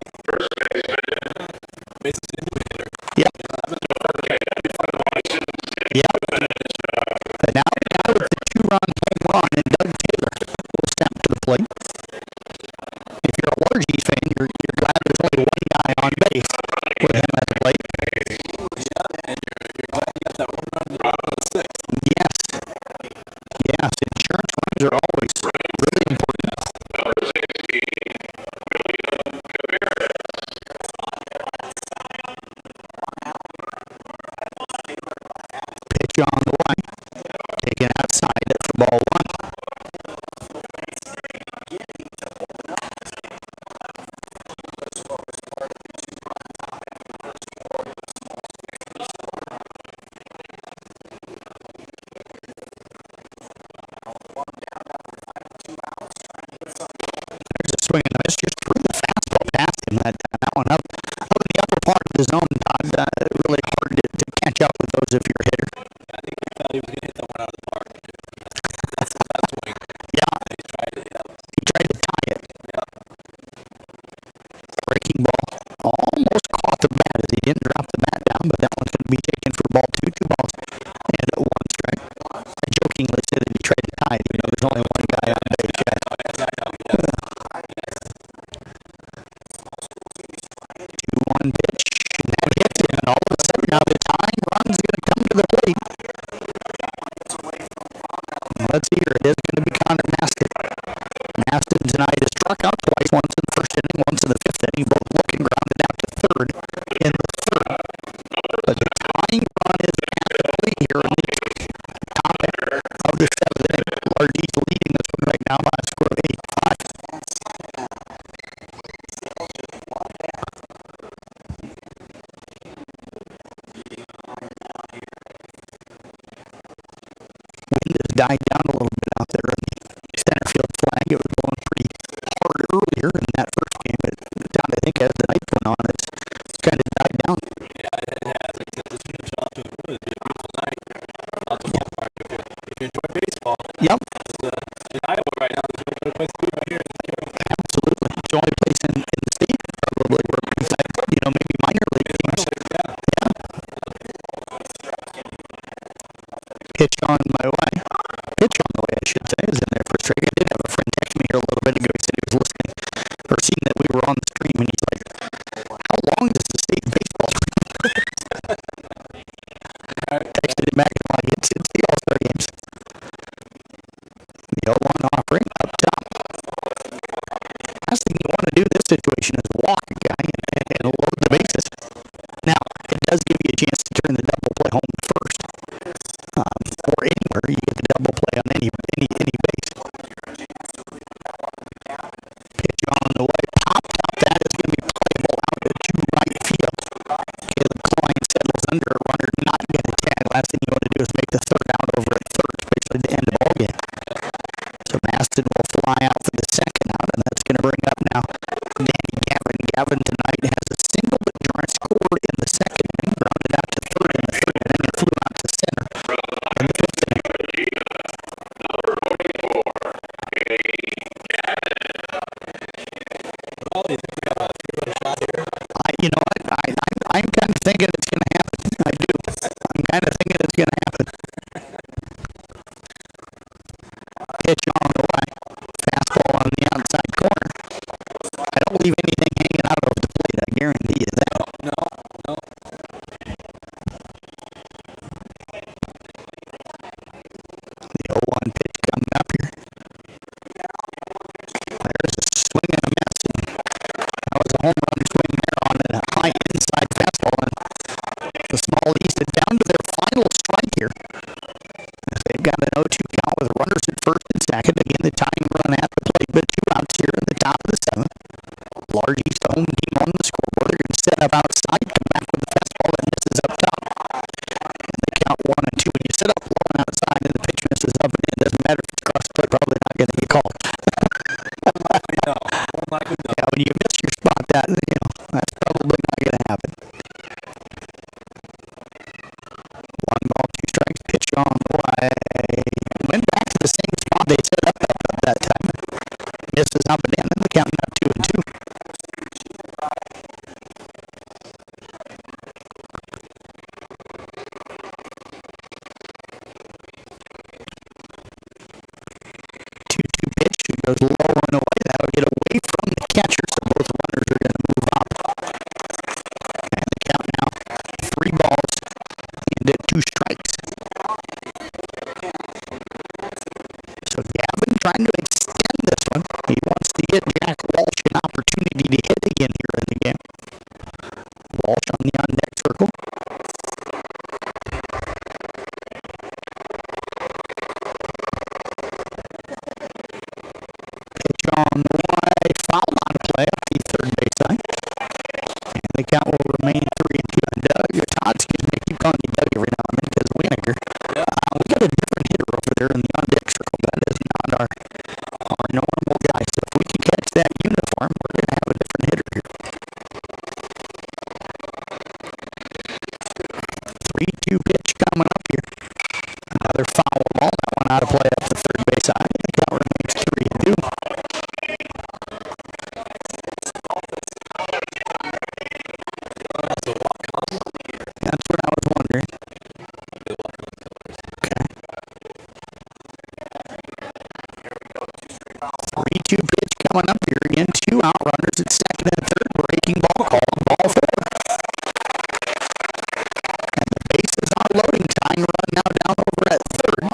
Yep. Yep. And now it's a two-run home run, and Doug Taylor will step to the plate. If you're a Largies fan, you're glad there's only one guy on base with him at the plate. Yes. Yes, insurance runs are always really Ball one. There's a swing and a miss. Just threw the fastball past him. That one up in the upper part of the zone, Todd. Really hard to catch up with those if you're a hitter. I think he thought he was going to hit that one out of the park. That's swing. Yeah. He tried to tie it. Breaking ball. Almost caught the bat as he didn't drop the bat down, but that one's going to be taken for ball two. 2 balls and 1 strike. I jokingly said that he tried to tie it, even though there's only one guy on base yet. 2-1 pitch, and that hits him, and all of a sudden now the tying run's going to come to the plate. Let's hear it. It is going to be Connor Maston. Maston tonight has struck out twice, once in the first inning, once in the 5th inning, both looking grounded out to third in the 3rd. But the tying run is at the plate here in the top of the 7th inning. Largey's leading this one right now by a score of 8-5. Wind has died down a little bit out there in the center field flag. It was blowing pretty hard earlier in that first game, but Todd, I think as the night went on, it's kind of died down. Yeah, it has. Like I said, this game's off to a really beautiful night. Lots of ballpark. If you enjoy baseball, yep. In Iowa right now, there's no better place to be right here. Absolutely. It's the only place in the state probably where we've had, maybe minor league teams. Yeah. Pitch on my way. Pitch on the way, I should say, is in there for a strike. I did have a friend text me here a little bit ago. He said he was listening or seeing that we were on the stream, and he's like, how long does the state baseball stream? I texted him back and I'm like, it's the All-Star games. The 0-1 offering up top. Last thing you want to do in this situation is walk a guy and load the bases. Now, it does give you a chance to turn the double play home to first. Or anywhere, you get the double play on any base. Pitch on the way, popped up. That is going to be playable out to right field. Caleb Klein settles under a runner, not going to tag. Last thing you want to do is make the third out over at third, especially at the end of the ball game. So Maston will fly out for the second out, and that's going to bring up now Danny Gavin. Gavin tonight has a single but scored in the second inning, grounded out to third in the 3rd inning, and flew out to center in the 5th inning. I'm kind of thinking it's going to happen. I do. I'm kind of thinking it's going to happen. Pitch on the way. Fastball on the outside corner. I don't leave anything hanging out of the plate. I guarantee you that. No. The 0-1 pitch coming up here. There's a swing and a miss. That was a home run swing there on a high inside fastball. And the Small East is down to their final strike here. As they've got an 0-2 count with runners at first and second. Again, the tying run at the plate, but 2 outs here in the top of the 7th. Large East home team on the scoreboard. They're going to set up outside, come back with the fastball that misses up top. And they count 1 and 2. When you set up low and outside and the pitch misses up and in, it doesn't matter if it's cross play, probably not going to get called. Yeah, when you miss your spot, that's probably not going to happen. 1 ball, 2 strikes, pitch on the way. Went back to the same spot they set up that time. Misses up and in, and the count now 2 and 2. Pitch goes low and away. That'll get away from the catcher, so both runners are going to move up. And the count now 3 balls and 2 strikes. So Gavin trying to extend this one. He wants to get Jack Walsh an opportunity to hit again here in the game. Walsh on the on-deck circle. on the way. Foul on the play up the third base line. And the count will remain 3-2 on Doug. Todd, excuse me, I keep calling you Doug every now and then because Wienerker. We got a different hitter over there in the on-deck circle. That is not our normal guy. So if we can catch that uniform, we're going to have a different hitter here. 3-2 pitch coming up here. Another foul ball. That one out of play up the third base side. The count remains 3-2. That's what I was wondering. Okay. 3-2 pitch coming up here again. 2 out runners at second and third. Breaking ball called. Ball 4. And the bases are loading. Tying run now down over at third.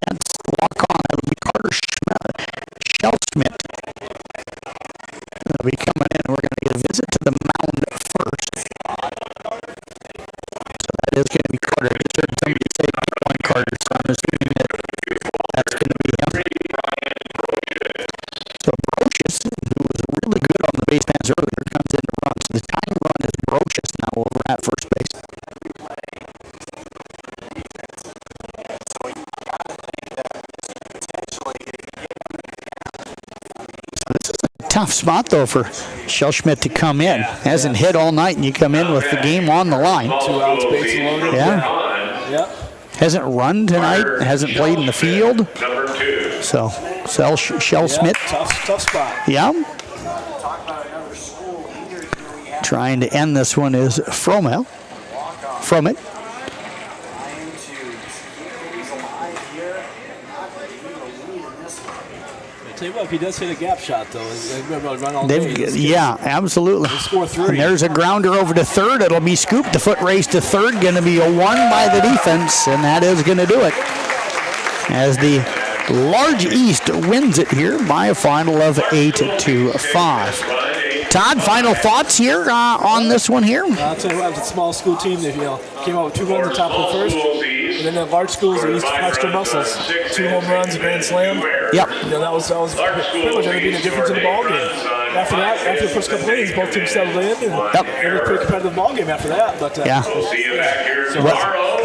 That's walk on. It'll be Carter Schellschmidt. They'll be coming in. We're going to get a visit to the mound first. So that is going to be Carter. I just heard somebody say get one Carter, so I'm assuming that's going to be him. So Brocious, who was really good on the base paths earlier, comes in to run. So the time run is Brocious now over at first base. Tough spot though for Schellschmidt to come in. Hasn't hit all night, and you come in with the game on the line. 2 outs, base loaded. Yeah. Yep. Hasn't run tonight. Hasn't played in the field. So Schellschmidt. Tough spot. Yeah. Trying to end this one is Fromel. From it. Tell you what, if he does hit a gap shot, though, they'll run all day. Yeah, absolutely. They score 3. And there's a grounder over to third. It'll be scooped. The foot race to third. Going to be a 1 by the defense, and that is going to do it. As the Large East wins it here by a final of 8-5. Todd, final thoughts here on this one here? I'll tell you what, it's a small school team that came out with 2 runs on top of the first. And then the large schools, the East extra muscles, 2 home runs, a grand slam. Yep. That was pretty much going to be the difference in the ball game. After that, after the first couple innings, both teams settled in, and it was a pretty competitive ball game after that. But We'll see you back here tomorrow.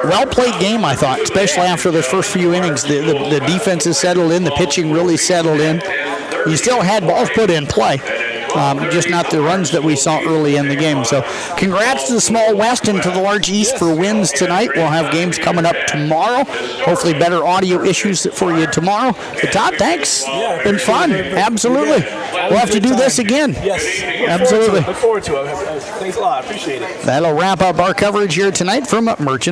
Well played game, I thought, especially after those first few innings. The defense has settled in, the pitching really settled in. You still had balls put in play. Just not the runs that we saw early in the game. So congrats to the Small West and to the Large East for wins tonight. We'll have games coming up tomorrow. Hopefully better audio issues for you tomorrow. But Todd, thanks. Been fun. Absolutely. We'll have to do this again. Yes. Absolutely. Look forward to it. Thanks a lot. Appreciate it. That'll wrap up our coverage here tonight from Merchants